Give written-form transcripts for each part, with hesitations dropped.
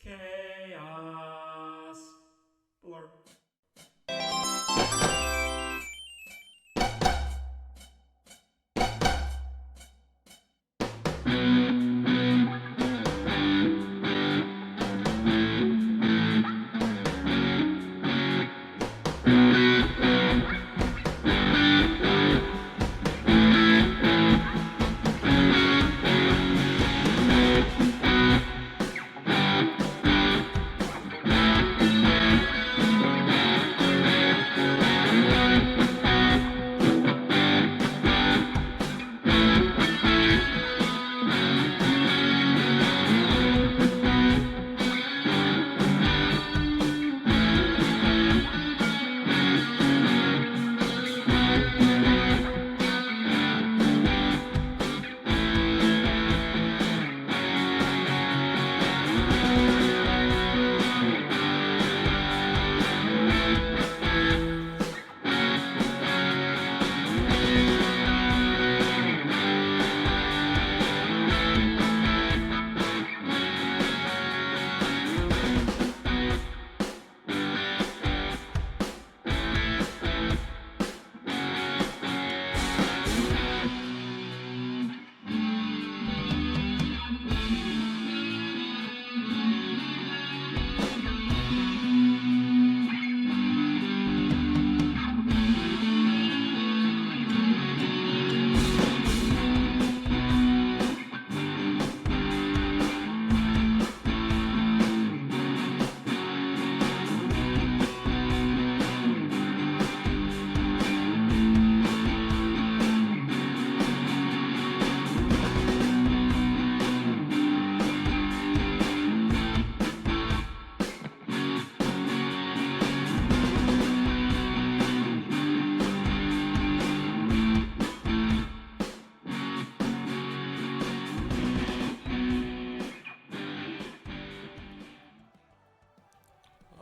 Chaos. Blur.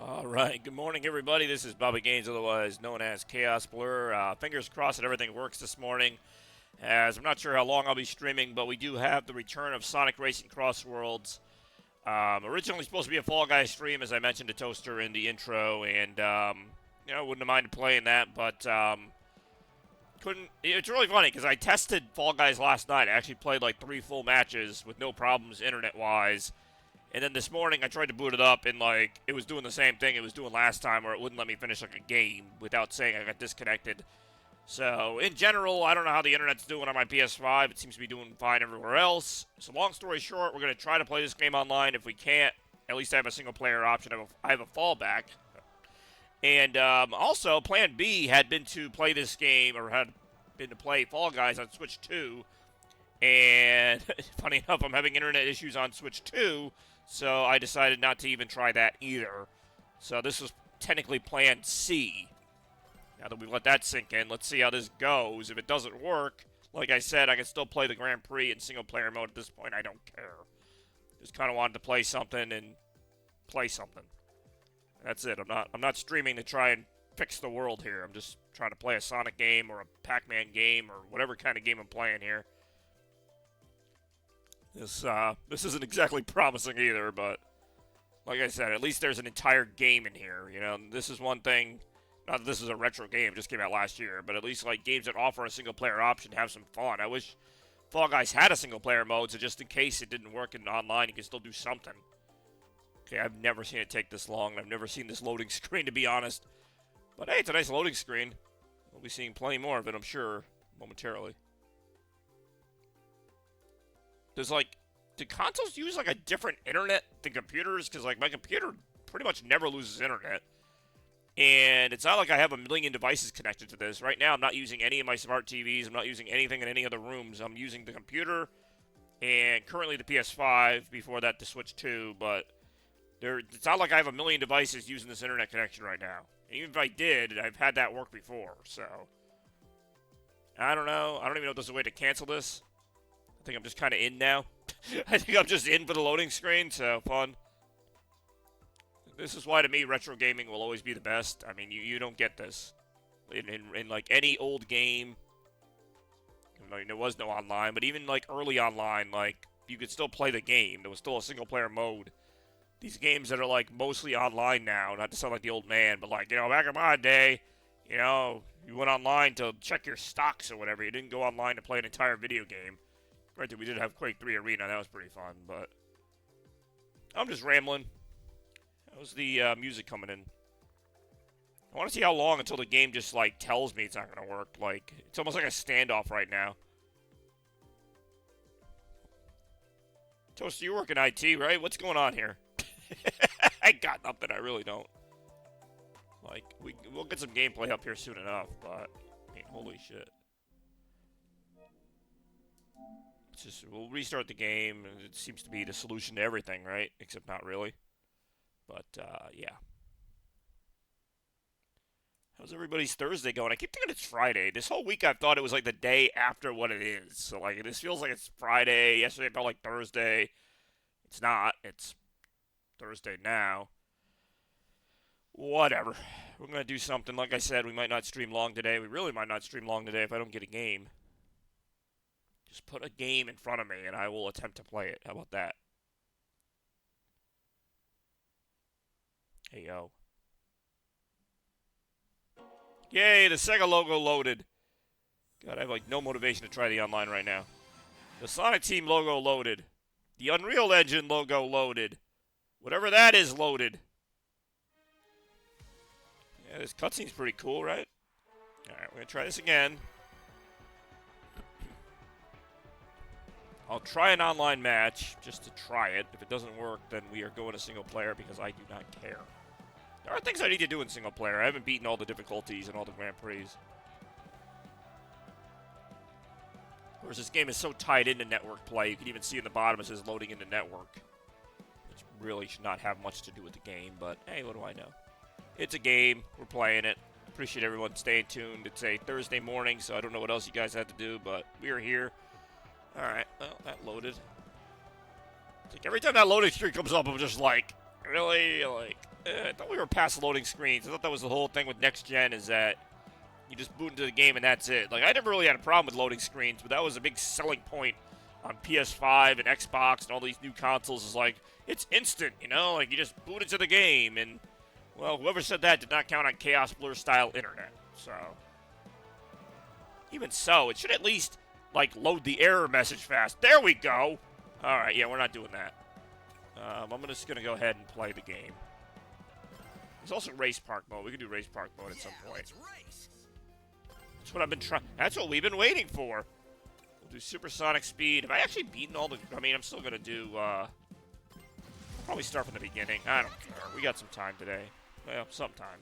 All right, good morning, everybody. This is Bobby Gaines, otherwise known as Chaos Blur. Fingers crossed that everything works this morning, as I'm not sure how long I'll be streaming, but we do have the return of Sonic Racing Crossworlds. Originally supposed to be a Fall Guys stream, as I mentioned to Toaster in the intro, and wouldn't have minded playing that, but couldn't. It's really funny because I tested Fall Guys last night. I actually played like 3 full matches with no problems internet-wise. And then this morning I tried to boot it up and like it was doing the same thing it was doing last time, where it wouldn't let me finish like a game without saying I got disconnected. So in general, I don't know how the internet's doing on my PS5. It seems to be doing fine everywhere else. So long story short, we're going to try to play this game online. If we can't, at least I have a single player option. I have a fallback. And also, Plan B had been to play this game, or had been to play Fall Guys on Switch 2. And funny enough, I'm having internet issues on Switch 2. So I decided not to even try that either. So this was technically Plan C. Now that we've let that sink in, let's see how this goes. If it doesn't work, like I said, I can still play the Grand Prix in single-player mode at this point. I don't care. Just kind of wanted to play something and play something. That's it. I'm not streaming to try and fix the world here. I'm just trying to play a Sonic game or a Pac-Man game or whatever kind of game I'm playing here. This isn't exactly promising either, but like I said, at least there's an entire game in here. You know, this is one thing. Not that this is a retro game, it just came out last year, but at least like games that offer a single-player option have some fun. I wish Fall Guys had a single-player mode, so just in case it didn't work in online, you can still do something. Okay, I've never seen it take this long. I've never seen this loading screen, to be honest. But hey, it's a nice loading screen. We'll be seeing plenty more of it, I'm sure, momentarily. Do consoles use like a different internet than computers? Because like my computer pretty much never loses internet. And it's not like I have a million devices connected to this. Right now I'm not using any of my smart TVs. I'm not using anything in any other rooms. I'm using the computer and currently the PS5, before that the Switch 2. But it's not like I have a million devices using this internet connection right now. And even if I did, I've had that work before. So I don't know. I don't even know if there's a way to cancel this. I think I'm just kind of in now. I think I'm just in for the loading screen, so fun. This is why, to me, retro gaming will always be the best. I mean, you don't get this. In like, any old game, I mean, there was no online, but even, like, early online, like, you could still play the game. There was still a single-player mode. these games that are like mostly online now, not to sound like the old man, but like, back in my day, you went online to check your stocks or whatever. You didn't go online to play an entire video game. Granted, we did have Quake 3 Arena. That was pretty fun, but I'm just rambling. That was the music coming in. I want to see how long until the game just, like, tells me it's not going to work. Like, it's almost like a standoff right now. Toast, you work in IT, right? What's going on here? I got nothing. I really don't. Like, we'll get some gameplay up here soon enough, but, I mean, holy shit. We'll restart the game, and it seems to be the solution to everything, right? Except not really. But, yeah. How's everybody's Thursday going? I keep thinking it's Friday. This whole week I've thought it was like the day after what it is. So, like, this feels like it's Friday. Yesterday it felt like Thursday. It's not. It's Thursday now. Whatever. We're going to do something. Like I said, we might not stream long today. We really might not stream long today if I don't get a game. Just put a game in front of me and I will attempt to play it. How about that? Hey, yo. Yay, the Sega logo loaded. God, I have like no motivation to try the online right now. The Sonic Team logo loaded. The Unreal Engine logo loaded. Whatever that is loaded. Yeah, this cutscene's pretty cool, right? Alright, we're going to try this again. I'll try an online match just to try it. If it doesn't work, then we are going to single player because I do not care. There are things I need to do in single player. I haven't beaten all the difficulties and all the Grand Prix. Whereas this game is so tied into network play, you can even see in the bottom it says loading into network. Which really should not have much to do with the game, but hey, what do I know? It's a game. We're playing it. Appreciate everyone staying tuned. It's a Thursday morning, so I don't know what else you guys had to do, but we are here. Alright, well, that loaded. It's like every time that loading screen comes up, I'm just like, really? Like, I thought we were past loading screens. I thought that was the whole thing with next gen, is that you just boot into the game and that's it. Like, I never really had a problem with loading screens, but that was a big selling point on PS5 and Xbox and all these new consoles, is like, it's instant, Like, you just boot into the game, and, well, whoever said that did not count on Chaos Blur-style internet, so. Even so, it should at least, like, load the error message fast. There we go! Alright, yeah, we're not doing that. I'm just gonna go ahead and play the game. There's also race park mode. We can do race park mode at some point. That's what I've been trying. That's what we've been waiting for. We'll do supersonic speed. Have I actually beaten all the... I mean, I'm still gonna do, probably start from the beginning. I don't care. We got some time today. Well, some time.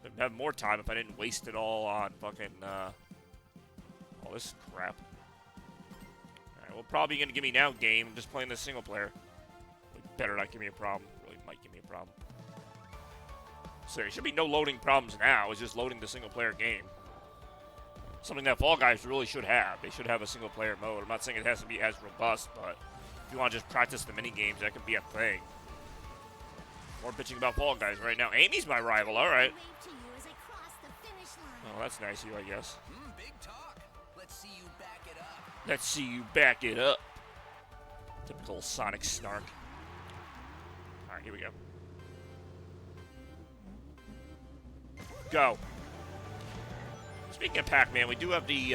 I'd have more time if I didn't waste it all on fucking, all this crap. Alright, well, probably gonna give me now game. I'm just playing this single player. It better not give me a problem. Really might give me a problem. So there should be no loading problems now. It's just loading the single-player game. Something that Fall Guys really should have. They should have a single-player mode. I'm not saying it has to be as robust, but if you want to just practice the mini-games, that could be a thing. More bitching about Fall Guys right now. Amy's my rival, all right. Oh, that's nice of you, I guess. Big talk. Let's see you back it up. Let's see you back it up. Typical Sonic snark. All right, here we go. Go. Speaking of Pac-Man, we do have the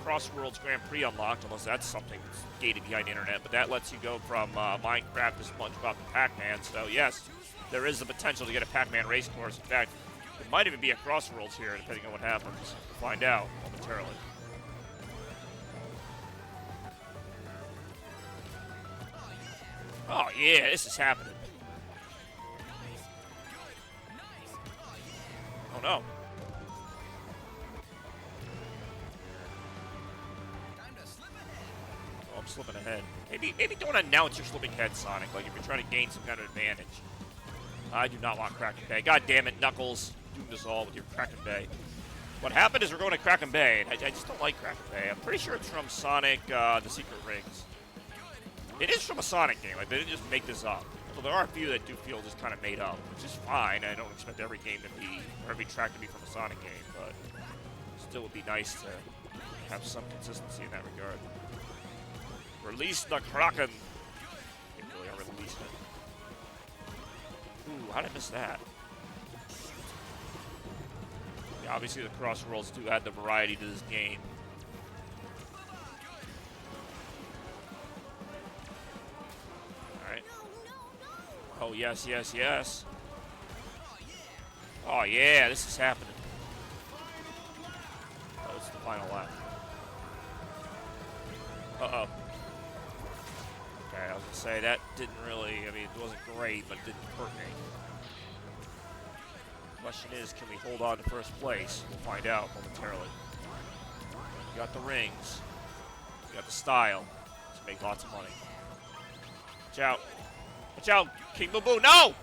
Crossworlds Grand Prix unlocked, unless that's something that's gated behind the internet, but that lets you go from Minecraft to SpongeBob to Pac-Man, so yes, there is the potential to get a Pac-Man race course. In fact, there might even be a Crossworlds here, depending on what happens. We'll find out momentarily. Oh yeah, this is happening. Oh no. Oh, I'm slipping ahead. Maybe don't announce you're slipping ahead, Sonic, like if you're trying to gain some kind of advantage. I do not want Kraken Bay. God damn it, Knuckles. Doomed us all with your Kraken Bay. What happened is we're going to Kraken Bay, and I just don't like Kraken Bay. I'm pretty sure it's from Sonic, The Secret Rings. It is from a Sonic game, like they didn't just make this up. So there are a few that do feel just kind of made up, which is fine. I don't expect every game to be, or every track to be from a Sonic game, but still would be nice to have some consistency in that regard. Release the Kraken! They really are releasing it. Ooh, how did I miss that? Yeah, obviously the Crossworlds do add the variety to this game. Alright. Oh, yes, yes, yes. Oh, yeah, this is happening. Oh, it's the final lap. Uh-oh. Okay, I was going to say, that didn't really, I mean, it wasn't great, but it didn't hurt me. Question is, can we hold on to first place? We'll find out momentarily. We got the rings. We got the style. Let's make lots of money. Watch out. Watch out, King Boo Boo. No! What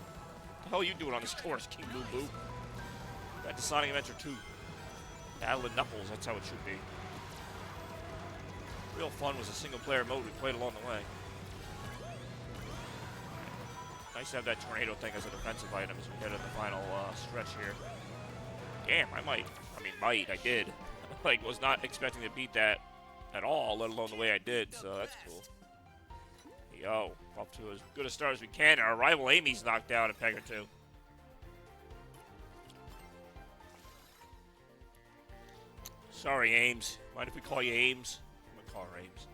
the hell are you doing on this course, King Boo Boo? Got the Sonic Adventure 2. Battle of Knuckles, that's how it should be. Real fun was a single-player mode we played along the way. Nice to have that tornado thing as a defensive item as we head to the final stretch here. Damn, I did. Like, was not expecting to beat that at all, let alone the way I did, so that's cool. Yo, off to as good a start as we can. Our rival Amy's knocked down a peg or two. Sorry, Ames. Mind if we call you Ames? I'm gonna call her Ames.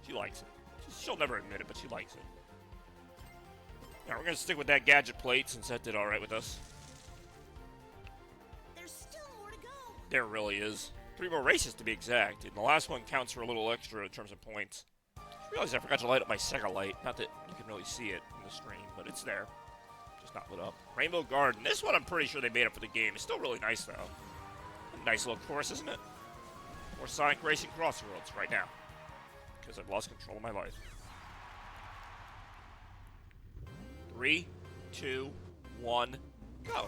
She likes it. She'll never admit it, but she likes it. Now we're gonna stick with that gadget plate since that did all right with us. There's still more to go. There really is. 3 more races to be exact, and the last one counts for a little extra in terms of points. I realized I forgot to light up my second light. Not that you can really see it in the stream, but it's there. Just not lit up. Rainbow Garden. This one I'm pretty sure they made up for the game. It's still really nice though. A nice little course, isn't it? More Sonic Racing Crossworlds right now. Because I've lost control of my life. 3, 2, 1, go.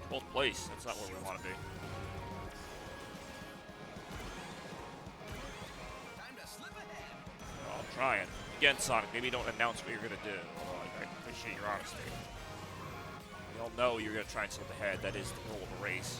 12th place. That's not where we want to be. Time to slip ahead. Oh, I'm trying. Again, Sonic, maybe don't announce what you're going to do. Although I appreciate your honesty. We all know you're going to try and slip ahead. That is the goal of a race.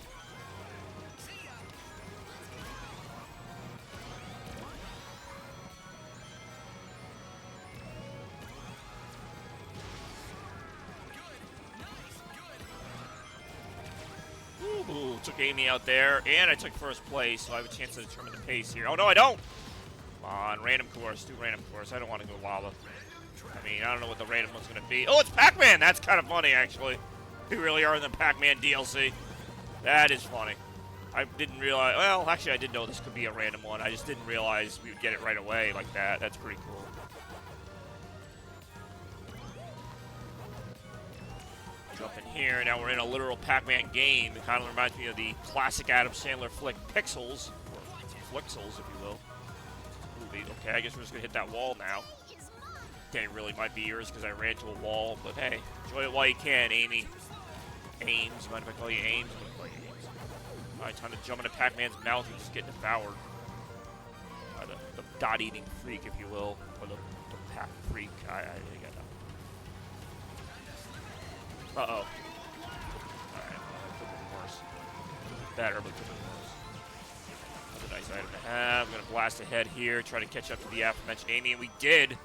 Ooh, took Amy out there, and I took first place, so I have a chance to determine the pace here. Oh, no, I don't! Come on, random course, do random course. I don't want to go lava. I mean, I don't know what the random one's going to be. Oh, it's Pac-Man! That's kind of funny, actually. We really are in the Pac-Man DLC. That is funny. I didn't realize... Well, actually, I did know this could be a random one. I just didn't realize we would get it right away like that. That's pretty cool. Jump in here. Now we're in a literal Pac-Man game. It kind of reminds me of the classic Adam Sandler flick Pixels. Or Flixels, if you will. Movie. Okay, I guess we're just going to hit that wall now. Okay, really might be yours because I ran to a wall. But hey, enjoy it while you can, Amy. Ames. Mind if I call you Ames? I'm going to call you Ames. Alright, time to jump into Pac-Man's mouth and just get devoured. By the dot-eating freak, if you will. Or the Pac freak. I got that. Uh-oh. Alright, well, could have been worse. Better, but could have been worse. That's a nice item to have. I'm going to blast ahead here, try to catch up to the aforementioned Amy, and we did.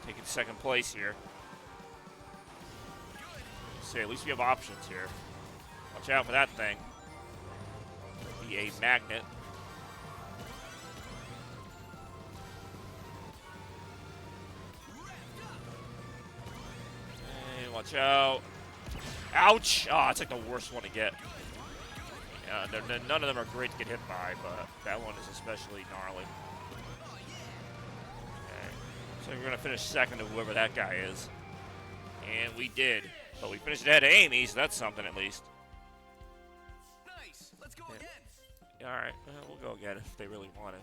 Taking second place here. So at least we have options here. Watch out for that thing. Be a magnet. Hey, watch out. Ouch! Ah, it's like the worst one to get. Yeah, none of them are great to get hit by, but that one is especially gnarly. Okay. So we're going to finish second to whoever that guy is. And we did. But we finished ahead of Amy, so that's something at least. Nice. Let's go again. Alright, we'll go again if they really want it.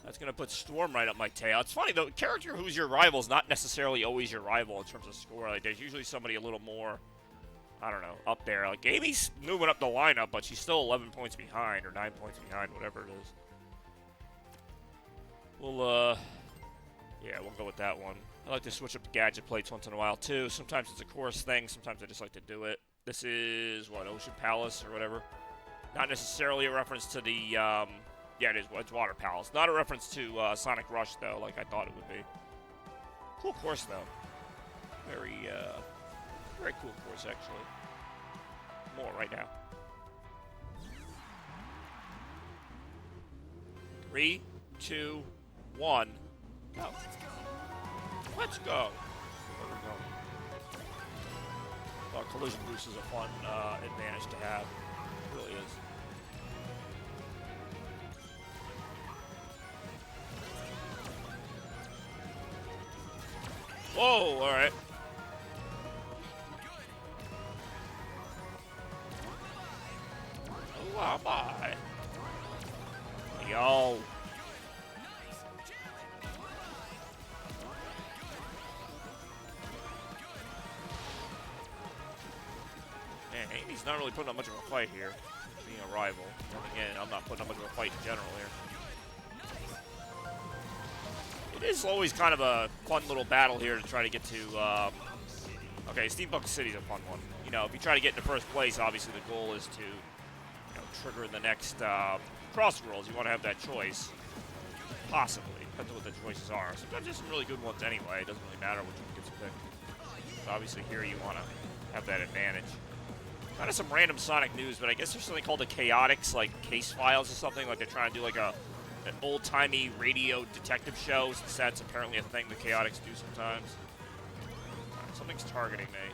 That's going to put Storm right up my tail. It's funny, though, character who's your rival is not necessarily always your rival in terms of score. Like, there's usually somebody a little more, I don't know, up there. Like, Amy's moving up the lineup, but she's still 11 points behind, or 9 points behind, whatever it is. We'll, yeah, we'll go with that one. I like to switch up the gadget plates once in a while, too. Sometimes it's a course thing. Sometimes I just like to do it. This is, what, Ocean Palace or whatever? Not necessarily a reference to the Yeah, it is. It's Water Palace. Not a reference to Sonic Rush, though, like I thought it would be. Cool course, though. Very, very cool course, actually. More right now. 3, 2, 1. Go. Let's go. Where we're going. Collision boost is a fun advantage to have. It really is. Whoa, alright. Oh, bye. Yo. Man, Amy's not really putting up much of a fight here, being a rival. And again, I'm not putting up much of a fight in general here. It is always kind of a fun little battle here to try to get to, okay, Steampunk City's a fun one. You know, if you try to get into first place, obviously the goal is to, you know, trigger the next, Crossworlds. You want to have that choice. Possibly. Depends on what the choices are. Sometimes there's some really good ones anyway. It doesn't really matter which one gets picked. But obviously here you want to have that advantage. Kind of some random Sonic news, but I guess there's something called the Chaotix, like, case files or something. Like they're trying to do like an old-timey radio detective show, since that's apparently a thing the Chaotix do sometimes. Something's targeting me.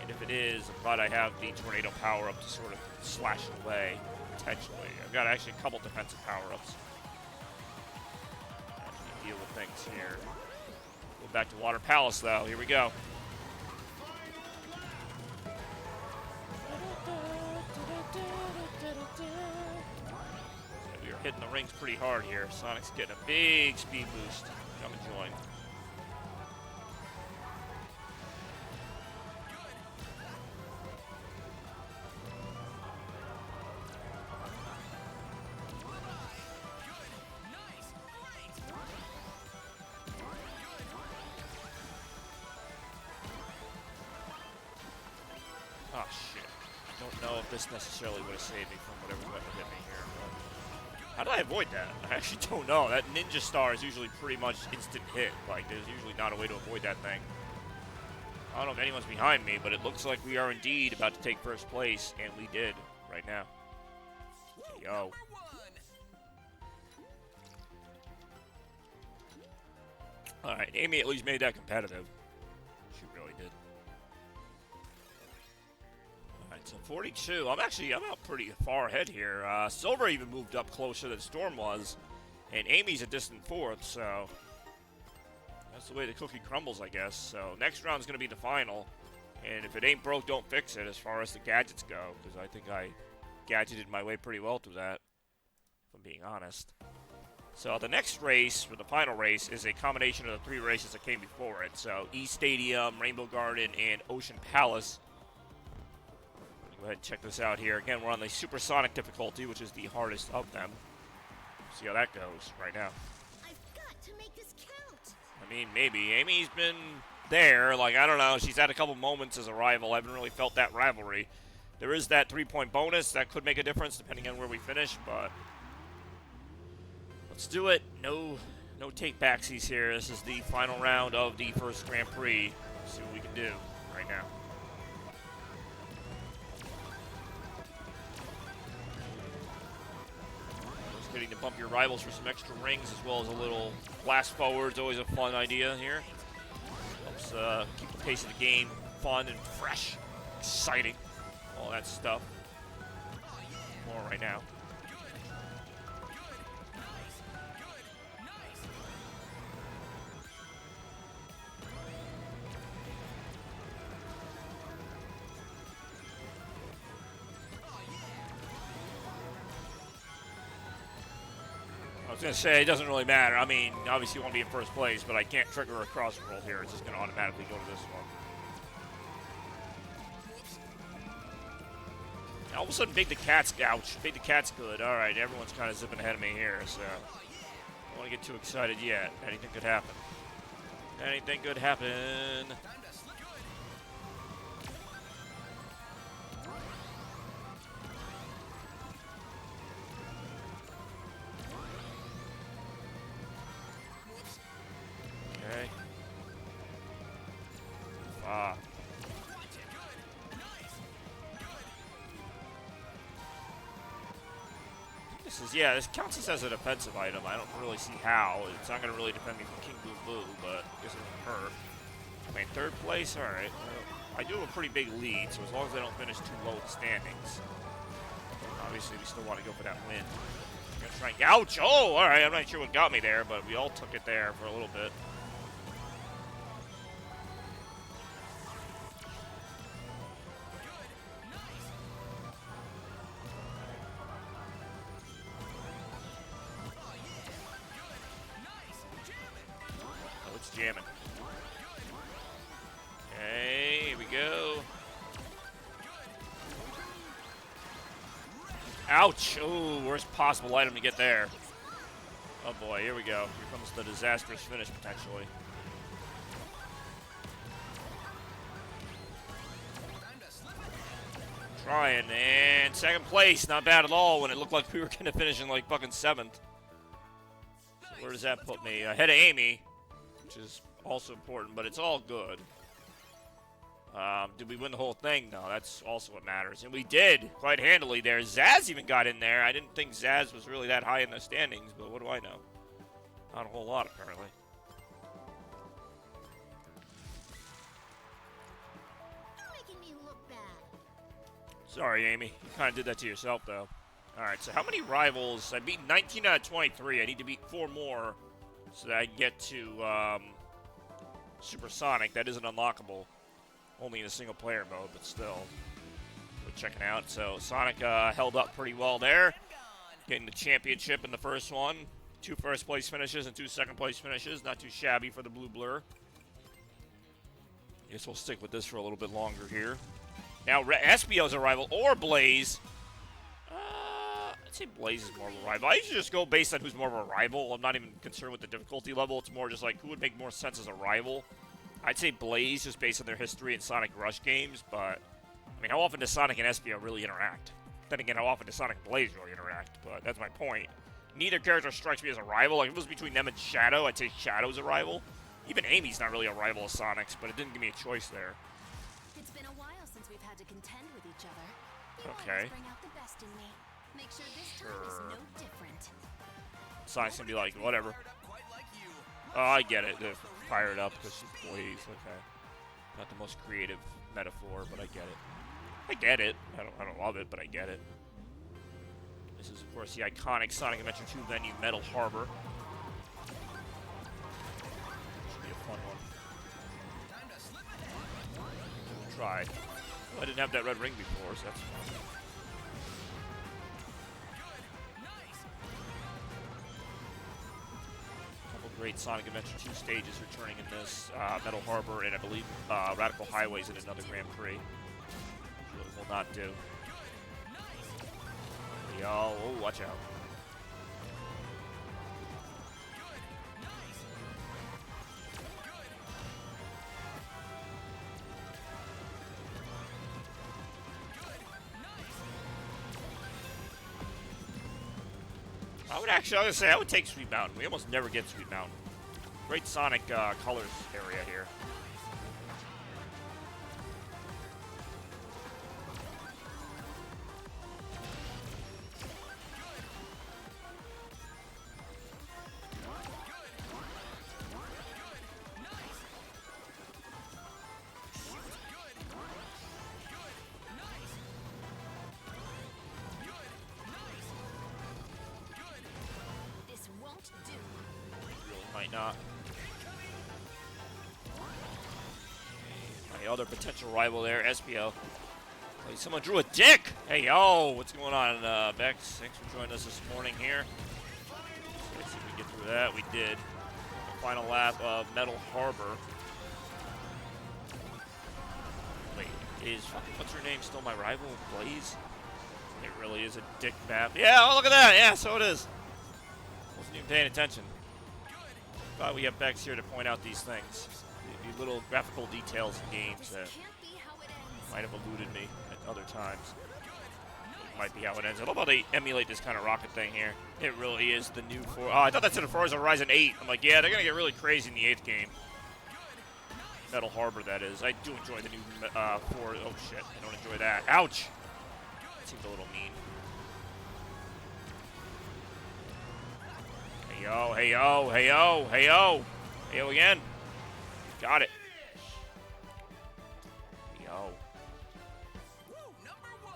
And if it is, I'm glad I have the tornado power-up to sort of slash it away, potentially. I've got actually a couple defensive power-ups. Deal with things here. Go back to Water Palace, though. Here we go. We are hitting the rings pretty hard here. Sonic's getting a big speed boost. Come and join. Oh, shit. I don't know if this necessarily would have saved me from whatever's about to hit me here. But how did I avoid that? I actually don't know. That ninja star is usually pretty much instant hit. Like, there's usually not a way to avoid that thing. I don't know if anyone's behind me, but it looks like we are indeed about to take first place, and we did right now. Yo. Alright, Amy at least made that competitive. She really did. Alright, so 42. I'm out pretty far ahead here. Silver even moved up closer than Storm was. And Amy's a distant fourth, so that's the way the cookie crumbles, I guess. So next round's going to be the final. And if it ain't broke, don't fix it as far as the gadgets go. Because I think I gadgeted my way pretty well through that, if I'm being honest. So the next race, or the final race, is a combination of the three races that came before it. So East Stadium, Rainbow Garden, and Ocean Palace. Go ahead and check this out here. Again, we're on the Supersonic difficulty, which is the hardest of them. See how that goes right now. I've got to make this count. I mean, maybe. Amy's been there. Like, I don't know. She's had a couple moments as a rival. I haven't really felt that rivalry. There is that 3-point bonus. That could make a difference depending on where we finish, but let's do it. No take-backsies here. This is the final round of the first Grand Prix. Let's see what we can do right now. Getting to bump your rivals for some extra rings, as well as a little blast forward is always a fun idea here. Helps keep the pace of the game fun and fresh, exciting, all that stuff. More right now. I was going to say, it doesn't really matter. I mean, obviously you want to be in first place, but I can't trigger a crossroll here. It's just going to automatically go to this one. All of a sudden, Big the Cat's, ouch, Big the Cat's good. All right, everyone's kind of zipping ahead of me here, so don't want to get too excited yet. Anything could happen. Anything could happen. says, yeah, this counts this as a defensive item. I don't really see how. It's not going to really defend me from King Boo Boo, but I guess it won't hurt. I mean, third place? Alright. I do have a pretty big lead, so as long as I don't finish too low in the standings. Obviously, we still want to go for that win. I'm going to try and... Ouch! Oh, alright. I'm not sure what got me there, but we all took it there for a little bit. Oh, it's jamming. Okay, here we go. Ouch! Oh, worst possible item to get there. Oh boy, here we go. Here comes the disastrous finish, potentially. Trying, and second place. Not bad at all when it looked like we were going to finish in like fucking 7th. So where does that put me? Ahead of Amy, which is also important, but it's all good. Did we win the whole thing? No, that's also what matters. And we did, quite handily there. Zaz even got in there. I didn't think Zaz was really that high in the standings, but what do I know? Not a whole lot, apparently. You're making me look bad. Sorry, Amy. You kind of did that to yourself, though. Alright, so how many rivals? I beat 19 out of 23. I need to beat 4 more so that I can get to Supersonic. That isn't unlockable. Only in a single-player mode, but still. We're checking out. So Sonic held up pretty well there. Getting the championship in the first one. 2 first-place finishes and 2 second-place finishes. Not too shabby for the Blue Blur. Guess we'll stick with this for a little bit longer here. Now, Espio's a rival, or Blaze. I'd say Blaze is more of a rival. I usually just go based on who's more of a rival. I'm not even concerned with the difficulty level. It's more just like who would make more sense as a rival. I'd say Blaze just based on their history in Sonic Rush games, but I mean, how often does Sonic and Espio really interact? Then again, how often does Sonic and Blaze really interact? But that's my point. Neither character strikes me as a rival. Like, if it was between them and Shadow, I'd say Shadow's a rival. Even Amy's not really a rival of Sonic's, but it didn't give me a choice there. It's been a while since we've had to contend with each other. You Okay. always bring out the best in me. Make sure this time is no different. Sonic's gonna be like, whatever. Oh, I get it. They're fired up because she's Blaze. Okay. Not the most creative metaphor, but I get it. I get it. I don't love it, but I get it. This is, of course, the iconic Sonic Adventure 2 venue, Metal Harbor. Should be a fun one. We'll try. Well, I didn't have that red ring before, so that's fun. Great Sonic Adventure 2 stages returning in this Metal Harbor, and I believe Radical Highways in another Grand Prix. Really will not do. Y'all, oh, watch out. I was going to say, I would take Sweet Mountain. We almost never get Sweet Mountain. Great Sonic colors area here. Not. My other potential rival there, Espio. Wait, someone drew a dick! Hey, yo, what's going on, Bex? Thanks for joining us this morning here. Let's see if we get through that. We did. The final lap of Metal Harbor. Wait, what's her name still my rival, Blaze? It really is a dick map. Yeah, oh, look at that! Yeah, so it is. Wasn't even paying attention. Glad we have Bex here to point out these things. The little graphical details in games that might have eluded me at other times. It might be how it ends. I love how they emulate this kind of rocket thing here. It really is the new Oh, I thought that's in Forza Horizon 8. I'm like, yeah, they're going to get really crazy in the 8th game. Metal Harbor, that is. I do enjoy the new Oh, shit. I don't enjoy that. Ouch! That seems a little mean. Hey yo, hey yo, hey yo, hey yo. Hey yo again. Got it. Hey yo. Woo, number one.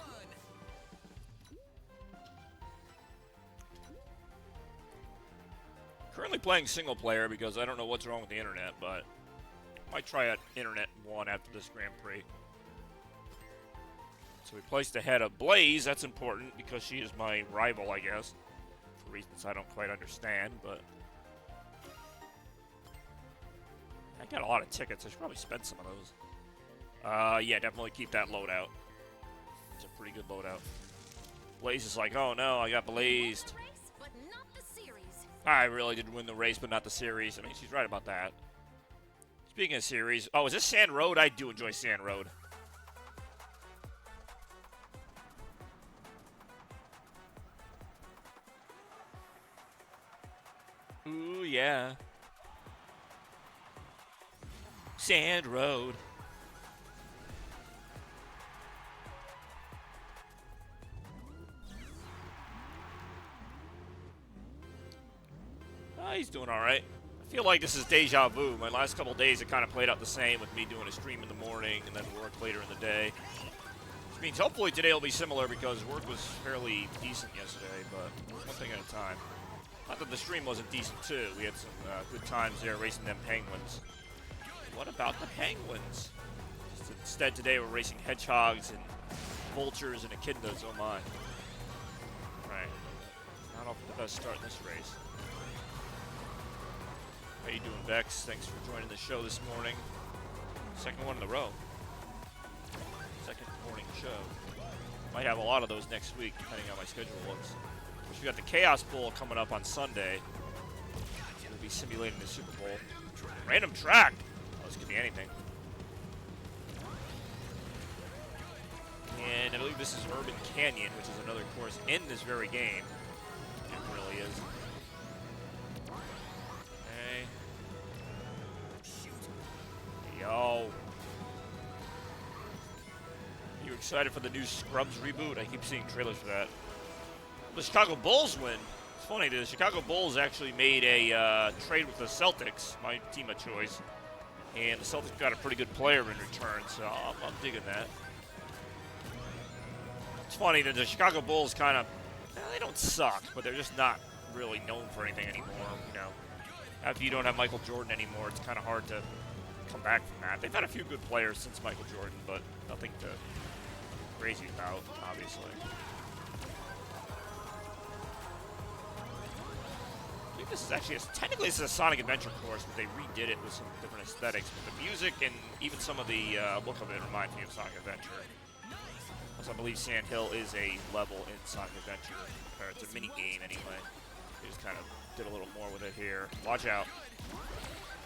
Currently playing single player because I don't know what's wrong with the internet, but I might try out internet 1 after this Grand Prix. So we placed ahead of Blaze. That's important because she is my rival, I guess, for reasons I don't quite understand, but I got a lot of tickets. I should probably spend some of those. Yeah, definitely keep that loadout. It's a pretty good loadout. Blaze is like, oh no, I got blazed. The race, but not the series. I really did win the race, but not the series. I mean, she's right about that. Speaking of series, oh, is this Sand Road? I do enjoy Sand Road. Ooh, yeah. Sand Road. He's doing all right. I feel like this is deja vu. My last couple days, it kind of played out the same with me doing a stream in the morning and then work later in the day. Which means hopefully today will be similar because work was fairly decent yesterday, but one thing at a time. Not that the stream wasn't decent too. We had some good times there racing them penguins. What about the penguins? Just instead today we're racing hedgehogs and vultures and echidnas. Oh my. Right. Not off to the best start in this race. How you doing, Vex? Thanks for joining the show this morning. Second one in a row. Second morning show. Might have a lot of those next week, depending on how my schedule looks. We got the Chaos Bowl coming up on Sunday. We'll be simulating the Super Bowl. Random track. Oh, this could be anything. And I believe this is Urban Canyon, which is another course in this very game. It really is. Okay. Yo. You excited for the new Scrubs reboot? I keep seeing trailers for that. The Chicago Bulls win. It's funny, the Chicago Bulls actually made a trade with the Celtics, my team of choice. And the Celtics got a pretty good player in return, so I'm digging that. It's funny that the Chicago Bulls kind of, they don't suck, but they're just not really known for anything anymore, you know. After you don't have Michael Jordan anymore, it's kind of hard to come back from that. They've had a few good players since Michael Jordan, but nothing to crazy about, obviously. I think this is actually, technically this is a Sonic Adventure course, but they redid it with some different aesthetics. But the music and even some of the look of it reminds me of Sonic Adventure. Also, I believe Sand Hill is a level in Sonic Adventure, or it's a mini game anyway. They just kind of did a little more with it here. Watch out.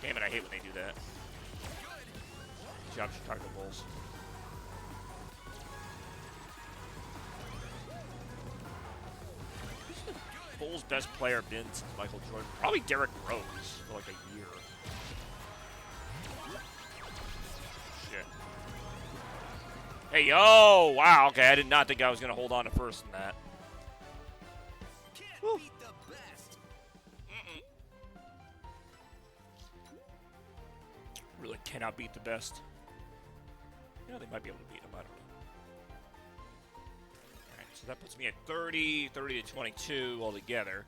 Damn it, I hate when they do that. Good job, Chicago Bulls. Bulls' best player been since Michael Jordan? Probably Derrick Rose for like a year. Shit. Hey, yo! Wow, okay, I did not think I was going to hold on to first in that. Can't beat the best. Really cannot beat the best. You know, they might be able to beat him, I don't know. So that puts me at 30 to 22 altogether.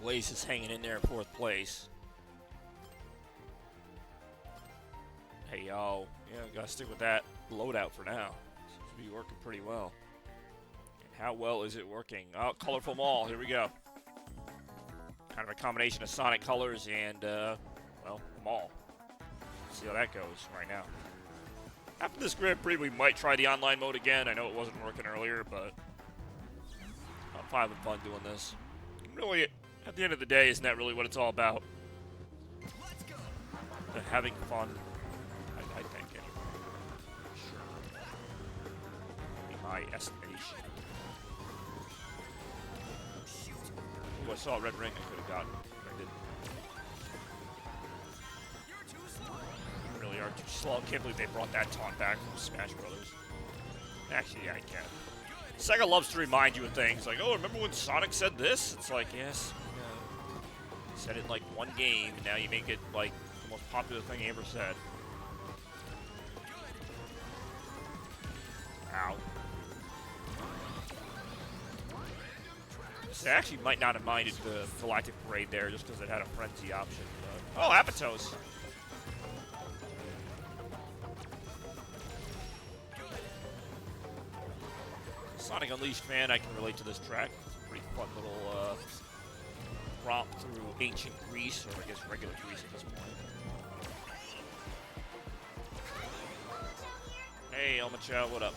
Blaze is hanging in there in 4th place. Hey, yo. Yeah, gotta stick with that loadout for now. Seems to be working pretty well. And how well is it working? Oh, Colorful Mall. Here we go. Kind of a combination of Sonic colors and, well, mall. Let's see how that goes right now. After this Grand Prix, we might try the online mode again. I know it wasn't working earlier, but I'm having fun doing this. Really, at the end of the day, isn't that really what it's all about? Let's go. Having fun, I think, anyway. Sure. In my estimation. Ooh, I saw a red ring I could have gotten. I didn't. You're too slow. Really are too slow. I can't believe they brought that taunt back from Smash Brothers. Actually, yeah, I can. Sega loves to remind you of things like, oh, remember when Sonic said this? It's like, yes, we know. He said it in like one game, and now you make it like the most popular thing he ever said. Ow. I actually might not have minded the Galactic Parade there just because it had a frenzy option. But... oh, Apatos. Sonic Unleashed fan, I can relate to this track. It's a pretty fun little romp through ancient Greece, or I guess regular Greece at this point. Hey, Elma Chow, what up?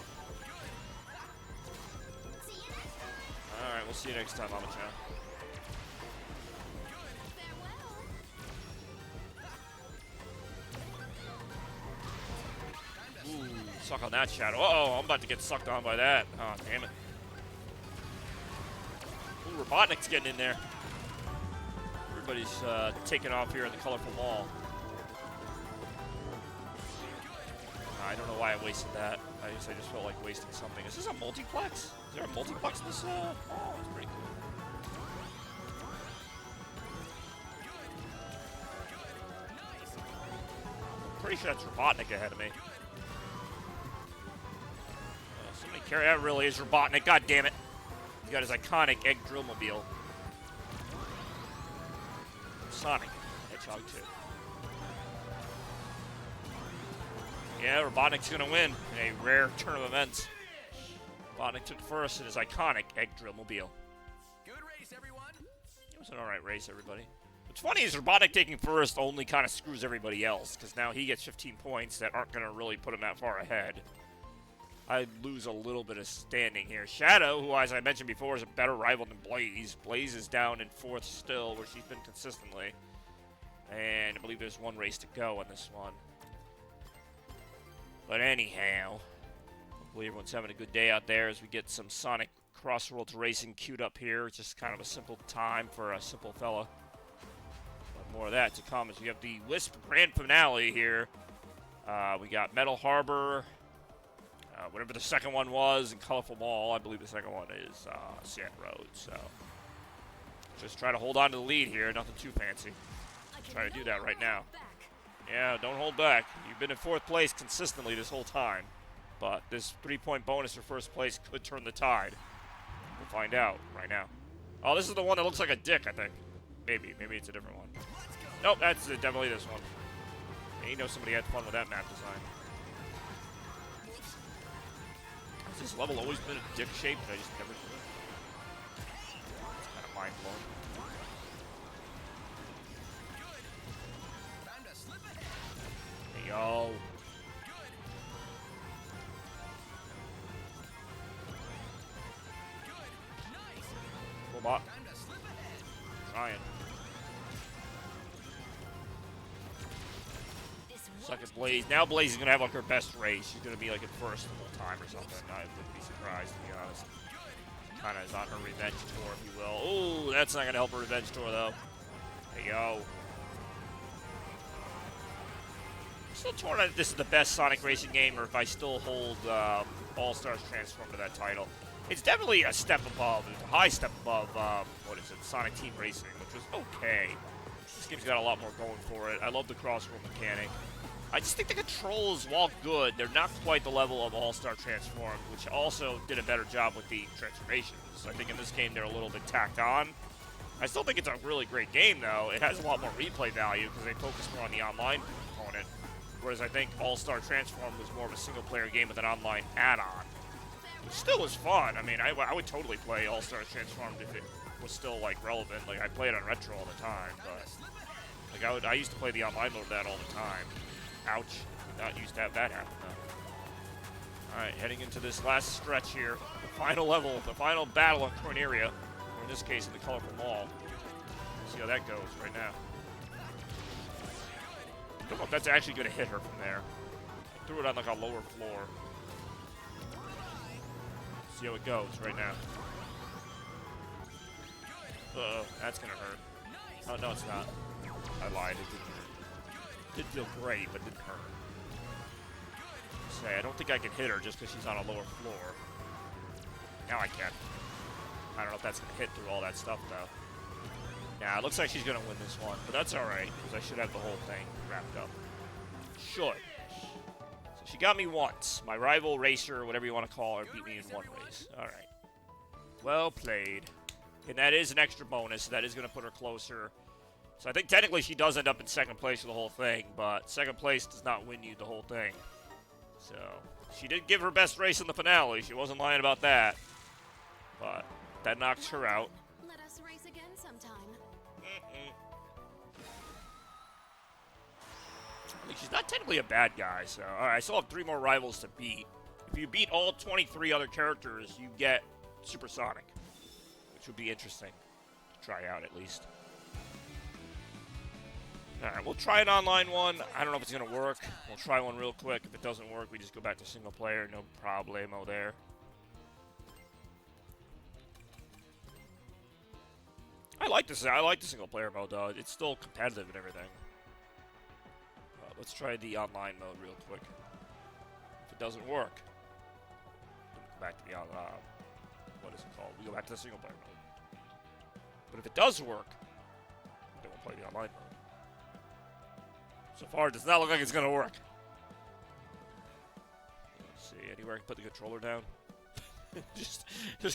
Alright, we'll see you next time, Elma Chow. Ooh, suck on that shadow. Uh-oh, I'm about to get sucked on by that. Oh, damn it. Ooh, Robotnik's getting in there. Everybody's taking off here in the colorful mall. I don't know why I wasted that. I just felt like wasting something. Is this a multiplex? Is there a multiplex in this? Oh, that's pretty cool. Pretty sure that's Robotnik ahead of me. Somebody carry that really is Robotnik. God damn it. He's got his iconic egg drill mobile. Sonic Hedgehog 2. Yeah, Robotnik's gonna win in a rare turn of events. Robotnik took first in his iconic egg drill mobile. Good race, everyone. It was an alright race, everybody. What's funny is Robotnik taking first only kind of screws everybody else, because now he gets 15 points that aren't going to really put him that far ahead. I lose a little bit of standing here. Shadow, who, as I mentioned before, is a better rival than Blaze. Blaze is down in 4th still, where she's been consistently. And I believe there's one race to go on this one. But anyhow, hopefully everyone's having a good day out there as we get some Sonic Crossworlds racing queued up here. It's just kind of a simple time for a simple fella. But more of that to come as we have the Wisp Grand Finale here. We got Metal Harbor, whatever the second one was, and Colorful Mall. I believe the second one is Sand Road. So just try to hold on to the lead here. Nothing too fancy. Try to do that right now. Yeah, don't hold back. You've been in 4th place consistently this whole time. But this 3-point bonus for 1st place could turn the tide. We'll find out right now. Oh, this is the one that looks like a dick, I think. Maybe it's a different one. Nope, that's definitely this one. And you know somebody had fun with that map design. Has this level always been a dick shape that I just never do it? It's kind of mind-blowing. Hey, yo. Robot. Trying. Second Blaze. Now Blaze is going to have like her best race. She's going to be like in 1st the whole time or something. I wouldn't be surprised, to be honest. Kind of is on her revenge tour, if you will. Oh, that's not going to help her revenge tour, though. There you go. I'm still torn on if this is the best Sonic racing game or if I still hold All-Stars Transform to that title. It's definitely a step above, a high step above, what is it, Sonic Team Racing, which was okay. This game's got a lot more going for it. I love the Crossworld mechanic. I just think the controls, while good, they're not quite the level of All-Star Transformed, which also did a better job with the transformations. I think in this game they're a little bit tacked on. I still think it's a really great game, though. It has a lot more replay value because they focus more on the online component, whereas I think All-Star Transformed was more of a single-player game with an online add-on. It still was fun. I mean, I would totally play All-Stars Transformed if it was still, like, relevant. Like, I play it on Retro all the time, but... like, I used to play the online mode of that all the time. Ouch. Not used to have that happen, though. Alright, heading into this last stretch here. The final level, the final battle on Corneria. Or in this case, in the Colorful Mall. See how that goes right now. I don't know if that's actually going to hit her from there. I threw it on, like, a lower floor. See how it goes right now. Uh-oh, that's gonna hurt. Oh, no, it's not. I lied, it didn't hurt. It did feel great, but it didn't hurt. Say, I don't think I can hit her just because she's on a lower floor. Now I can. I don't know if that's going to hit through all that stuff, though. Nah, it looks like she's going to win this one. But that's alright, because I should have the whole thing wrapped up. Should. So she got me once. My rival racer, whatever you want to call her, beat me in one race. Alright. Well played. And that is an extra bonus. So that is going to put her closer. So I think technically she does end up in second place for the whole thing. But second place does not win you the whole thing. So she did give her best race in the finale. She wasn't lying about that. But that knocks her out. Let us race again sometime. She's not technically a bad guy, so alright, I still have 3 more rivals to beat. If you beat all 23 other characters, you get Supersonic, which would be interesting to try out at least. Alright, we'll try an online one. I don't know if it's going to work. We'll try one real quick. If it doesn't work, we just go back to single player. No problemo there. I like this. I like the single player mode, though. It's still competitive and everything. Let's try the online mode real quick. If it doesn't work, then we'll go back to the what is it called? We go back to the single player mode. But if it does work, then we'll play the online mode. So far, it does not look like it's gonna work. Let's see, anywhere I can put the controller down. just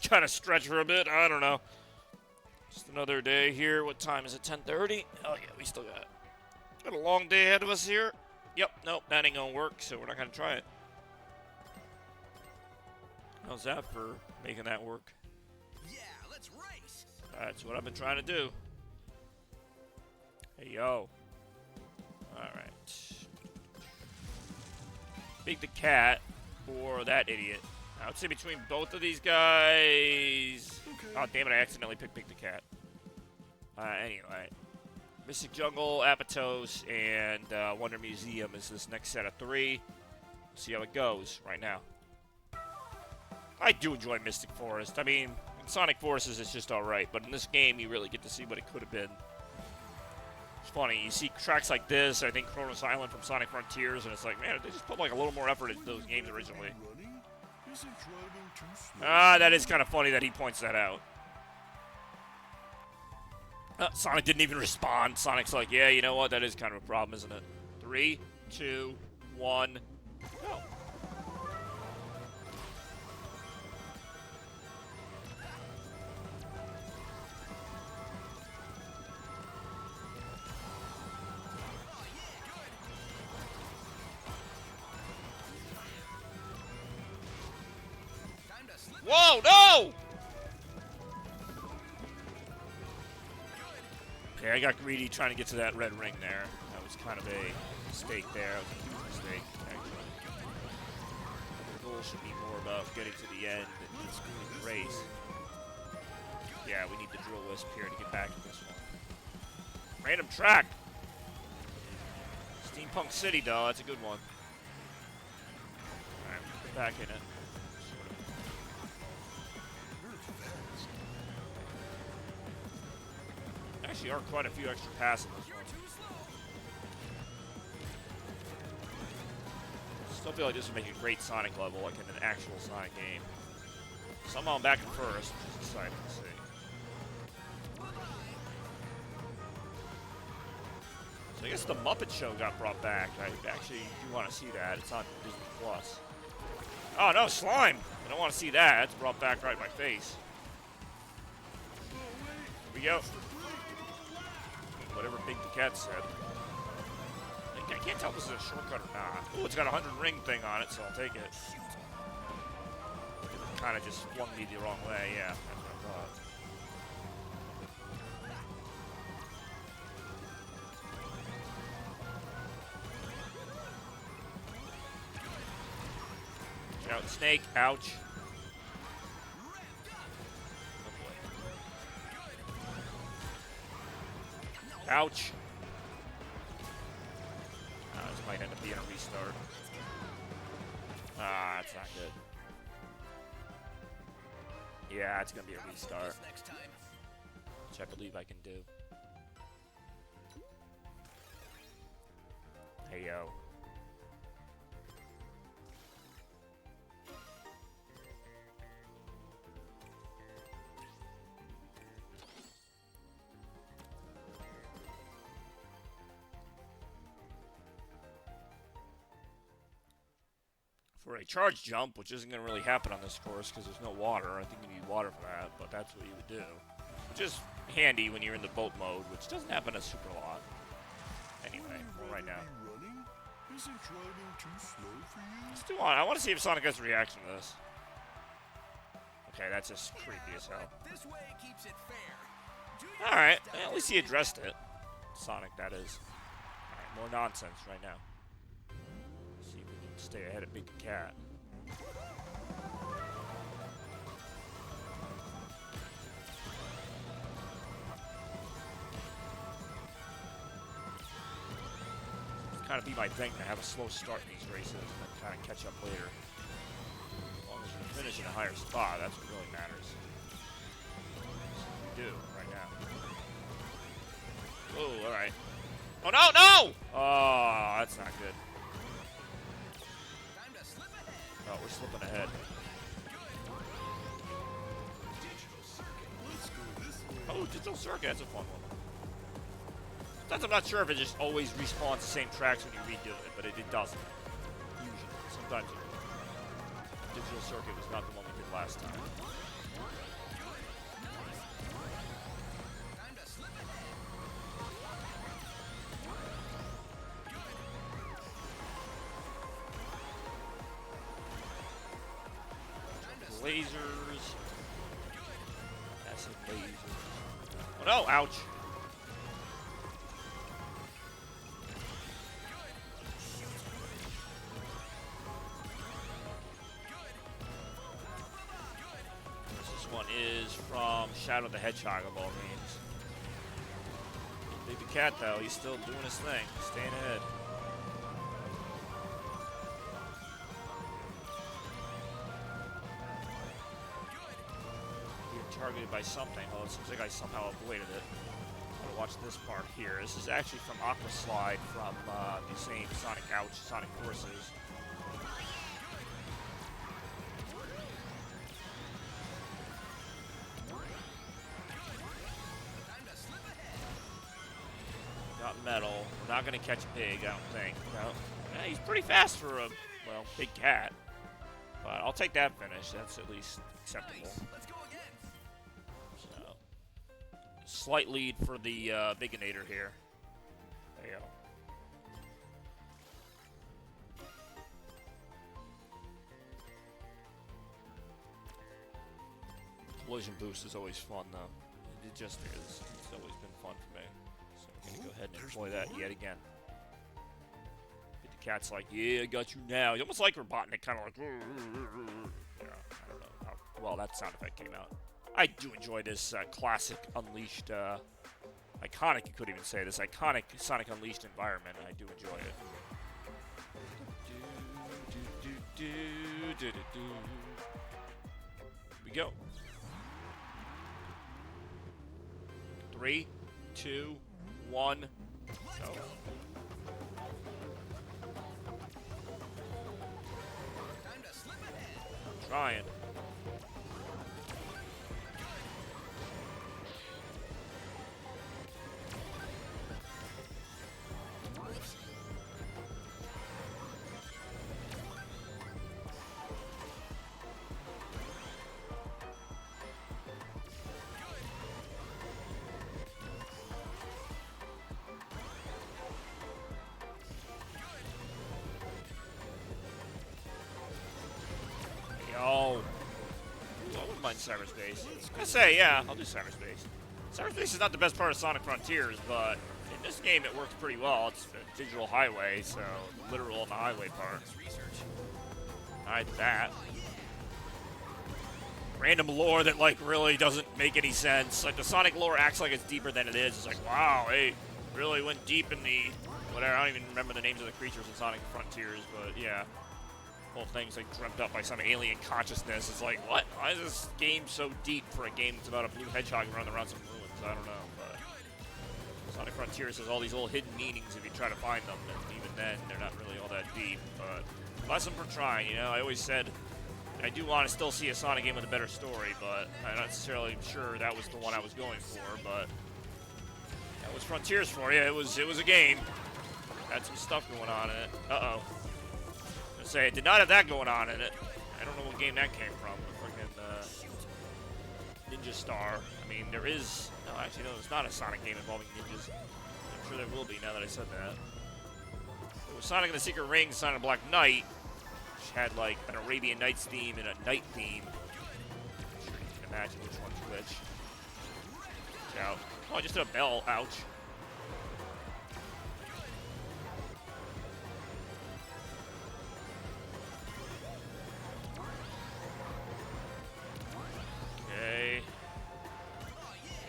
kind of stretch for a bit. I don't know. Just another day here. What time is it? 10:30. Oh yeah, we still got a long day ahead of us here. Yep, nope, that ain't gonna work, so we're not gonna try it. How's that for making that work? Yeah, let's race. That's what I've been trying to do. Hey, yo. Alright. Big the Cat or that idiot. I would say between both of these guys. Okay. Oh, damn it, I accidentally picked Big the Cat. Anyway. Mystic Jungle, Apatos, and Wonder Museum is this next set of 3. We'll see how it goes right now. I do enjoy Mystic Forest. I mean, in Sonic Forces it's just alright, but in this game you really get to see what it could have been. It's funny, you see tracks like this, I think Kronos Island from Sonic Frontiers, and it's like, man, they just put like a little more effort into those games originally. That is kind of funny that he points that out. Sonic didn't even respond. Sonic's like, yeah, you know what? That is kind of a problem, isn't it? 3, 2, 1, go. Whoa, no! Okay, I got greedy trying to get to that red ring there. That was kind of a mistake there. That was a huge mistake, actually. The goal should be more about getting to the end and screwing the race. Yeah, we need the drill wisp here to get back to this one. Random track! Steampunk City, though. That's a good one. Alright, get back in it. Actually, are quite a few extra passes in this one. Still feel like this would make a great Sonic level, like in an actual Sonic game. Somehow I'm back in first, which is exciting to see. So I guess the Muppet Show got brought back. I actually do want to see that. It's on Disney Plus. Oh no, slime! I don't want to see that. It's brought back right in my face. Here we go. Whatever Big the Cat said. I can't tell if this is a shortcut or not. Oh, it's got a 100 ring thing on it, so I'll take it. It kind of just flung me the wrong way. Yeah, that's what I thought. Out, snake. Ouch. Ouch. This might end up being a restart. It's not good. Yeah, it's going to be a restart. Which I believe I can do. Hey, yo. for a charge jump, which isn't going to really happen on this course because there's no water. I think you need water for that, but that's what you would do. Which is handy when you're in the boat mode, which doesn't happen a super lot. Anyway, well, right now. Isn't driving too slow for you? Let's do on. I want to see if Sonic has a reaction to this. Okay, that's just creepy as hell. This way keeps it fair. Alright, well, at least he addressed it. Sonic, that is. Alright, more nonsense right now. Let's see if we can stay ahead of Big Cat. Kind of be my thing to have a slow start in these races and then kind of catch up later. As long as we finish in a higher spot, that's what really matters. We do right now. Oh, all right. Oh no, no! Oh, that's not good. Time to slip ahead. Oh, we're slipping ahead. Digital circuit. Let's go this way. Oh, Digital Circuit, that's a fun one. Sometimes I'm not sure if it just always respawns the same tracks when you redo it, but it doesn't. Usually. Sometimes it will. Digital Circuit was not the one we did last time. Time to slip ahead. Lasers. Acid lasers. Oh no, ouch. This one is from Shadow the Hedgehog of all games. Baby Cat though, he's still doing his thing, staying ahead. Targeted by something. Well, it seems like I somehow avoided it. I'm gonna watch this part here. This is actually from Aqua Slide from the same Sonic Ouch, Sonic Forces. Time to slip ahead. Got metal. We're not gonna catch Pig, I don't think. No. Yeah, he's pretty fast for a, well, big cat. But I'll take that finish. That's at least acceptable. Nice. Let's go again. So, slight lead for the Biginator here. There you go. Collision boost is always fun, though. It just is. It's always been fun for me. So we're going to go ahead and employ that yet again. The cat's like, yeah, I got you now. He's almost like Robotnik, kind of like, yeah, I don't know how well that sound effect came out. I do enjoy this classic Unleashed, iconic, you could even say, this iconic Sonic Unleashed environment. I do enjoy it. Here we go. 3, 2, 1, go. Time to slip ahead. Trying. Yo. I wouldn't mind cyberspace. I say, yeah, I'll do cyberspace. Cyberspace is not the best part of Sonic Frontiers, but in this game it works pretty well. It's a digital highway, so literal on the highway part. This research. I like that. Random lore that, like, really doesn't make any sense. Like, the Sonic lore acts like it's deeper than it is. It's like, wow, hey, really went deep in the... whatever, I don't even remember the names of the creatures in Sonic Frontiers, but yeah. Whole thing's like dreamt up by some alien consciousness. It's like, what? Why is this game so deep for a game that's about a blue hedgehog running around some ruins? I don't know, but Sonic Frontiers has all these little hidden meanings if you try to find them, and even then, they're not really all that deep, but lesson for trying, you know? I always said I do want to still see a Sonic game with a better story, but I'm not necessarily sure that was the one I was going for, but that was Frontiers for you. It was a game. Had some stuff going on in it. Uh-oh. gonna say, it did not have that going on in it. I don't know what game that came from. Fucking Ninja Star. I mean, there is... No, actually, no, it's not a Sonic game involving ninjas. I'm sure there will be now that I said that. It was Sonic and the Secret Rings, Sonic Black Knight, which had, like, an Arabian Nights theme and a night theme. I'm sure you can imagine which one's which. Watch out. Oh, I just did a bell. Ouch. Okay.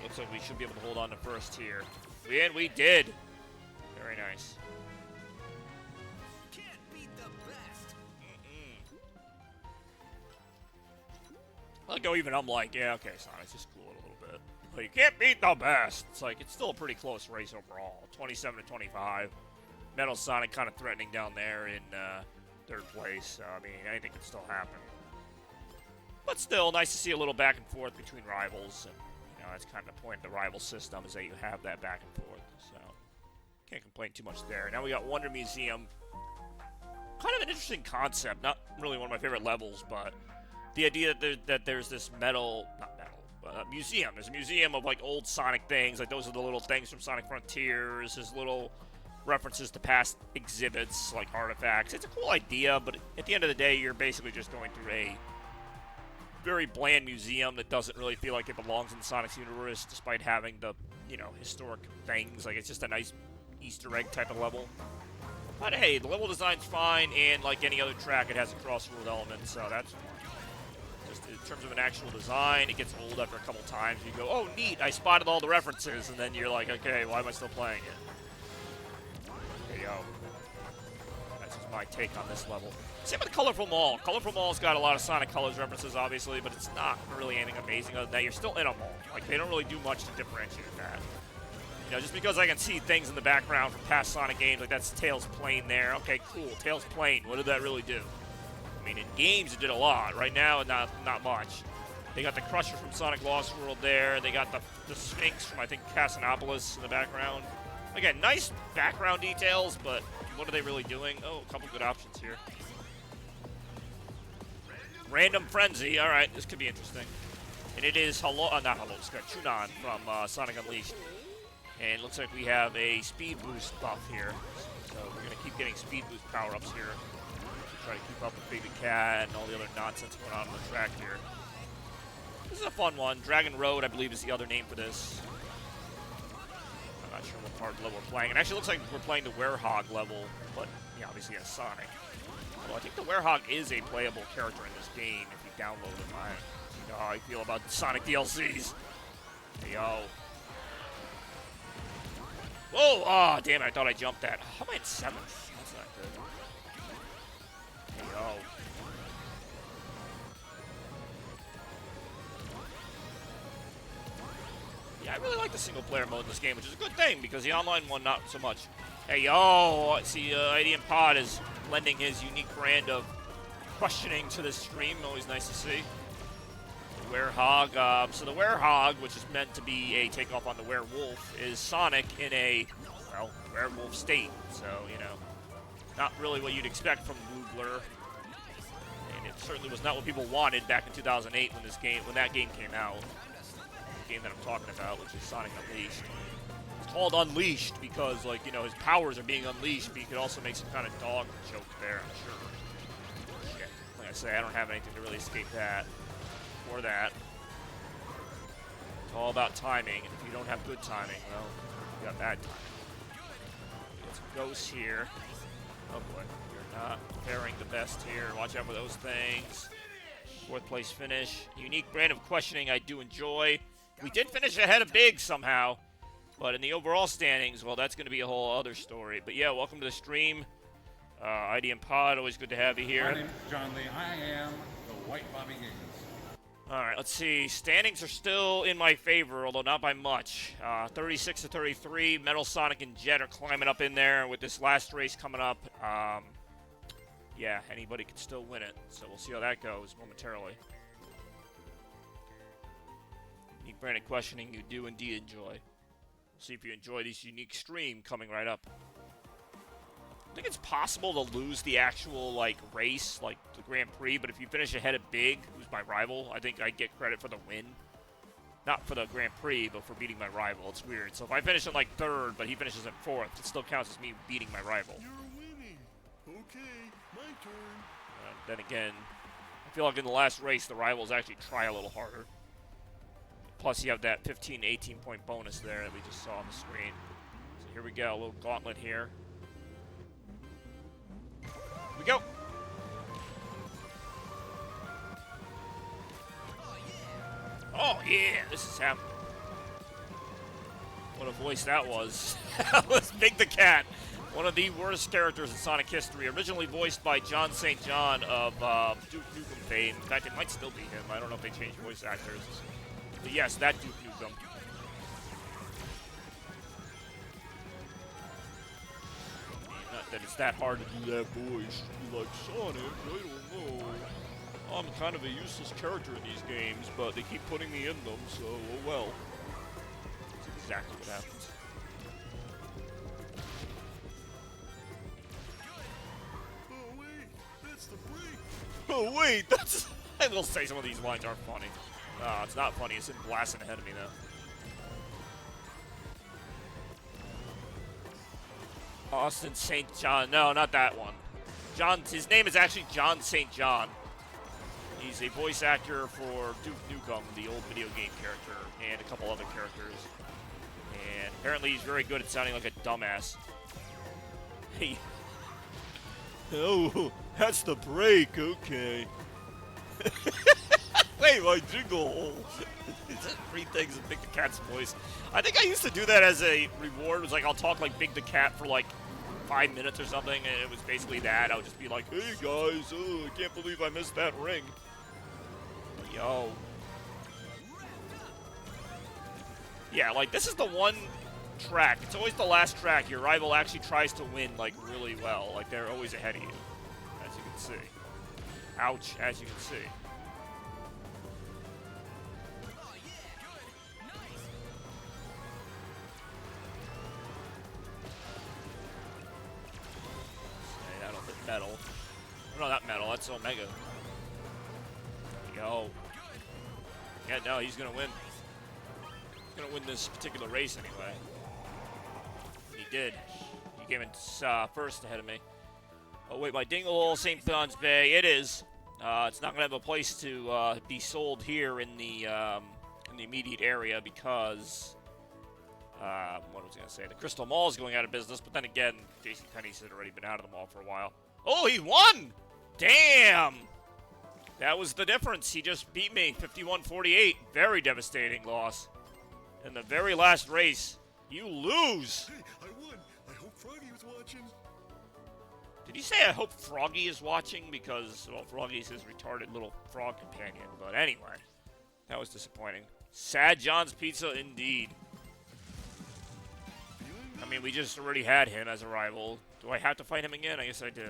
Looks like we should be able to hold on to first here. And we did. Very nice. Can't beat the best. I'll go even. I'm like, yeah, okay, Sonic's just cool it a little bit. But you can't beat the best. It's like, it's still a pretty close race overall. 27 to 25. Metal Sonic kind of threatening down there in third place. So, I mean, anything can still happen. But still, nice to see a little back and forth between rivals. And, you know, that's kind of the point of the rival system, is that you have that back and forth. So, can't complain too much there. Now we got Wonder Museum. Kind of an interesting concept. Not really one of my favorite levels, but the idea that there's this museum. There's a museum of, like, old Sonic things. Like, those are the little things from Sonic Frontiers. There's little references to past exhibits, like artifacts. It's a cool idea, but at the end of the day, you're basically just going through a very bland museum that doesn't really feel like it belongs in Sonic's universe, despite having the, you know, historic things. Like, it's just a nice Easter egg type of level. But hey, the level design's fine, and like any other track, it has a crossroad element, so that's fine. Just in terms of an actual design, it gets old after a couple times. You go, oh, neat, I spotted all the references, and then you're like, okay, why am I still playing it? There you go. That's just my take on this level. Same with Colorful Mall. Colorful Mall's got a lot of Sonic Colors references, obviously, but it's not really anything amazing other than that. You're still in a mall. Like, they don't really do much to differentiate that. You know, just because I can see things in the background from past Sonic games, like that's Tails' plane there. Okay, cool. Tails' plane. What did that really do? I mean, in games it did a lot. Right now, not much. They got the Crusher from Sonic Lost World there. They got the Sphinx from, I think, Casinopolis in the background. Again, nice background details, but what are they really doing? Oh, a couple good options here. Random Frenzy. All right, this could be interesting. And it is not Hello Sky, Chunan from Sonic Unleashed. And it looks like we have a speed boost buff here. So we're going to keep getting speed boost power-ups here to try to keep up with Baby Cat and all the other nonsense going on the track here. This is a fun one. Dragon Road, I believe, is the other name for this. I'm not sure what part of the level we're playing. It actually looks like we're playing the Werehog level, but yeah, obviously as Sonic. Although I think the Werehog is a playable character in this game if you download it. You know how I feel about the Sonic DLCs. Hey, yo. Whoa! Oh, damn it, I thought I jumped that. How am I at 7th? That's not good. Hey, yo. Yeah, I really like the single-player mode in this game, which is a good thing, because the online one, not so much. Hey, yo! See, IDM Pod is lending his unique brand of questioning to this stream. Always nice to see. Werehog. So the Werehog, which is meant to be a takeoff on the werewolf, is Sonic in a, well, werewolf state. So, you know, not really what you'd expect from Blue Blur. And it certainly was not what people wanted back in 2008 when that game came out. The game that I'm talking about, which is Sonic Unleashed. It's called Unleashed because, like, you know, his powers are being unleashed, but you could also make some kind of dog joke there, I'm sure. Shit. Like I say, I don't have anything to really escape that. Or that. It's all about timing, and if you don't have good timing, well, you got bad timing. Get some ghosts here. Oh boy, you're not faring the best here. Watch out for those things. 4th place finish. Unique brand of questioning I do enjoy. We did finish ahead of Big somehow, but in the overall standings, well, that's going to be a whole other story. But yeah, welcome to the stream. IDM Pod, always good to have you here. My name is John Lee. I am the White Bobby Gaines. Alright, let's see. Standings are still in my favor, although not by much. 36 to 33. Metal Sonic and Jet are climbing up in there with this last race coming up. Yeah, anybody can still win it. So we'll see how that goes momentarily. Unique brand of questioning you do indeed enjoy. We'll see if you enjoy this unique stream coming right up. I think it's possible to lose the actual, like, race, like the Grand Prix, but if you finish ahead of Big, who's my rival, I think I get credit for the win. Not for the Grand Prix, but for beating my rival. It's weird. So if I finish in, like, third, but he finishes in fourth, it still counts as me beating my rival. You're winning. Okay, my turn. Then again, I feel like in the last race, the rivals actually try a little harder. Plus, you have that 15 to 18 point bonus there that we just saw on the screen. So here we go, a little gauntlet here. Here we go. Oh yeah, this is happening. What a voice that was. That was Big the Cat. One of the worst characters in Sonic history. Originally voiced by John St. John of Duke Nukem fame. In fact, it might still be him. I don't know if they changed voice actors. But yes, that Duke Nukem. Not that it's that hard to do that voice. Be like, Sonic, I don't know. I'm kind of a useless character in these games, but they keep putting me in them, so oh well. That's exactly what happens. Oh wait, that's the break. Oh wait, that's... I will say some of these lines aren't funny. It's not funny, it's in blasting ahead of me though. Austin St. John, no, not that one. His name is actually John St. John. He's a voice actor for Duke Nukem, the old video game character, and a couple other characters. And apparently he's very good at sounding like a dumbass. Hey. Oh, that's the break, okay. Wait, my jingle. Is that three things in Big the Cat's voice? I think I used to do that as a reward. It was like, I'll talk like Big the Cat for like 5 minutes or something, and it was basically that. I would just be like, hey guys, I can't believe I missed that ring. Yo. Yeah, like, this is the one track. It's always the last track. Your rival actually tries to win, like, really well. Like, they're always ahead of you, as you can see. Ouch, as you can see. Say, that'll hit metal. Oh, no, not metal. That's Omega. Yo. Yeah, no, he's gonna win. He's gonna win this particular race anyway. He did. He came in first ahead of me. Oh wait, my Dingle St. John's Bay. It is. It's not gonna have a place to be sold here in the immediate area because what was I gonna say? The Crystal Mall is going out of business. But then again, JCPenney's had already been out of the mall for a while. Oh, he won! Damn! That was the difference. He just beat me, 51-48. Very devastating loss. In the very last race, you lose. Hey, I won. I hope Froggy was watching. Did you say I hope Froggy is watching? Because, well, Froggy's his retarded little frog companion. But anyway, that was disappointing. Sad John's Pizza indeed. I mean, we just already had him as a rival. Do I have to fight him again? I guess I do.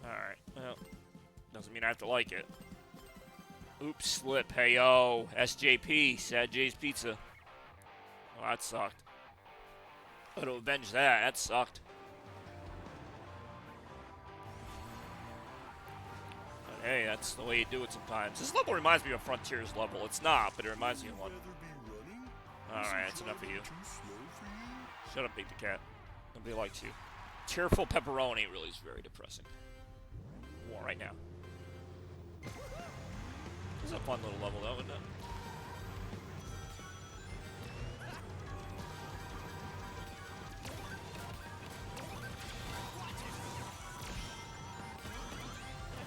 Alright, well... Doesn't mean I have to like it. Oops, slip. Hey, yo. SJP. Sad J's Pizza. Oh, that sucked. Got to avenge that. That sucked. But hey, that's the way you do it sometimes. This level reminds me of Frontiers level. It's not, but it reminds me of one. Alright, that's enough of you. Shut up, Big the Cat. Nobody likes you. Cheerful Pepperoni really is very depressing. War right now. This is a fun little level, though, isn't it?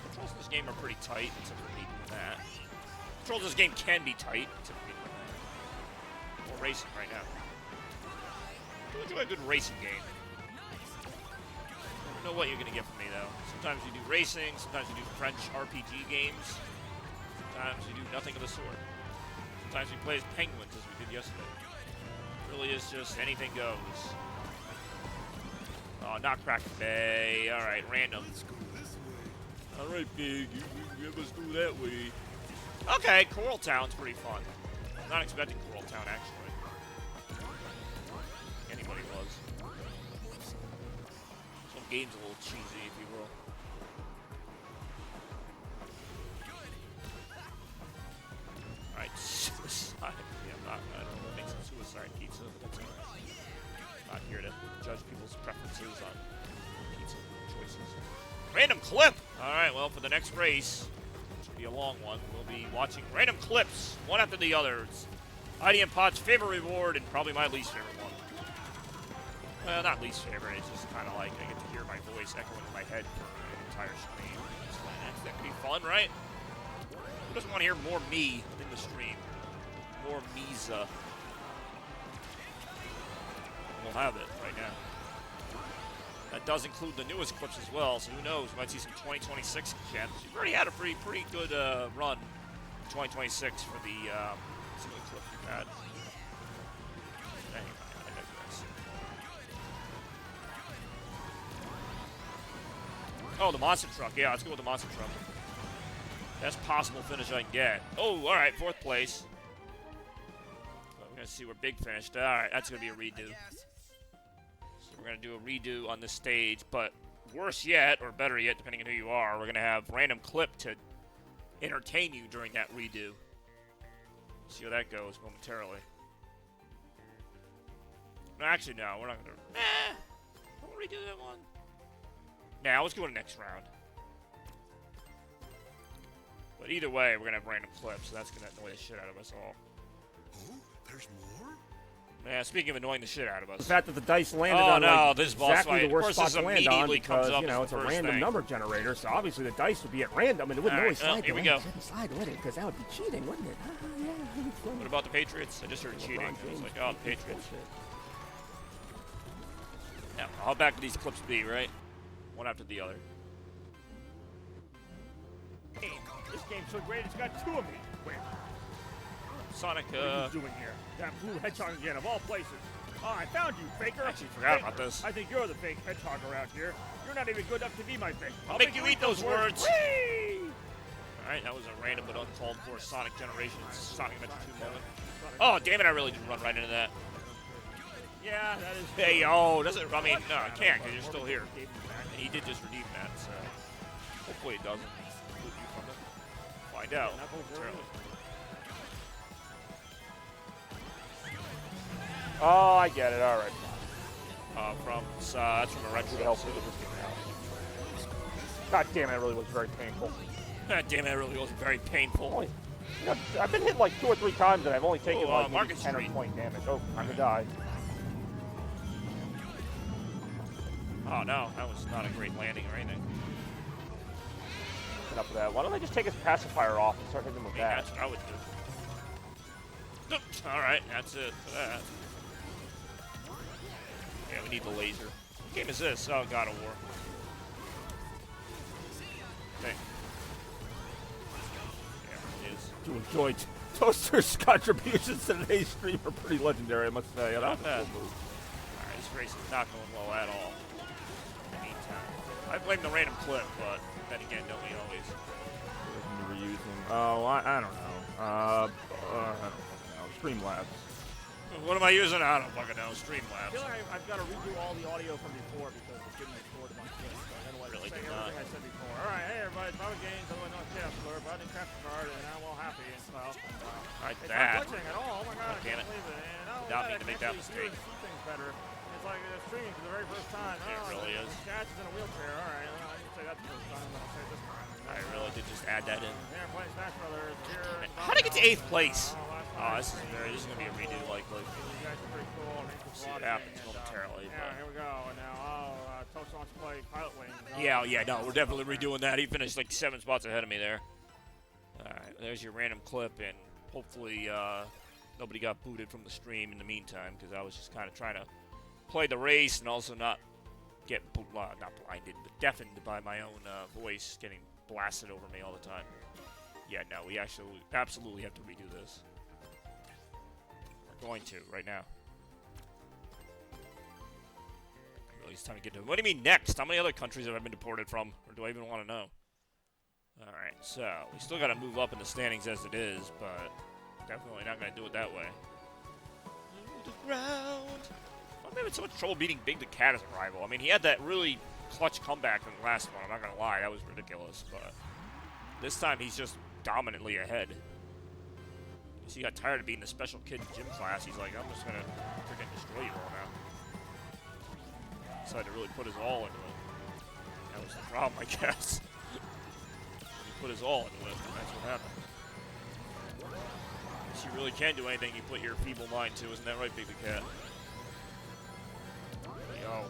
Controls in this game are pretty tight, except for me doing that. Controls in this game can be tight, except for me doing that. More racing right now. I do enjoy a good racing game. I don't know what you're going to get from me, though. Sometimes you do racing, sometimes you do French RPG games. Sometimes you do nothing of the sort. Sometimes we play as penguins, as we did yesterday. It really is just anything goes. Oh, not Cracker Bay. Alright, random. Alright, Big. You have us go that way. Okay, Coral Town's pretty fun. I'm not expecting Coral Town, actually. Anybody was. So game's a little cheesy, if you will. Alright, suicide. Yeah, I don't know what makes it suicide pizza, but that's alright. Not here to judge people's preferences on pizza choices. Random clip! Alright, well, for the next race, which will be a long one, we'll be watching random clips, one after the other. It's IDM Pod's favorite reward and probably my least favorite one. Well, not least favorite, it's just kind of like I get to hear my voice echoing in my head for an entire stream. That could be fun, right? Who doesn't want to hear more me in the stream? More Misa. We'll have it right now. That does include the newest clips as well, so who knows? We might see some 2026 champs. We've already had a pretty good run in 2026 for the some of the clips we've had. Dang, I digress. Oh, the monster truck. Yeah, let's go with the monster truck. Best possible finish I can get. Oh, all right, 4th place. Well, we're gonna see where Big finished. All right, that's gonna be a redo. So we're gonna do a redo on this stage, but worse yet, or better yet, depending on who you are, we're gonna have random clip to entertain you during that redo. See how that goes momentarily. No, actually, no, we're not gonna. We'll redo that one. Now let's go to the next round. But either way, we're gonna have random clips, so that's gonna annoy the shit out of us all. Oh, there's more? Yeah, speaking of annoying the shit out of us. The fact that the dice landed on like, this boss exactly fight. the worst Of spot course, to this land on immediately because, comes up you know, as it's the a first random thing. number generator, so obviously the dice would be at random and it wouldn't All always right, slide. here we to go. land. It shouldn't slide, would it? Because that would be cheating, wouldn't it? What about the Patriots? I just heard cheating. I was like, oh, the Patriots. Yeah, how bad could these clips be, right? One after the other. This game's so great, it's got 2 of me. Wait, Sonic, what are you doing here? That blue hedgehog again, of all places. Oh, I found you, faker. I actually forgot about this. I think you're the fake hedgehog around here. You're not even good enough to be my fake. I'll make you eat those words. Whee! Alright, that was a random but uncalled for Sonic Generations Sonic Adventure 2 moment. Oh, damn it, I really did run right into that. Yeah, that is. Hey, yo, doesn't. I mean, no, I can't because you're still here. And he did just redeem that, so hopefully it doesn't exclude you from it. Find out. Momentarily. Oh, I get it. All right. That's from a retro. Help me with this game out. God damn it! It really was very painful. God damn it, it really wasn't very painful. Only, you know, I've been hit like 2 or 3 times, and I've only taken like maybe Market 10 or Street. 20 damage. Oh, I'm gonna die. Oh no, that was not a great landing or anything. Enough of that. Why don't I just take his pacifier off and start hitting him with that? That's what I would do. Alright, that's it for that. Yeah, we need the laser. What game is this? Oh, God of War. Okay. Yeah, it is. To enjoy Toaster's contributions to today's stream are pretty legendary, I must say. Not bad. Alright, this race is not going well at all. In the meantime. I blame the random clip, but then again, don't we always? Reusing. Oh, I don't know. I don't know. Streamlabs. What am I using? I don't fucking know. Streamlabs. I feel like I've got to redo all the audio from before because it didn't record my thing. So I gotta Really say did everything not. I said before. All right, hey everybody, it's Bobby Gaines, otherwise known as Chancellor, but I didn't craft the card, and I'm all happy and stuff. And, Alright, it's that. not glitching at all. Oh my god, God I damn can't it. believe it. And not only Without that, me I to can make that actually hear mistake. and see things better. It's like a stream for the very first time. It really is. Chaz is in a wheelchair. All right, well, I didn't say that the first time, but I'll say it this time. I really did just add that in. Here, playing Smash Brothers. Here. How'd I get to 8th place? Oh, this is gonna be a redo likely. You guys are pretty cool. Thanks for See what watching, happens and, momentarily. Yeah, here we go. And now, Toast wants to play Pilot Wings. Yeah, no, we're definitely redoing that. He finished like 7 spots ahead of me there. Alright, there's your random clip, and hopefully nobody got booted from the stream in the meantime, because I was just kind of trying to play the race and also not get, not blinded, but deafened by my own voice getting blasted over me all the time. Yeah, no, we actually absolutely have to redo this. We're going to, right now. Really, it's time to get to it. What do you mean next? How many other countries have I been deported from? Or do I even want to know? Alright, so we still got to move up in the standings as it is, but definitely not going to do it that way. The ground. I'm having so much trouble beating Big the Cat as a rival. I mean, he had that really clutch comeback than the last one. I'm not gonna lie, that was ridiculous. But this time he's just dominantly ahead. He got tired of being the special kid in gym class. He's like, I'm just gonna freaking destroy you all now. Decided to really put his all into it. That was the problem, I guess. He put his all into it, and that's what happened. If you really can do anything, you put your feeble mind to. Isn't that right, Baby Cat? Yo.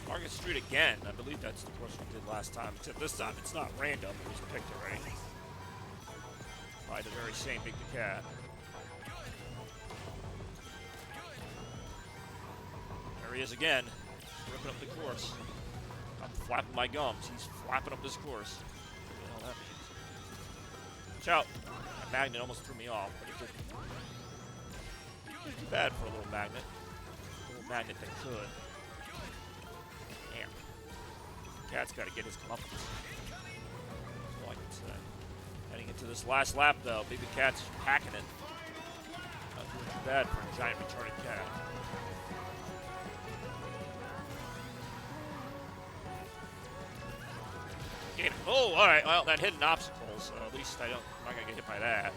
Market Street again. I believe that's the course we did last time, except this time it's not random. It was picked already by the very same Big the Cat. There he is again, ripping up the course. I'm flapping my gums. He's flapping up this course. You know what that means. Watch out. That magnet almost threw me off, but it didn't. Not too bad for a little magnet. A little magnet that could. Damn. Cat's got to get his comeuppance. That's all I can say. Heading into this last lap, though. Baby Cat's hacking it. Not doing too bad for a giant retarded cat. Get him. Oh, all right. Well, that hidden obstacle, so at least I'm not going to get hit by that.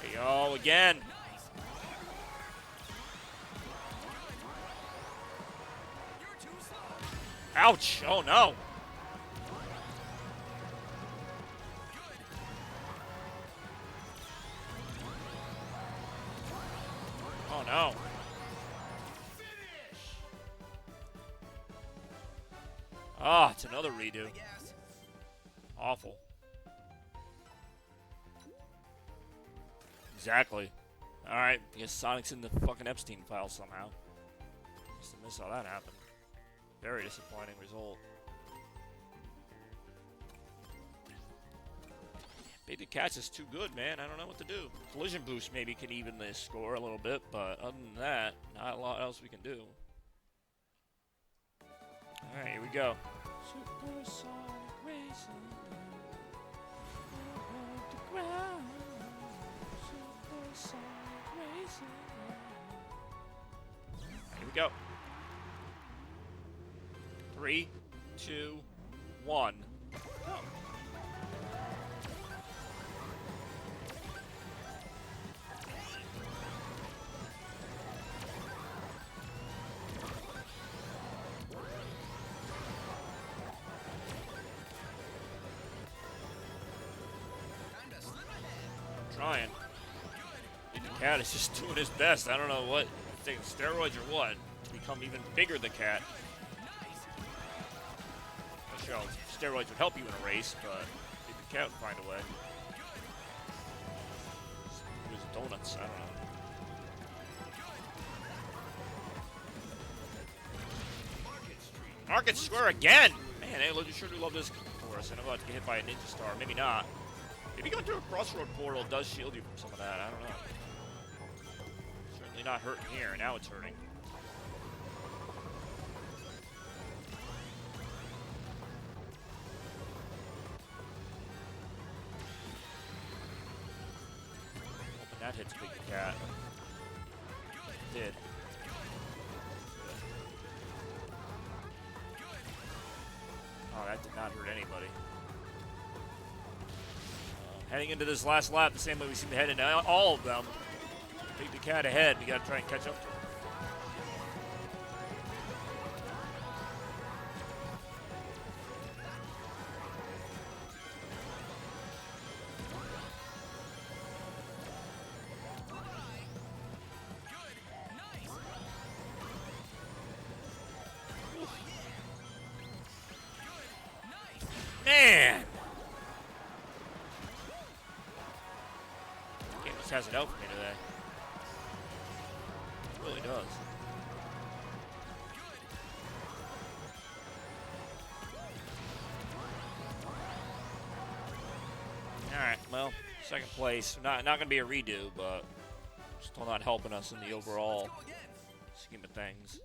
There you go again. Ouch! Oh no! Oh no! Ah, it's another redo. Awful. Exactly. Alright, I guess Sonic's in the fucking Epstein file somehow. Just miss how that happened. Very disappointing result. Baby Cat's is too good, man. I don't know what to do. Collision Boost maybe can even this score a little bit, but other than that, not a lot else we can do. Alright, here we go. Supersonic racing. Above the ground. Supersonic racing. Here we go. 3, 2, 1. Go. Trying. The cat is just doing his best. I don't know what, taking steroids or what, to become even bigger than Cat. I'm sure steroids would help you in a race, but maybe the Cat would find a way. Use donuts, I don't know. Market Square again! Man, they sure do love this course. And I'm about to get hit by a Ninja Star. Maybe not. Maybe going through a Crossroad portal does shield you from some of that. I don't know. Certainly not hurting here. Now it's hurting. Hoping that hits Big Cat. It did. Oh, that did not hurt anybody. Heading into this last lap the same way we seem to head into all of them. Beat the Cat ahead. We got to try and catch up to him. Man! Game just has it out for me today. It really does. Second place. Not going to be a redo, but still not helping us in the overall Go again. scheme of things.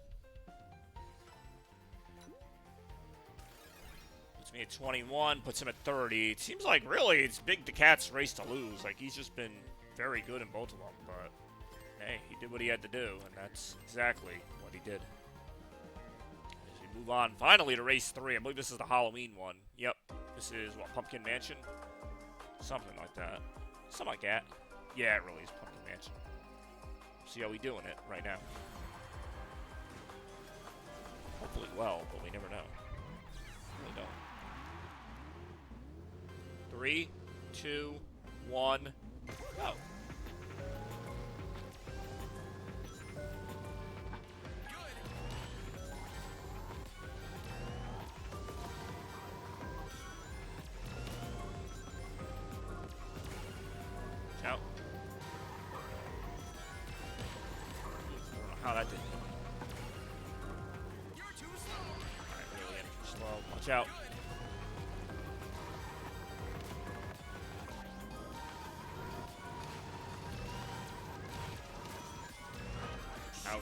Puts me at 21, puts him at 30. It seems like really it's Big the Cat's race to lose. Like he's just been very good in both of them, but hey, he did what he had to do, and that's exactly what he did. As we move on finally to race 3. I believe this is the Halloween one. Yep. This is what, Pumpkin Mansion? Something like that. Something like that. Yeah, it really is Pumpkin Mansion. See how we doing it right now. Hopefully well, but we never know. Really don't. 3, 2, 1, go. Out. I don't know how that did. You're too slow. Alright, really in too slow. Watch out. Ouch.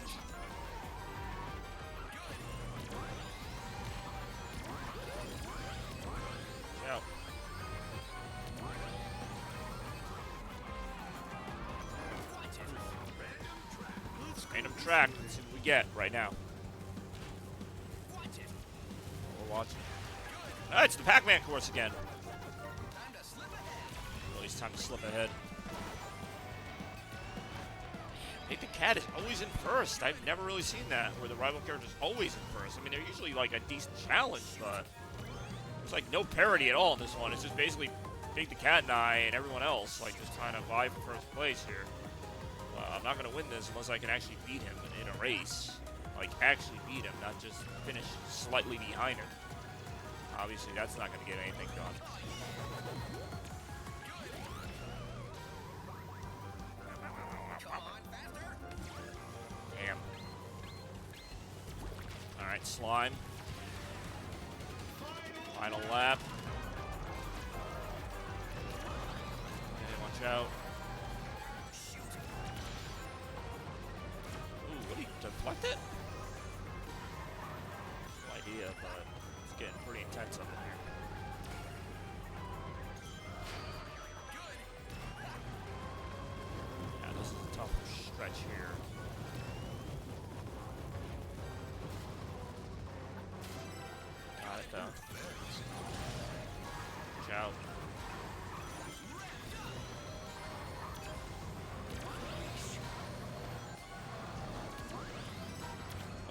Watch out. Random track. Let's see what we get right now. We're watching. Ah, it's the Pac-Man course again. Time to slip ahead. Well, it's time to slip ahead. I think the cat is always in first. I've never really seen that, where the rival character is always in first. I mean, they're usually like a decent challenge, but there's like no parity at all in this one. It's just basically Big the Cat and I and everyone else like just trying to vie for first place here. I'm not going to win this unless I can actually beat him in a race. Like, actually beat him, not just finish slightly behind him. Obviously, that's not going to get anything done. Come on, faster. Damn. Alright, slime. Final lap. Okay, watch out. Ooh, what do you deflect it? No idea, but it's getting pretty intense up in here. Yeah, this is a tough stretch here. Got it though. Watch out.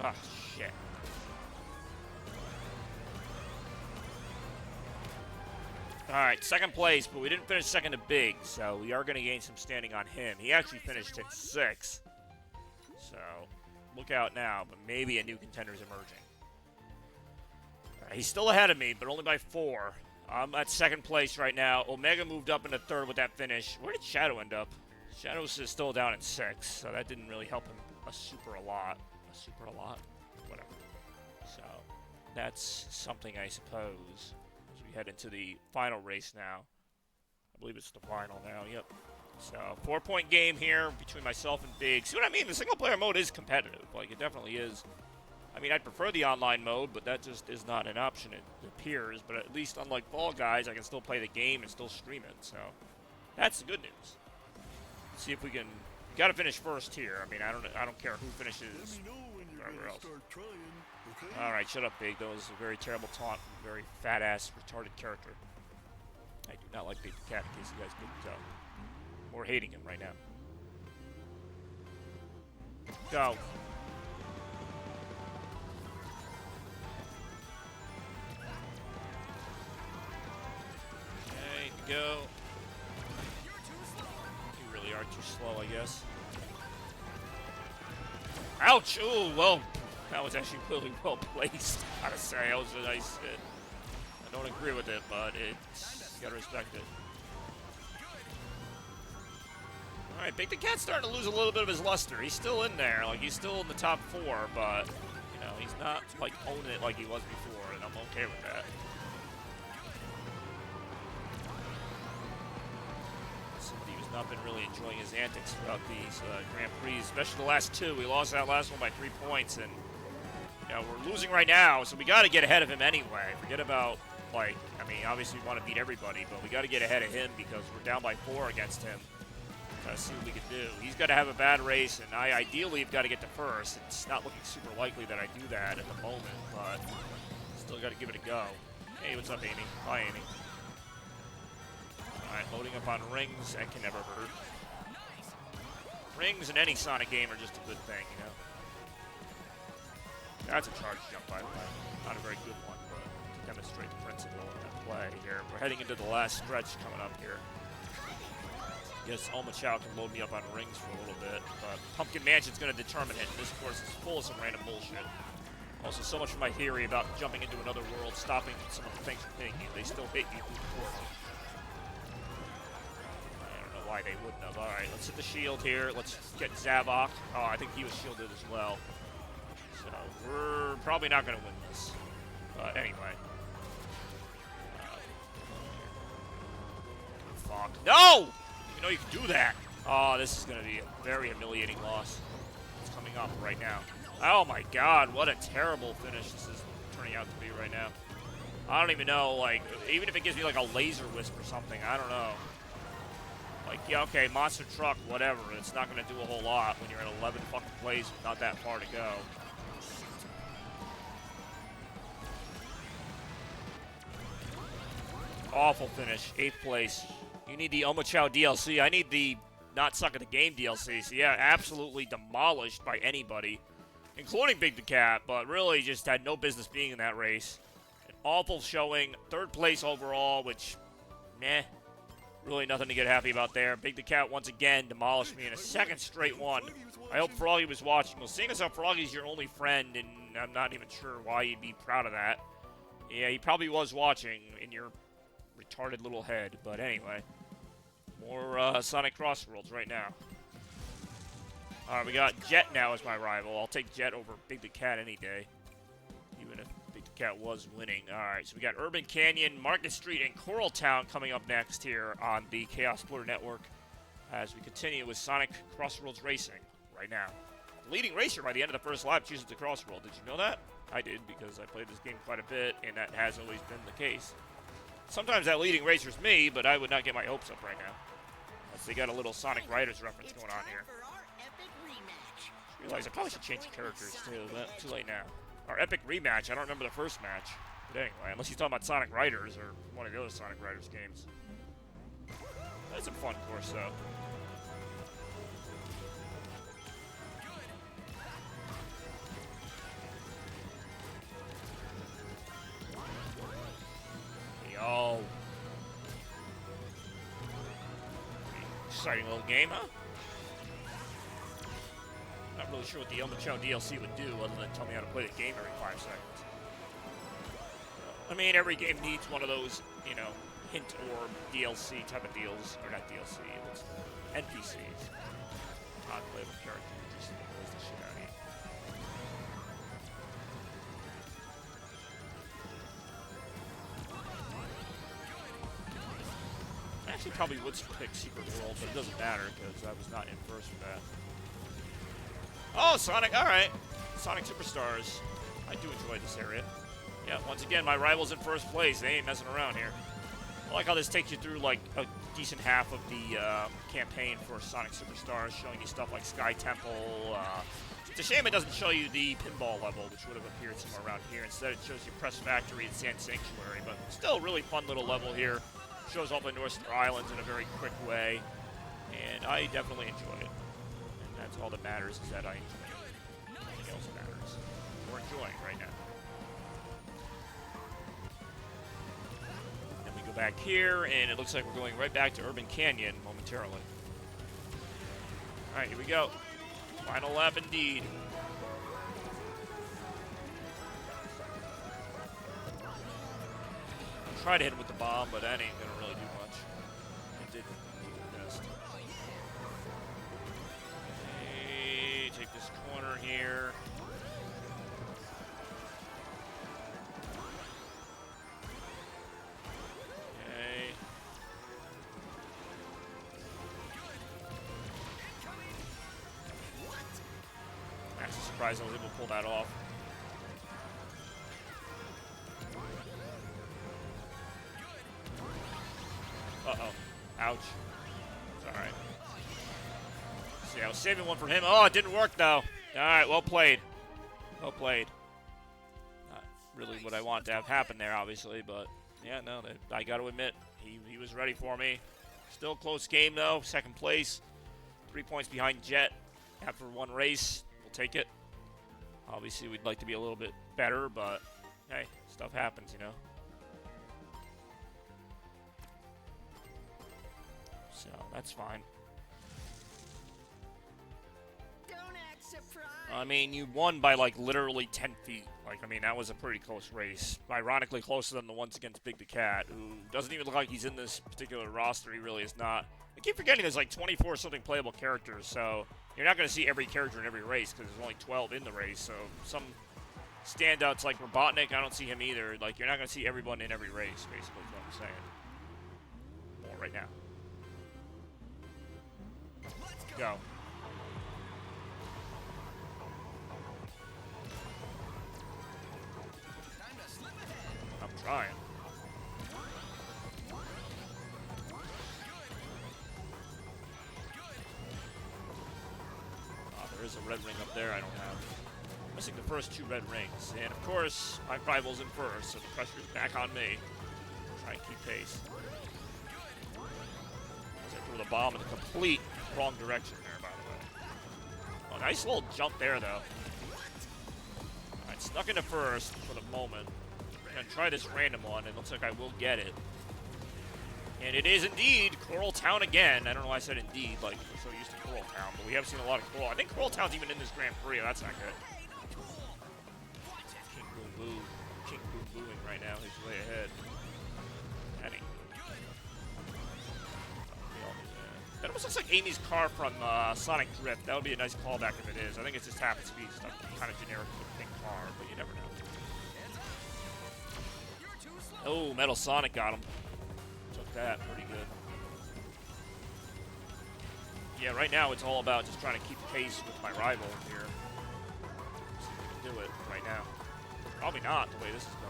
Ah, shit. Alright, second place, but we didn't finish second to Big, so we are going to gain some standing on him. He actually finished at 6. So, look out now, but maybe a new contender is emerging. He's still ahead of me, but only by 4. I'm at second place right now. Omega moved up into third with that finish. Where did Shadow end up? Shadow's is still down at 6, so that didn't really help him a lot. Whatever. So, that's something, I suppose. As we head into the final race now. I believe it's the final now, yep. So, 4-point game here between myself and Big. See what I mean? The single-player mode is competitive. Like, it definitely is. I mean, I'd prefer the online mode, but that just is not an option, it appears. But at least, unlike Fall Guys, I can still play the game and still stream it. So, that's the good news. Let's see if we can... Got to finish first here. I mean, I don't care who finishes Let me know when you're wherever ready else. to start trying, okay? All right, shut up, Big. That was a very terrible taunt from a very fat-ass, retarded character. I do not like Big the Cat, in case you guys couldn't tell. We're hating him right now. Go. Okay, go. You really are too slow, I guess. Ouch! Ooh, well, that was actually really well placed. Gotta say, that was a nice hit. I don't agree with it, but it's you gotta respect it. All right, Big the Cat's starting to lose a little bit of his luster. He's still in there, like he's still in the top 4, but you know he's not like owning it like he was before, and I'm okay with that. not been really enjoying his antics throughout these Grand Prix, especially the last two. We lost that last one by 3 points, and we're losing right now, so we got to get ahead of him anyway. Forget about, like, I mean, obviously we want to beat everybody, but we got to get ahead of him because we're down by 4 against him. Gotta see what we can do. He's got to have a bad race, and I ideally have got to get to first. It's not looking super likely that I do that at the moment, but still got to give it a go. Hey, what's up, Amy? Hi, Amy. Alright, loading up on rings. That can never hurt. Rings in any Sonic game are just a good thing, you know? That's a charge jump, by the way. Not a very good one, but to demonstrate the principle at play here. We're heading into the last stretch coming up here. Yes, Alma Chow can load me up on rings for a little bit, but Pumpkin Mansion's going to determine it. This course is full of some random bullshit. Also, so much for my theory about jumping into another world, stopping some of the things from hitting you. They still hit you through the course. I don't know why they wouldn't have. Alright, let's hit the shield here. Let's get Zavok. Oh, I think he was shielded as well. So, we're probably not going to win this. But anyway. Fuck. No! You know you can do that. Oh, this is going to be a very humiliating loss. It's coming up right now. Oh my god, what a terrible finish this is turning out to be right now. I don't even know, like, even if it gives me like a laser wisp or something, I don't know. Like, yeah, okay, monster truck, whatever. It's not going to do a whole lot when you're at 11 fucking plays with not that far to go. Awful finish, 8th place. You need the Omochao DLC. I need the Not Suck at the Game DLC. So yeah, absolutely demolished by anybody, including Big the Cat, but really just had no business being in that race. An awful showing. 3rd place overall, which, meh. Really nothing to get happy about there. Big the Cat once again demolished me in a 2nd straight one. I hope Froggy was watching. Well, seeing as how Froggy's your only friend, and I'm not even sure why you'd be proud of that. Yeah, he probably was watching in your retarded little head, but anyway. More Sonic Crossworlds right now. Alright, we got Jet now as my rival. I'll take Jet over Big the Cat any day, even if Big the Cat was winning. Alright, so we got Urban Canyon, Market Street, and Coral Town coming up next here on the Chaos Splitter Network as we continue with Sonic Crossworlds Racing right now. The leading racer by the end of the first lap chooses the Crossworld. Did you know that? I did, because I played this game quite a bit, and that has always been the case. Sometimes that leading racer's me, but I would not get my hopes up right now. Unless they got a little Sonic Riders reference going on here. I realize I probably should change the characters too, but too late now. Our epic rematch, I don't remember the first match. But anyway, unless he's talking about Sonic Riders or one of the other Sonic Riders games. That's a fun course though. Yo. Exciting little game, huh? Not really sure what the Omochao DLC would do other than tell me how to play the game every 5 seconds. I mean, every game needs one of those, you know, hint or DLC type of deals. Or not DLC, it's NPCs. Non-playable characters. Just annoys the shit out of you. I actually probably would pick Secret World, but it doesn't matter because I was not in first for that. Oh, Sonic, alright. Sonic Superstars. I do enjoy this area. Yeah, once again, my rival's in first place. They ain't messing around here. I like how this takes you through, like, a decent half of the campaign for Sonic Superstars, showing you stuff like Sky Temple. It's a shame it doesn't show you the pinball level, which would have appeared somewhere around here. Instead, it shows you Press Factory and Sand Sanctuary, but still a really fun little level here. Shows all the North Star Islands in a very quick way, and I definitely enjoy it. And that's all that matters, is that I enjoy it. Nothing else matters. We're enjoying right now. Then we go back here, and it looks like we're going right back to Urban Canyon momentarily. Alright, here we go. Final lap indeed. Try to hit him with the bomb, but that ain't gonna really do much. It didn't do the best. Hey, take this corner here. Okay. surprised I was able to pull that off. Uh-oh. Ouch. It's alright. See, I was saving one for him. Oh, it didn't work, though. Alright, well played. Well played. Not really what I want to have happen there, obviously, but yeah, no, I got to admit, he was ready for me. Still close game, though. Second place. 3 points behind Jet after one race. We'll take it. Obviously, we'd like to be a little bit better, but hey, stuff happens, you know. So, that's fine. Don't act surprised. I mean, you won by, like, literally 10 feet. Like, I mean, that was a pretty close race. Ironically closer than the ones against Big the Cat, who doesn't even look like he's in this particular roster. He really is not. I keep forgetting there's, like, 24-something playable characters, so you're not going to see every character in every race because there's only 12 in the race. So some standouts like Robotnik, I don't see him either. Like, you're not going to see everyone in every race, basically, is what I'm saying. More right now. Go. Time to slip ahead. I'm trying. Oh, there is a red ring up there I don't have. Missing the first 2 red rings. And, of course, my rival's in first, so the pressure's back on me. Try and keep pace. As I threw the bomb in the complete wrong direction there, by the way. Oh, nice little jump there, though. Alright, snuck into first for the moment. I'm going to try this random one. It looks like I will get it. And it is indeed Coral Town again. I don't know why I said indeed, like, we're so used to Coral Town, but we have seen a lot of Coral. I think Coral Town's even in this Grand Prix. That's not good. King Boom Boo. King Boom Booing right now. He's way ahead. That ain't good. That almost looks like Amy's car from Sonic Drift. That would be a nice callback if it is. I think it's just half its speed stuff. Kind of generic pink car, but you never know. Oh, Metal Sonic got him. Took that pretty good. Yeah, right now it's all about just trying to keep pace with my rival here. See if we can do it right now. Probably not the way this is going.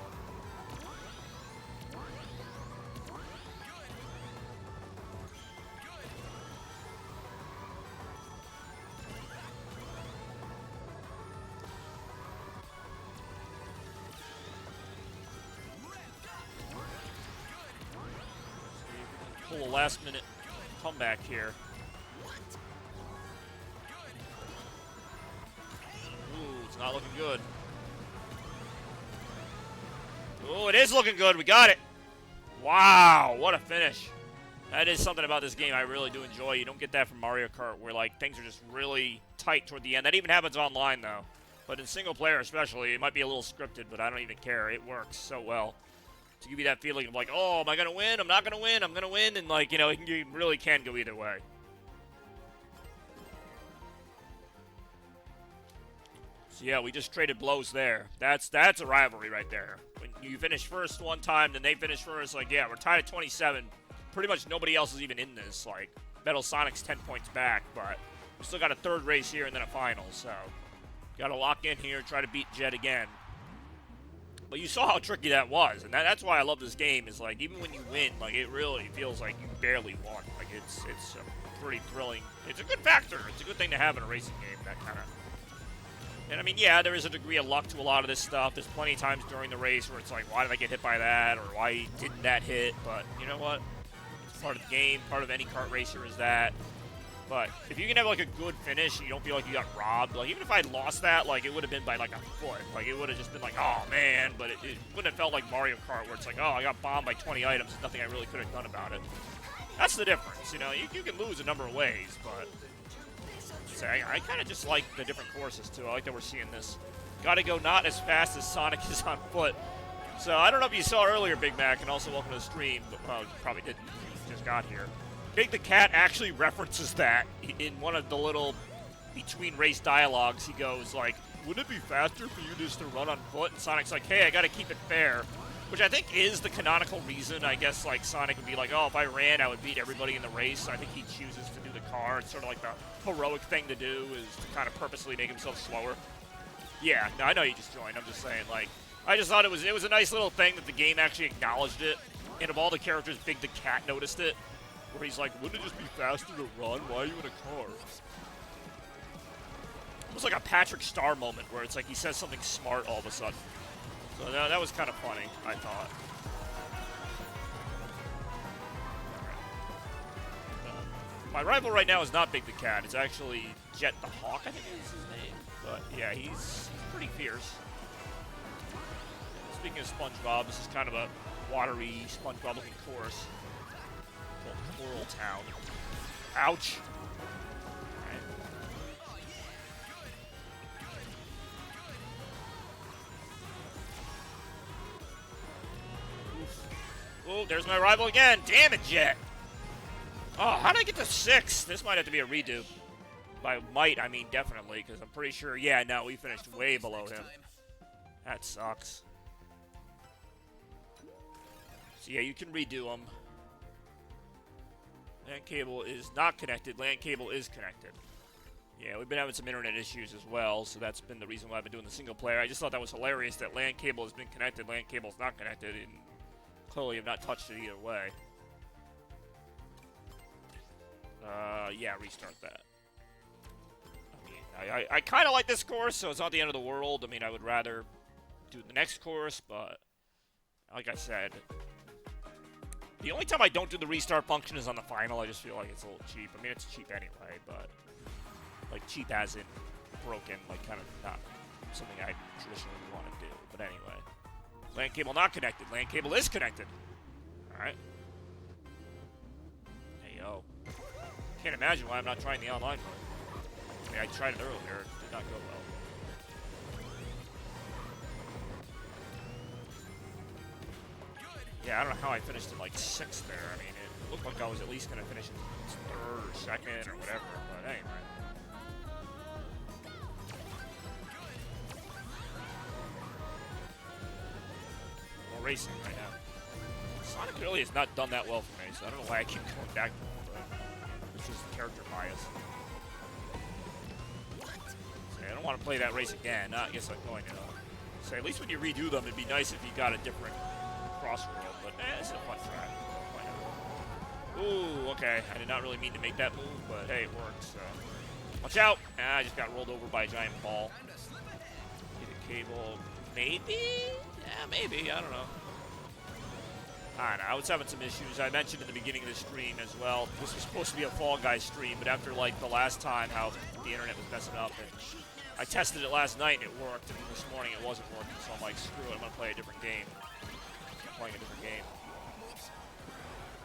Pull a last-minute comeback here. Ooh, it's not looking good. Ooh, it is looking good. We got it. Wow, what a finish. That is something about this game I really do enjoy. You don't get that from Mario Kart, where like things are just really tight toward the end. That even happens online, though. But in single player especially, it might be a little scripted, but I don't even care. It works so well. To give you that feeling of like, oh, am I going to win? I'm not going to win. I'm going to win. And like, you know, you really can go either way. So yeah, we just traded blows there. That's a rivalry right there. When you finish first one time, then they finish first. Like, yeah, we're tied at 27. Pretty much nobody else is even in this. Like, Metal Sonic's 10 points back, but we still got a third race here and then a final. So, got to lock in here, try to beat Jet again. But you saw how tricky that was, and that's why I love this game, is like, even when you win, like, it really feels like you barely won. Like, it's a pretty thrilling, it's a good factor. It's a good thing to have in a racing game, that kind of. And I mean, yeah, there is a degree of luck to a lot of this stuff. There's plenty of times during the race where it's like, why did I get hit by that, or why didn't that hit? But you know what? It's part of the game, part of any kart racer is that. But if you can have, like, a good finish and you don't feel like you got robbed, like, even if I lost that, like, it would have been by, like, a foot. Like, it would have just been like, oh, man. But it wouldn't have felt like Mario Kart where it's like, oh, I got bombed by 20 items. There's nothing I really could have done about it. That's the difference, you know. You can lose a number of ways, but I kind of just like the different courses, too. I like that we're seeing this. Got to go not as fast as Sonic is on foot. So I don't know if you saw earlier, Big Mac, and also welcome to the stream. But, well, you probably didn't. You just got here. Big the Cat actually references that in one of the little between race dialogues. He goes like, wouldn't it be faster for you just to run on foot? And Sonic's like, hey, I gotta keep it fair. Which I think is the canonical reason. I guess like Sonic would be like, oh, if I ran, I would beat everybody in the race. I think he chooses to do the car. It's sort of like the heroic thing to do, is to kind of purposely make himself slower. Yeah, no, I know you just joined. I'm just saying, like, I just thought it was a nice little thing that the game actually acknowledged it. And of all the characters, Big the Cat noticed it. Where he's like, wouldn't it just be faster to run? Why are you in a car? Almost like a Patrick Star moment where it's like he says something smart all of a sudden. So that was kind of funny, I thought. My rival right now is not Big the Cat. It's actually Jet the Hawk, I think is his name. But yeah, he's pretty fierce. Speaking of SpongeBob, this is kind of a watery SpongeBob-looking course called Coral Town. Ouch! Oh, there's my rival again. Damn it, Jet. Oh, how did I get to 6? This might have to be a redo. By might, I mean definitely, because I'm pretty sure, yeah, no, we finished way below him. That sucks. So yeah, you can redo them. LAN cable is not connected. LAN cable is connected. Yeah, we've been having some internet issues as well, so that's been the reason why I've been doing the single player. I just thought that was hilarious that LAN cable has been connected, LAN cable is not connected, and clearly have not touched it either way. Yeah, restart that. I mean, I kind of like this course, so it's not the end of the world. I mean, I would rather do the next course, but like I said, the only time I don't do the restart function is on the final. I just feel like it's a little cheap. I mean, it's cheap anyway, but like cheap as in broken, like kind of not something I traditionally want to do. But anyway, LAN cable not connected. LAN cable is connected. All right. Hey, yo. Can't imagine why I'm not trying the online mode. I mean, I tried it earlier. It did not go well. Yeah, I don't know how I finished in like 6th there. I mean, it looked like I was at least going to finish in 3rd or 2nd or whatever. But anyway. More racing right now. Sonic really has not done that well for me, so I don't know why I keep going back to him. It's just character bias. So I don't want to play that race again. I guess I'm going to. So at least when you redo them, it'd be nice if you got a different Crossworld. But it's a fun track. Ooh, okay. I did not really mean to make that move, but hey, it worked. So watch out! I just got rolled over by a giant ball. Hit a cable. Maybe? Yeah, maybe. I don't know. I don't know, I was having some issues. I mentioned in the beginning of the stream as well. This was supposed to be a Fall Guys stream, but after like the last time, how the internet was messing up, and I tested it last night and it worked, and this morning it wasn't working. So I'm like, screw it, I'm gonna play a different game. I'm playing a different game.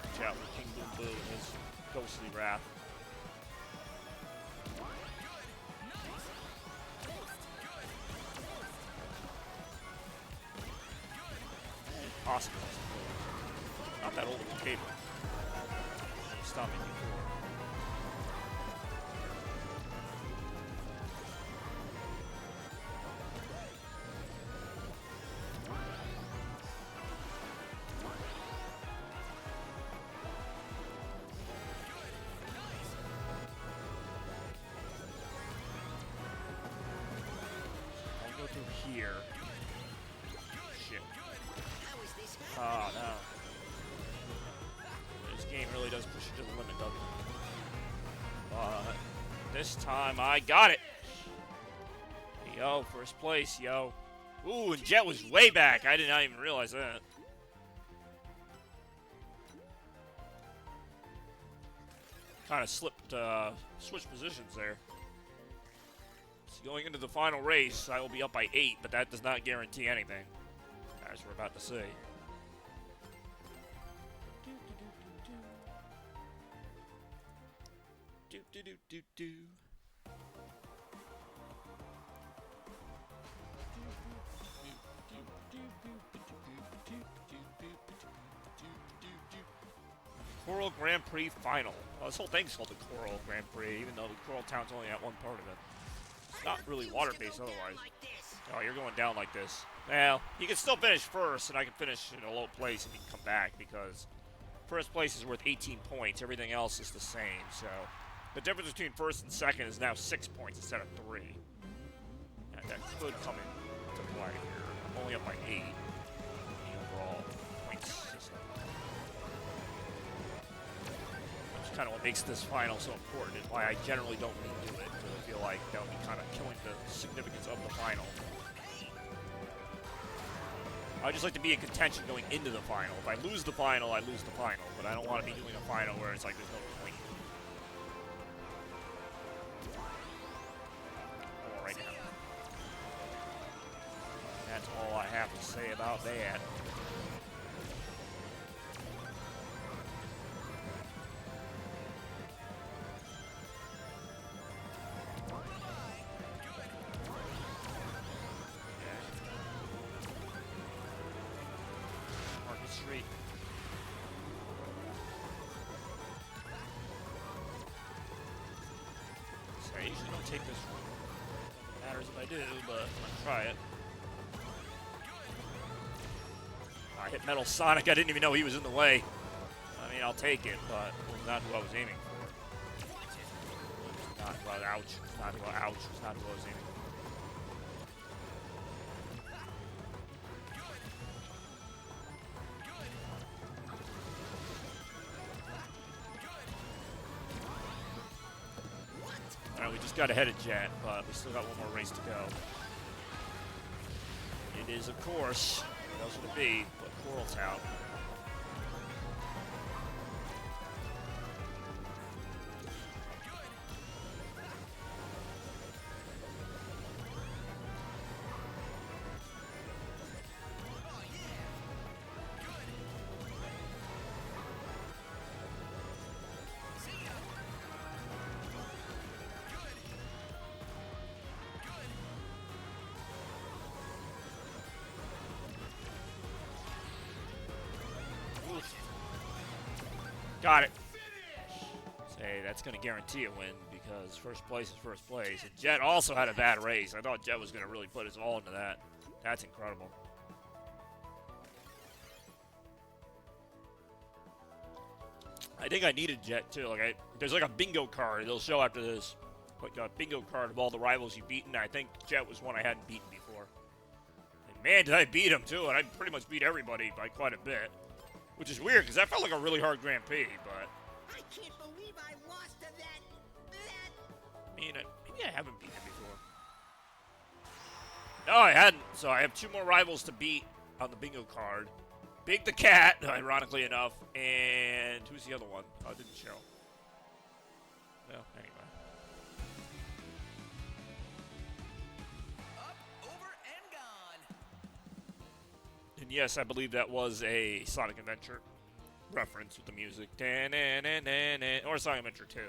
Watch out for King Boom Boo and his ghostly wrath. Awesome. Not that old of a cable. Stop it, you fool. I'll go through here. Shit. Oh, no. This game really does push you to the limit, doesn't it? But this time I got it. Yo, first place, yo. Ooh, and Jet was way back. I did not even realize that. Kind of slipped, switched positions there. So going into the final race, I will be up by 8, but that does not guarantee anything, as we're about to see. Coral Grand Prix Final. Well, this whole thing's called the Coral Grand Prix, even though the Coral Town's only at one part of it. It's not really water-based otherwise. Oh, you're going down like this. Well, you can still finish first, and I can finish in a low place and you can come back, because first place is worth 18 points. Everything else is the same, so the difference between first and second is now 6 points instead of 3. Alright, that could come into play here. I'm only up by 8 in the overall points system. Which is kind of what makes this final so important and why I generally don't redo it, because I feel like that would be kind of killing the significance of the final. I just like to be in contention going into the final. If I lose the final, I lose the final. But I don't want to be doing a final where it's like there's no point. All right now. That's all I have to say about that. Street. So I usually don't take this route. It matters if I do, but I'm gonna try it. I hit Metal Sonic. I didn't even know he was in the way. I mean, I'll take it, but it was not who I was aiming for. Not who I was, ouch. Not who I, ouch. It's not who I was aiming for. We just got ahead of Jet, but we still got one more race to go. It is, of course, what else would it be but Coral Town. Got it. Say, that's going to guarantee a win because first place is first place. And Jet also had a bad race. I thought Jet was going to really put his all into that. That's incredible. I think I needed Jet too. Like there's like a bingo card. It'll show after this. Like a bingo card of all the rivals you've beaten. I think Jet was one I hadn't beaten before. And man, did I beat him too. And I pretty much beat everybody by quite a bit. Which is weird, because that felt like a really hard Grand Prix, but... I can't believe I lost to that... I mean, maybe I haven't beaten him before. No, I hadn't. So I have 2 more rivals to beat on the bingo card. Big the Cat, ironically enough, and who's the other one? Oh, it didn't show. Well, anyway. Up, over, and gone. And yes, I believe that was a Sonic Adventure reference with the music. Or Sonic Adventure 2.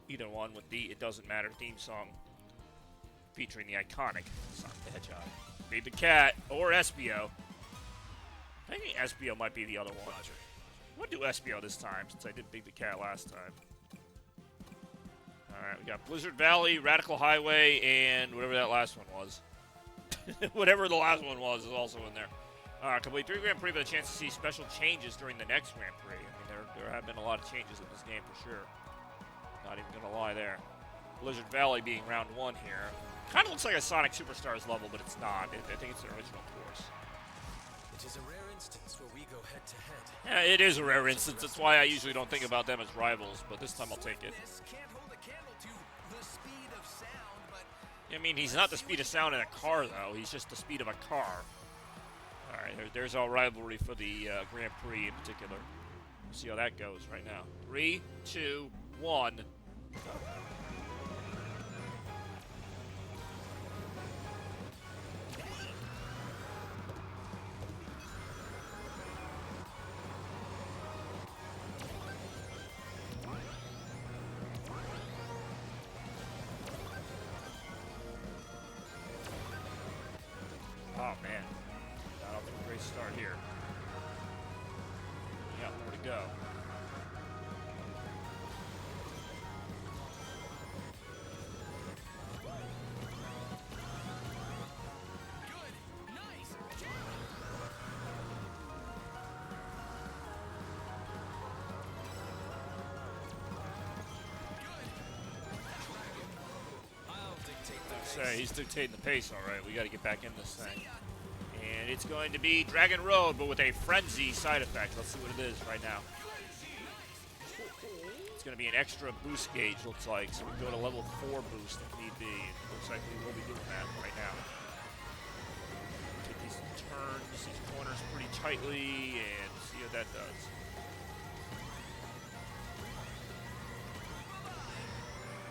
Either one with the It Doesn't Matter theme song featuring the iconic Sonic the Hedgehog. Big the Cat or SBO. I think SBO might be the other one. I'm going to do SBO this time since I did Big the Cat last time. Alright, we got Blizzard Valley, Radical Highway, and whatever that last one was. Whatever the last one was is also in there. Complete 3 Grand Prix with a chance to see special changes during the next Grand Prix. I mean, there have been a lot of changes in this game for sure. Not even going to lie there. Blizzard Valley being round 1 here. Kind of looks like a Sonic Superstars level, but it's not. I think it's an original course. It is a rare instance where we go head to head. Yeah, it is a rare instance. That's why I usually don't think about them as rivals, but this time I'll take it. This can't hold a candle to the speed of sound, but... I mean, he's not the speed of sound in a car, though. He's just the speed of a car. Alright, there's our rivalry for the Grand Prix in particular. We'll see how that goes right now. 3, 2, 1, go. Oh man, got off to a great start here. We got more to go. Good, nice job. I'll dictate the Say, he's dictating the pace, all right. We got to get back in this thing. And it's going to be Dragon Road, but with a frenzy side effect. Let's see what it is right now. It's going to be an extra boost gauge, looks like. So we can go to level 4 boost if need be. It looks like we will be doing that right now. Take these turns, these corners pretty tightly, and see what that does.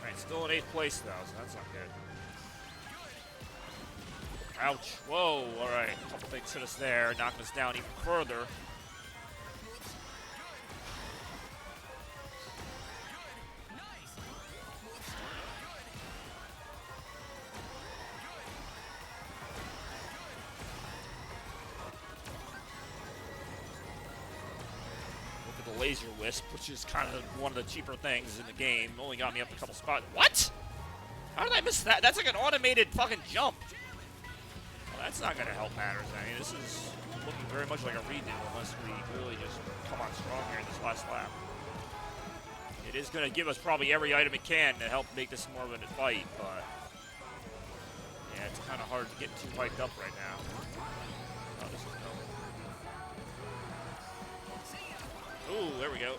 Alright, still in 8th place though, so that's not good. Ouch. Whoa, alright. A couple things hit us there, knocking us down even further. Look at the laser wisp, which is kind of one of the cheaper things in the game. Only got me up a couple spots. What? How did I miss that? That's like an automated fucking jump. Well, that's not going to help matters. I mean, this is looking very much like a redo unless we really just come on strong here in this last lap. It is going to give us probably every item it can to help make this more of a fight, but yeah, it's kind of hard to get too hyped up right now. Oh, this is no. Ooh, there we go.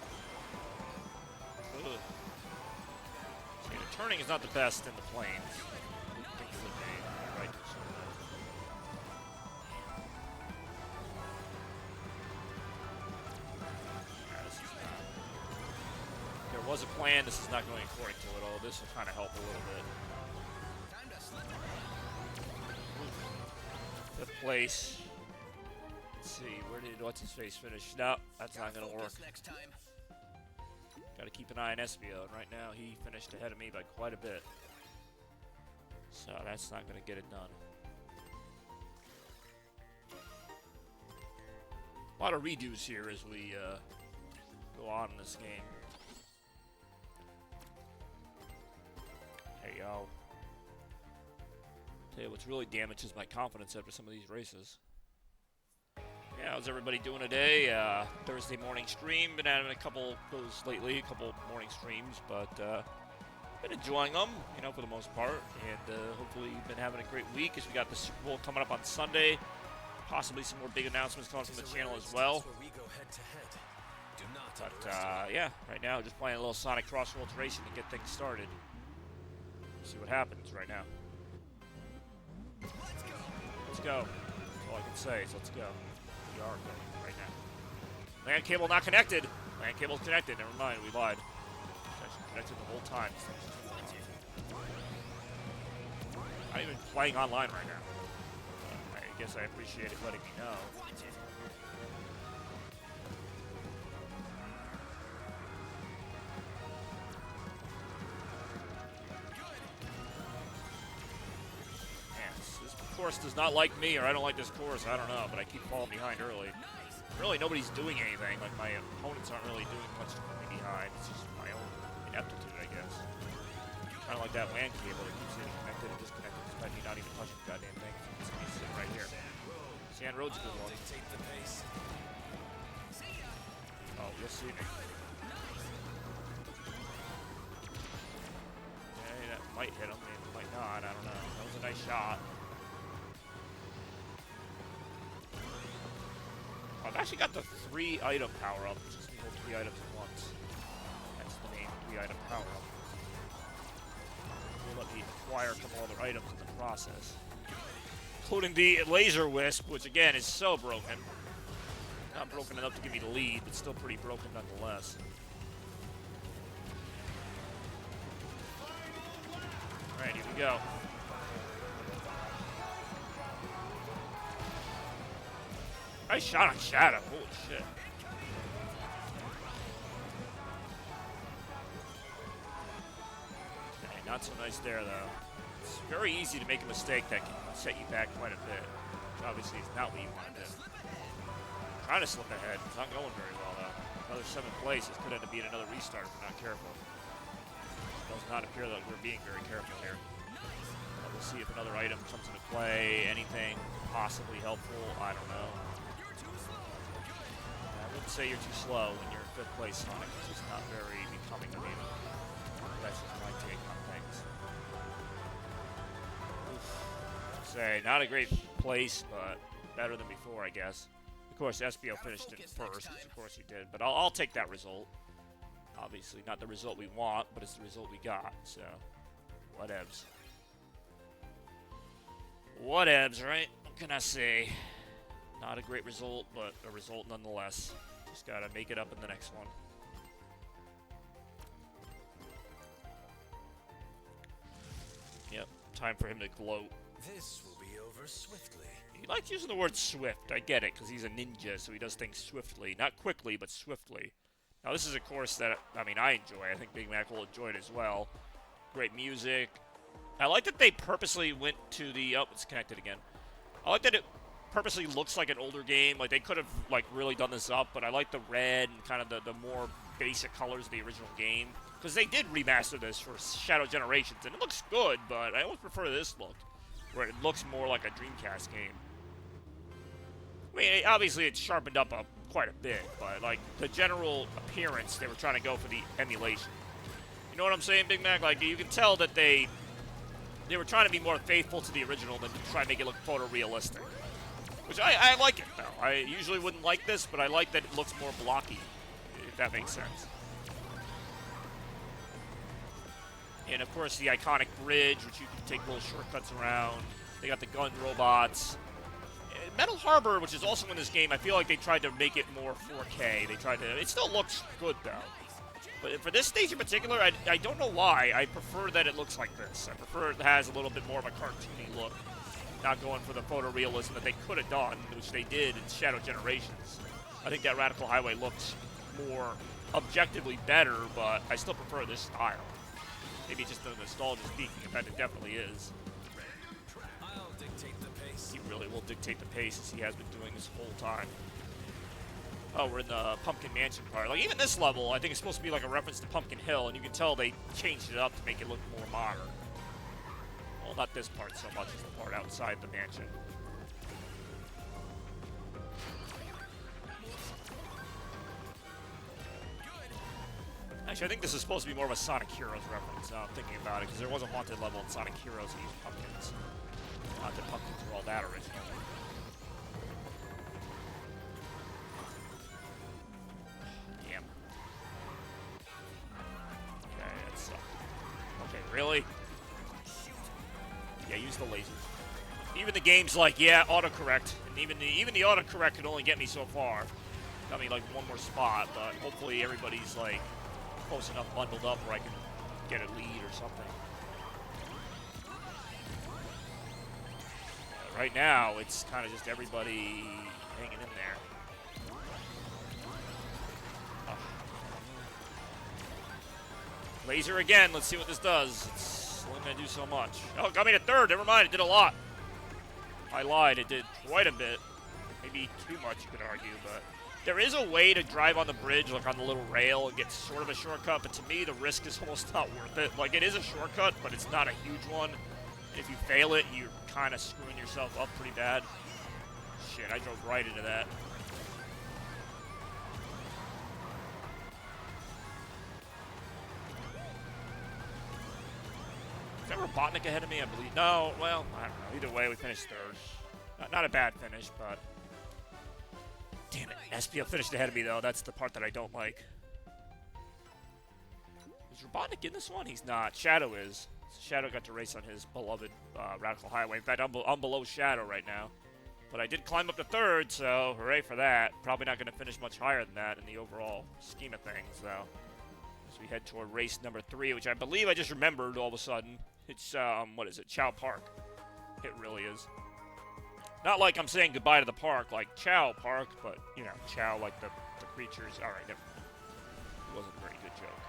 Ugh. See, the turning is not the best in the planes. I think it would be. You're right. Yeah, this is not. There was a plan. This is not going according to it all. This will kind of help a little bit. 5th place. Let's see. Where did what's his face finish? No, that's not going to work. Next time. Got to keep an eye on Espio, and right now he finished ahead of me by quite a bit. So that's not going to get it done. A lot of redos here as we go on in this game. Hey, yo. Tell you what's really damages my confidence after some of these races. Yeah, how's everybody doing today? Thursday morning stream. Been having a couple of those lately, a couple morning streams, but been enjoying them, you know, for the most part. And hopefully you've been having a great week as we got the Super Bowl coming up on Sunday. Possibly some more big announcements coming from the channel as well. But yeah, right now just playing a little Sonic Crossworlds racing to get things started. See what happens right now. Let's go. That's all I can say is let's go. We are going right now. Land cable not connected. Land cable's connected. Never mind, we lied. It's actually connected the whole time. Not even playing online right now. I guess I appreciate it letting me know. This course does not like me, or I don't like this course. I don't know, but I keep falling behind early. Really, nobody's doing anything. Like, my opponents aren't really doing much to put me behind. It's just my own ineptitude, I guess. Kind of like that LAN cable that keeps getting connected and disconnected despite me not even touching the goddamn thing. It's me sitting right here. Sand Road's a good one. Oh, you'll see me. Yeah, that might hit him, maybe might not. I don't know. That was a nice shot. I've actually got the 3-item power-up, which is hold 3 items at once. That's the name, 3-item power-up. Will let me acquire a couple other items in the process. Including the laser wisp, which again is so broken. Not broken enough to give me the lead, but still pretty broken nonetheless. Alright, here we go. Nice shot on Shadow. Holy shit. Okay, not so nice there, though. It's very easy to make a mistake that can set you back quite a bit. Which obviously is not what you want to do. Trying to slip ahead. It's not going very well, though. Another 7th place. This could end up being another restart if we're not careful. It does not appear that we're being very careful here. We'll see if another item comes into play. Anything possibly helpful. I don't know. I wouldn't say you're too slow when you're in 5th place, Sonic. It's just not very becoming of you. That's just my take on things. say. Not a great place, but better than before, I guess. Of course, SBO finished in first, which of course he did, but I'll take that result. Obviously, not the result we want, but it's the result we got, so whatevs. Whatevs, right? What can I say? Not a great result, but a result nonetheless. Just gotta make it up in the next one. Yep, time for him to gloat. This will be over swiftly. He likes using the word swift. I get it, because he's a ninja, so he does things swiftly. Not quickly, but swiftly. Now, this is a course that, I mean, I enjoy. I think Big Mac will enjoy it as well. Great music. I like that they purposely went to the... Oh, it's connected again. I like that it purposely looks like an older game. Like, they could have, like, really done this up, but I like the red and kind of the more basic colors of the original game. Because they did remaster this for Shadow Generations, and it looks good, but I almost prefer this look, where it looks more like a Dreamcast game. I mean, obviously it's sharpened up quite a bit, but like the general appearance, they were trying to go for the emulation. You know what I'm saying, Big Mac? Like, you can tell that they were trying to be more faithful to the original than to try and make it look photorealistic. Which I like it, though. I usually wouldn't like this, but I like that it looks more blocky, if that makes sense. And of course the iconic bridge, which you can take little shortcuts around. They got the gun robots. Metal Harbor, which is also in this game, I feel like they tried to make it more 4K. They tried to... It still looks good, though. But for this stage in particular, I don't know why. I prefer that it looks like this. I prefer it has a little bit more of a cartoony look. Not going for the photorealism that they could have done, which they did in Shadow Generations. I think that Radical Highway looks more objectively better, but I still prefer this style. Maybe just the nostalgia speaking, in fact it definitely is. I'll dictate the pace. He really will dictate the pace as he has been doing this whole time. Oh, we're in the Pumpkin Mansion part. Like, even this level, I think it's supposed to be like a reference to Pumpkin Hill, and you can tell they changed it up to make it look more modern. Well, not this part so much as the part outside the mansion. Actually, I think this is supposed to be more of a Sonic Heroes reference, now I'm thinking about it, because there was a haunted level in Sonic Heroes that used pumpkins. Not that pumpkins were all that original. Damn. Okay, that sucked. Okay, really? Yeah, use the lasers. Even the game's like, yeah, autocorrect. And even the autocorrect could only get me so far. Got me like one more spot, but hopefully everybody's like close enough bundled up where I can get a lead or something. Right now, it's kind of just everybody hanging in there. Oh. Laser again. Let's see what this does. It's only going to do so much. Oh, it got me to third. Never mind. It did a lot. I lied. It did quite a bit. Maybe too much, you could argue, but there is a way to drive on the bridge, like on the little rail, and get sort of a shortcut, but to me, the risk is almost not worth it. Like, it is a shortcut, but it's not a huge one. If you fail it, you're kind of screwing yourself up pretty bad. Shit, I drove right into that. Is that Robotnik ahead of me? I believe. No, well, I don't know. Either way, we finished third. Not a bad finish, but... Damn it. SPL finished ahead of me, though. That's the part that I don't like. Is Robotnik in this one? He's not. Shadow is. Shadow got to race on his beloved Radical Highway. In fact, I'm below Shadow right now. But I did climb up to third, so hooray for that. Probably not going to finish much higher than that in the overall scheme of things, though. As we head toward race number 3, which I believe I just remembered all of a sudden. It's, what is it? Chow Park. It really is. Not like I'm saying goodbye to the park, like Chow Park, but, you know, Chow like the creatures. Alright, never mind. It wasn't a very good joke.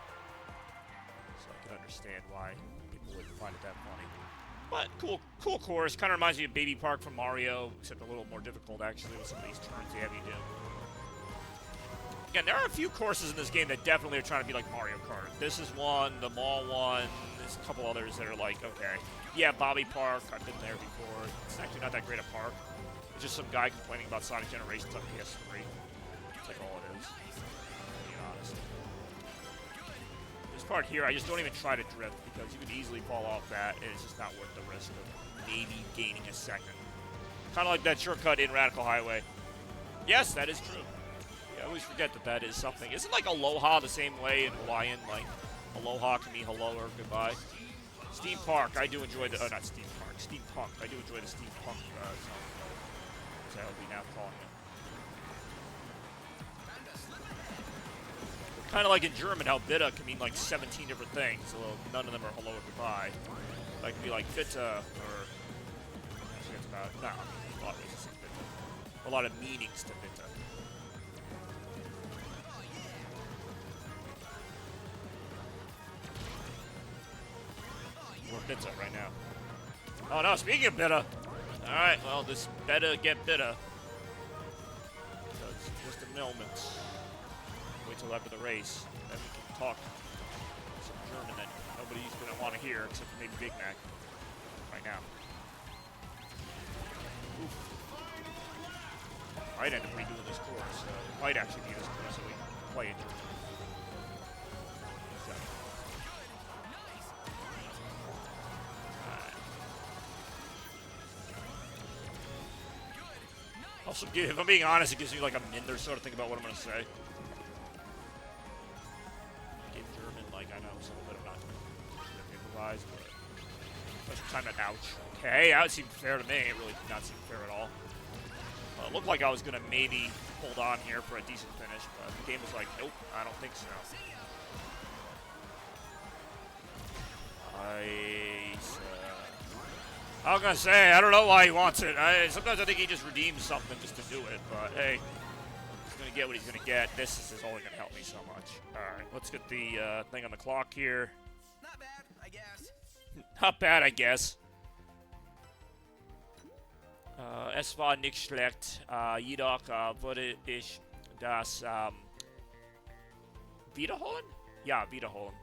So I can understand why people wouldn't find it that funny. But cool course. Kind of reminds me of Baby Park from Mario, except a little more difficult, actually, with some of these turns they have you do. Again, there are a few courses in this game that definitely are trying to be like Mario Kart. This is one, the mall one, there's a couple others that are like, okay. Yeah, Bobby Park, I've been there before. It's actually not that great a park. It's just some guy complaining about Sonic Generations on PS3. That's like all it is, to be honest. There's most part here, I just don't even try to drift because you can easily fall off that, and it's just not worth the risk of maybe gaining a second. Kind of like that shortcut in Radical Highway. Yes, that is true. Yeah, I always forget that that is something. Isn't like aloha the same way in Hawaiian? Like, aloha can mean hello or goodbye. Steam Park, I do enjoy the... Oh, not Steam Park. Steampunk. I do enjoy the Steampunk zone. As I'll be now calling it. Kind of like in German, how bitte can mean like 17 different things, although none of them are hello or goodbye. Like, could be like bitte, or... Actually, that's about... No, a lot of ways to say bitte. A lot of meanings to bitte. We're bitte right now. Oh no, speaking of bitte! Alright, well, this better get bitte. Because just a moment. Wait till after the race, then we can talk some German that nobody's going to want to hear except maybe Big Mac right now. Oof. Might end up redoing this course. Might actually be this course so we can play it German. Also, if I'm being honest, it gives me like a Minder sort of thing about what I'm going to say. In German, like, I know some of it I'm not improvise, but most of the time that ouch. Okay, that seemed fair to me. It really did not seem fair at all. It looked like I was going to maybe hold on here for a decent finish, but the game was like, nope, I don't think so. I was gonna say, I don't know why he wants it. Sometimes I think he just redeems something just to do it, but hey, he's gonna get what he's gonna get. This is only gonna help me so much. Alright, let's get the thing on the clock here. Not bad, I guess. Not bad, I guess. Es war nicht schlecht, jedoch würde ich das wiederholen? Ja, wiederholen.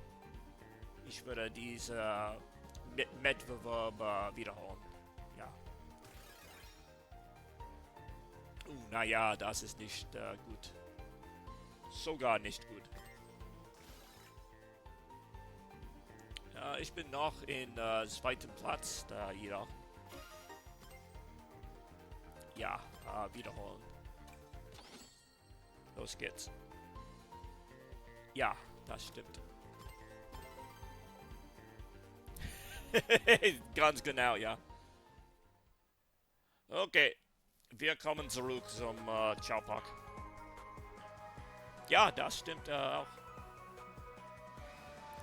Ich würde diese Wettbewerb wiederholen. Ja. Naja, das ist nicht gut. Sogar nicht gut. Ich bin noch in zweiten Platz da jedoch. Ja, wiederholen. Los geht's. Ja, das stimmt. Ganz genau, ja. Okay, wir kommen zurück zum Chowpak. Ja, das stimmt auch.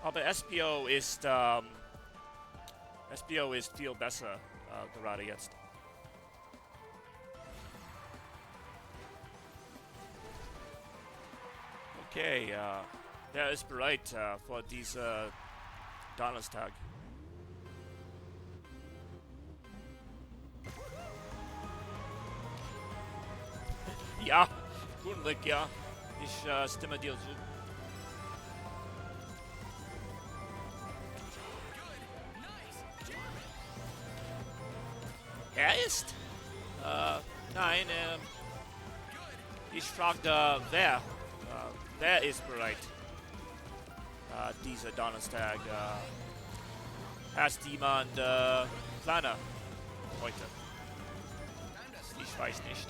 Aber SPO ist viel besser gerade jetzt. Okay, der ist bereit für diese Donnerstag. Ja, guten Glück, ja. Ich stimme dir zu. Er ist? Nein, ich fragte, wer? Wer ist bereit? Dieser Donnerstag. Hast jemand Planer heute? Ich weiß nicht.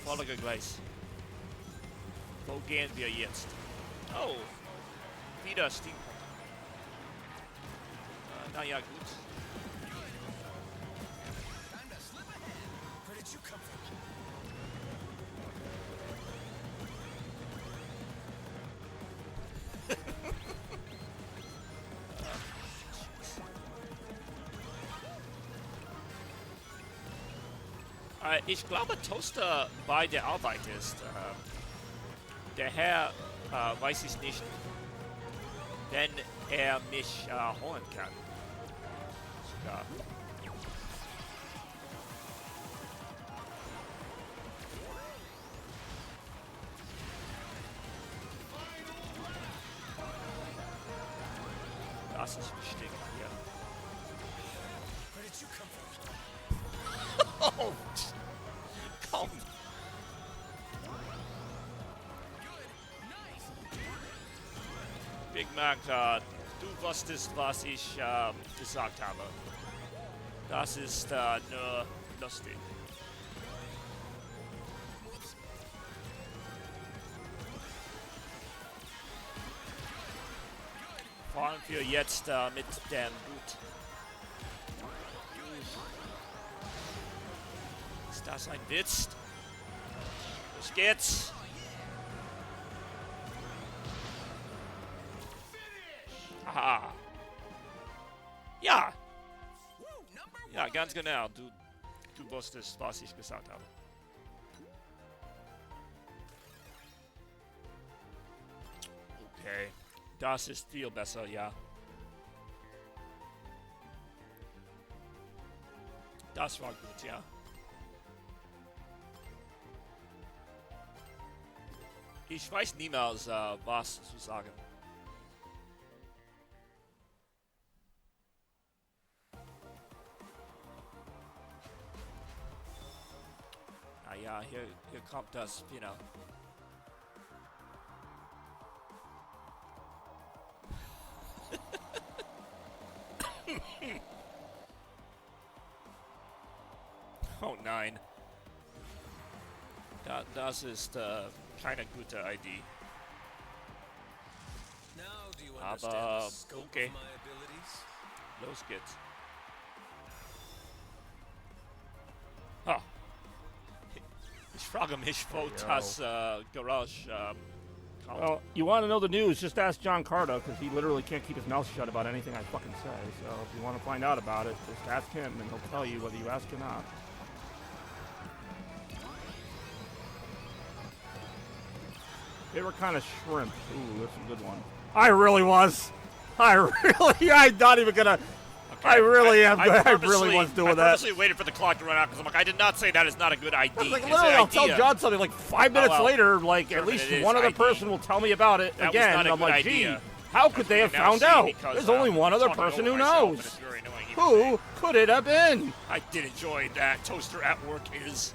Folge gleich. Wo gehen wir jetzt? Oh, wieder Steam. Naja, gut. Where did you come from? Ich glaube, Toaster bei der Arbeit ist. Der Herr weiß ich nicht, wenn er mich holen kann. Sogar. Das ist bestimmt hier. Where did you come from? Oh, komm. Big Mac, du wusstest, was ich gesagt habe. Das ist nur lustig. Fahren wir jetzt mit dem Boot. Ist das ein Witz? Los geht's. Aha. Ja. Ja, ganz genau. Du wusstest, was ich gesagt habe. Okay. Das ist viel besser, ja. Das war gut, ja. Ich weiß niemals, was zu sagen. Naja, hier kommt das, genau. Oh nein. Das ist keine gute Idee. Now do you Aber, understand the scope okay. of my abilities? Los geht's. Ah. Ich frage mich, wo das Garage kommt. Well, you want to know the news, just ask John Carter, because he literally can't keep his mouth shut about anything I fucking say. So if you want to find out about it, just ask him, and he'll tell you whether you ask or not. They were kind of shrimp. Ooh, that's a good one. I really was. I'm not even gonna. Okay. I really am. I I really was doing I that. purposely waited for the clock to run out because I'm like, I did not say that is not a good idea. Like It's literally, an I'll tell idea. John something like 5 minutes well, later. Like sure, at but least it is one other ID. person will tell me about it That was again. not And a I'm good like, idea. gee, how could they have Now found see, out? because, There's only one other talking person over who myself, knows. and it's very annoying even Who today. could it have been? I did enjoy that toaster at work is.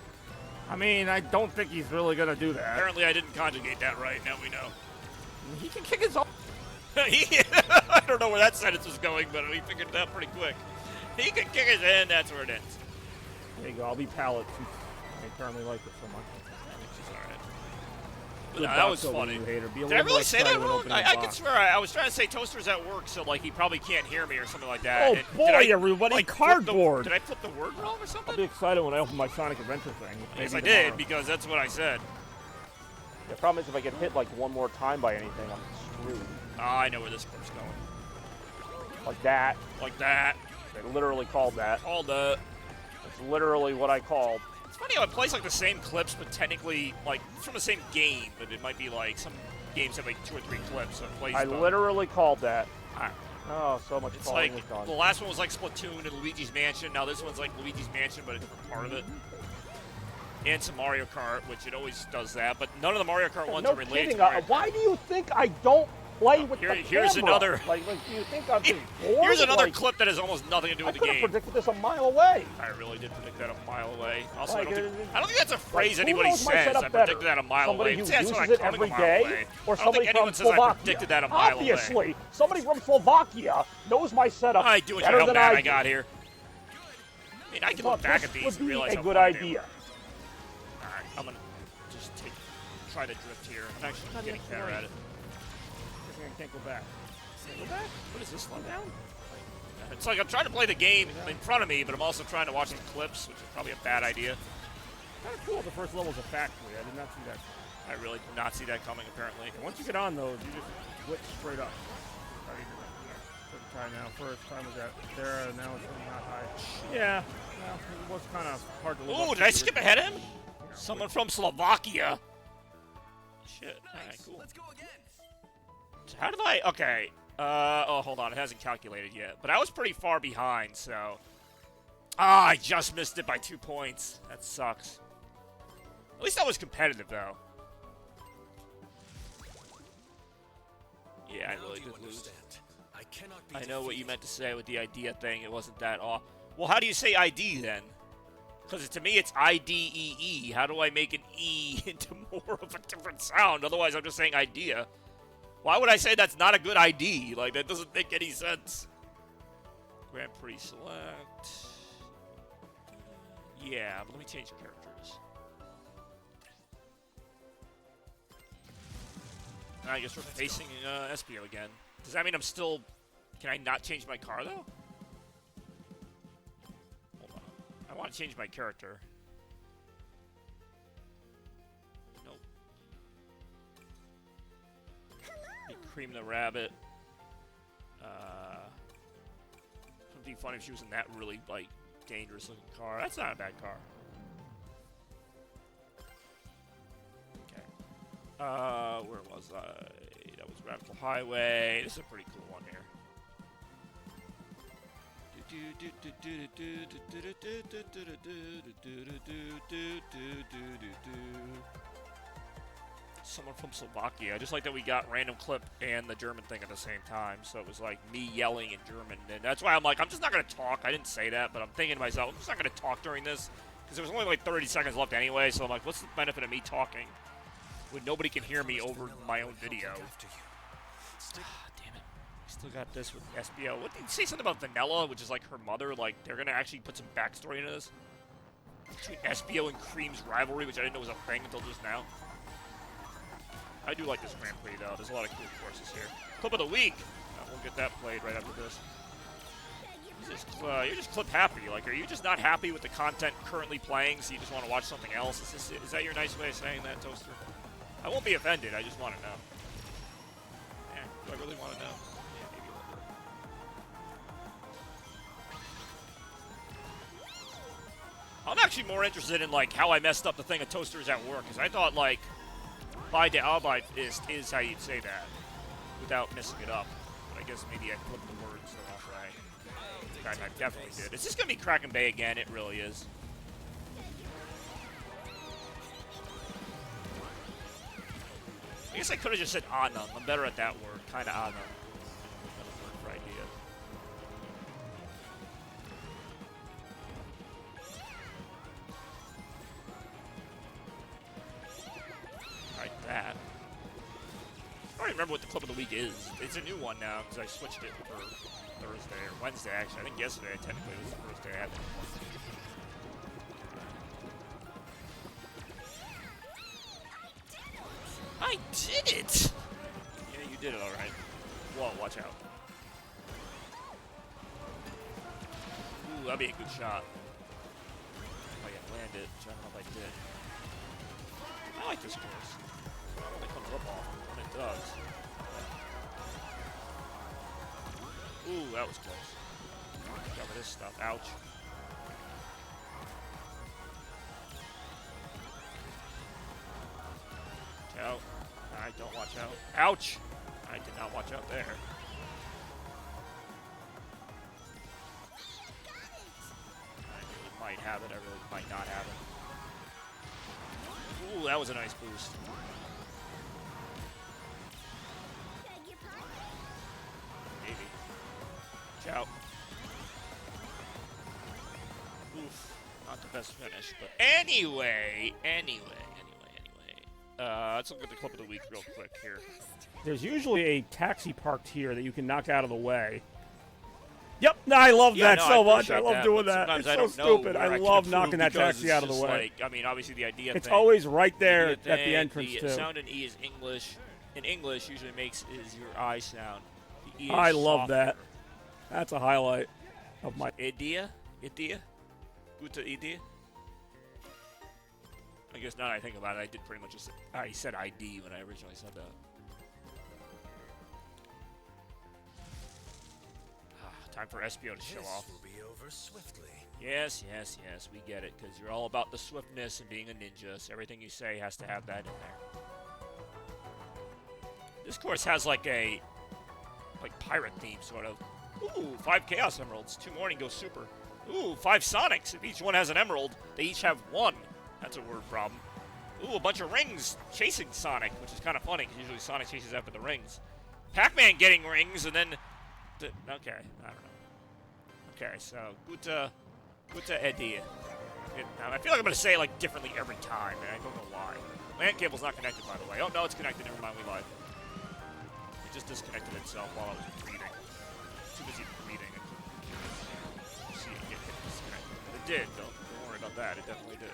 I mean, I don't think he's really gonna do that. Apparently, I didn't conjugate that right. Now we know. He can kick his own. I don't know where that sentence was going, but we figured it out pretty quick. He can kick his hand. That's where it ends. There you go. I'll be palate since I apparently like it so much. Which is all right. Good No, that box was opening, funny. you hater. Be a Did I little more really say that excited when wrong? opening a I could box. swear I was trying to say toasters at work, so like he probably can't hear me or something like that. Oh And boy, did I, everybody! like, flip the- Cardboard. Did I flip the word wrong or I'll something? be excited when I open my Sonic Adventure thing. Yes, Maybe I did tomorrow. because that's what I said. The problem is if I get hit like one more time by anything, I'm screwed. I know where this clip's going. Like that. Like that. They literally called that. Called That's literally what I called. It's funny how it plays like the same clips, but technically like it's from the same game, but it might be like some games have like 2 or 3 clips, so it plays. I them. literally called that. Ah, Oh, so much It's calling like was done. the last one was like Splatoon and Luigi's Mansion. Now this one's like Luigi's Mansion, but a different part of it. And some Mario Kart, which it always does that, but none of the Mario Kart ones No are related kidding. to Mario Kart. Why do you think I don't play with the here's camera? another- Like, do you think I'm just bored? Here's another Like, clip that has almost nothing to do I with the could have game. predicted this a mile away. I really did predict that a mile away. Also, Like, I don't think that's a phrase who anybody knows my says. setup I better? predicted that a mile Somebody away. who See, that's uses what it I'm every a mile day, away. or I don't somebody think anyone from says I Slovakia. predicted that a mile Obviously, away. somebody from Slovakia knows my setup I do it better how than bad I do. got here. I mean, I can But look back this at these would and be realize a how good fun they idea. were. All right, I'm gonna just try to drift here. I'm actually getting better at it. I can't go back. Go back? What is this, slow down? It's like I'm trying to play the game in front of me, but I'm also trying to watch some clips, which is probably a bad idea. Kind of cool. The first level's a factory. I did not see that. I really did not see that coming, apparently. Once you get on those, you just glitch straight up. Second time now. First time was at there, and now it's really not high. Yeah, well, it was kind of hard to live up Ooh, to did I the skip original. ahead of him? Someone from Slovakia. Shit. Alright, cool. Let's go again. How did I... Okay. Oh, hold on. It hasn't calculated yet. But I was pretty far behind, so... Ah, I just missed it by 2 points. That sucks. At least that was competitive, though. Yeah, I Now really do you did lose. understand? I cannot be I know what you defeated. meant to say with the idea thing. It wasn't that off. Well, how do you say ID then? Because to me, it's IDEE. How do I make an E into more of a different sound? Otherwise, I'm just saying idea. Why would I say that's not a good ID? Like, that doesn't make any sense. Grand Prix select. Yeah, but let me change characters. I guess we're facing SBO again. Does that mean I'm still... Can I not change my car, though? Hold on. I want to change my character. Nope. Be Cream the Rabbit. It'd be funny if she was in that really, like, dangerous-looking car. That's not a bad car. Okay. Where was I? That was Radical Highway. This is a pretty cool one here. Someone from Slovakia. I just like that we got random clip and the German thing at the same time. So it was like me yelling in German. And that's why I'm like, I'm just not going to talk. I didn't say that, but I'm thinking to myself, I'm just not going to talk during this. Because there was only like 30 seconds left anyway. So I'm like, what's the benefit of me talking when nobody can hear me over my own video? Damn it. We still got this with SBO. What did you say something about Vanilla, which is like her mother? Like, they're going to actually put some backstory into this? Between SBO and Cream's rivalry, which I didn't know was a thing until just now. I do like this Grand Prix, though. There's a lot of cool courses here. Clip of the week. We'll get that played right after this. You're just clip happy. Like, are you just not happy with the content currently playing, so you just want to watch something else? Is that your nice way of saying that, Toaster? I won't be offended. I just want to know. Do I really want to know? Yeah, maybe a little bit. I'm actually more interested in, like, how I messed up the thing of Toasters at work, because I thought, like, By de Arbeit is how you'd say that without messing it up. But I guess maybe I flipped the words the wrong way. In fact, I definitely did. Is this going to be Kraken Bay again? It really is. I guess I could have just said Anam. I'm better at that word. Kind of Anam. Another word for idea. Like that. I don't remember what the clip of the week is. It's a new one now because I switched it for Thursday or Wednesday actually. I think yesterday technically was the first day I had it. I did it! Yeah, you did it alright. Whoa, watch out. Ooh, that'd be a good shot. If I can land it, which I don't know if I did. I like this course. It comes up often, and it does. Ooh, that was close. Cover this stuff. Ouch. Watch out. I don't watch out. Ouch! I did not watch out there. I really might have it. I really might not have it. Ooh, that was a nice boost. Maybe. Watch out. Oof. Not the best finish, but anyway. Let's look at the clip of the week real quick here. There's usually a taxi parked here that you can knock out of the way. Yep, I love that so much. I love doing that. It's so stupid. I love knocking that taxi out of the way. Like, I mean, obviously the idea It's thing, always right there at the entrance, the too. sound in E is English. In English, usually is your I sound. The E is I love softer. that. That's a highlight of my... Idea? Gute Idee? I guess now that I think about it, I did pretty much just... I said ID when I originally said that. Time for SBO to show off. This will be over swiftly. Yes, we get it, because you're all about the swiftness and being a ninja, so everything you say has to have that in there. This course has like a pirate theme, sort of. Ooh, 5 Chaos Emeralds, 2 more and go super. Ooh, 5 Sonics. If each one has an emerald, they each have 1. That's a word problem. Ooh, a bunch of rings chasing Sonic, which is kind of funny, because usually Sonic chases after the rings. Pac-Man getting rings, and then... okay, I don't know. Okay, so, gute Idee. I feel like I'm going to say it like differently every time, and I don't know why. LAN cable's not connected, by the way. Oh, no, it's connected. Never mind, we live. It just disconnected itself while I was breathing. Too busy breathing. See it get hit disconnected. It did, though. Don't worry about that. It definitely did.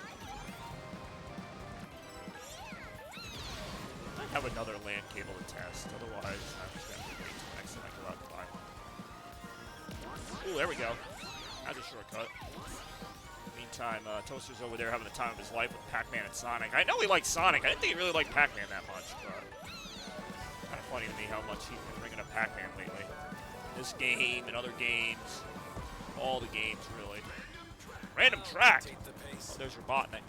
I might have another LAN cable to test. Otherwise, I'm just going to wait till next time I go out and buy one. Ooh, there we go. That's a shortcut. Meantime, Toaster's over there having the time of his life with Pac-Man and Sonic. I know he likes Sonic. I didn't think he really liked Pac-Man that much, but kind of funny to me how much he's been bringing up Pac-Man lately. This game and other games, all the games really. Random track. Oh, there's your Robotnik.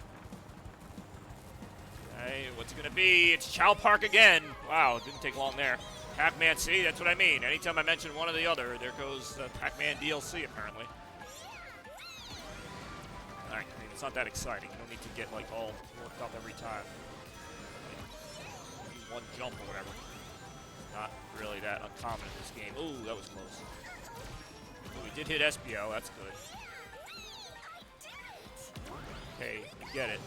Okay, what's it gonna be? It's Chow Park again. Wow, it didn't take long there. Pac-Man, see, that's what I mean. Anytime I mention one or the other, there goes the Pac-Man DLC apparently. Alright, I mean, it's not that exciting. You don't need to get like all worked up every time. One jump or whatever. Not really that uncommon in this game. Ooh, that was close. Ooh, we did hit SPO, that's good. Okay, we get it.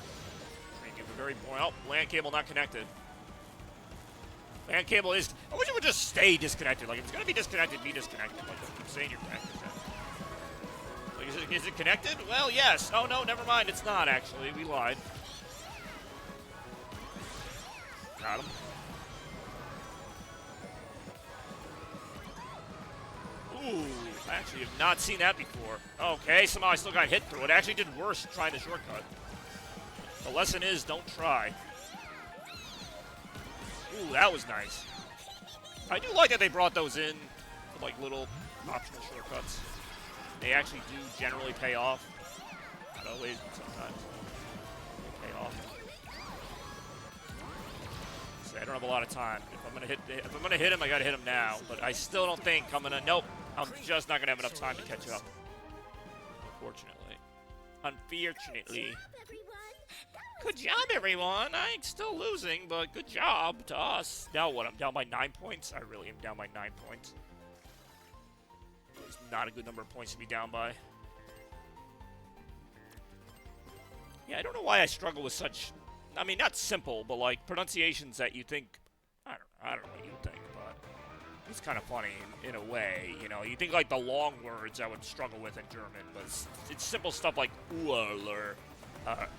Give a very boring. Oh, LAN cable not connected. LAN cable is. I wish it would just stay disconnected. Like, if it's going to be disconnected, be disconnected. Like, I'm saying you're connected. Like, is it connected? Well, yes. Oh, no, never mind. It's not, actually. We lied. Got him. Ooh, I actually have not seen that before. Okay, somehow I still got hit through it. I actually did worse trying the shortcut. The lesson is, don't try. Ooh, that was nice. I do like that they brought those in for, like, little optional shortcuts. They actually do generally pay off. Not always, but sometimes. They pay off. So I don't have a lot of time. If I'm gonna hit him, I gotta hit him now. But I still don't think I'm gonna. Nope. I'm just not gonna have enough time to catch up. Unfortunately. Unfortunately. Good job, everyone. I'm still losing, but good job to us. Now what? I'm down by 9 points? I really am down by 9 points. It's not a good number of points to be down by. Yeah, I don't know why I struggle with such... I mean, not simple, but, like, pronunciations that you think... I don't know what you think, but... It's kind of funny in a way, you know. You think, like, the long words I would struggle with in German, but it's simple stuff like Uhl or...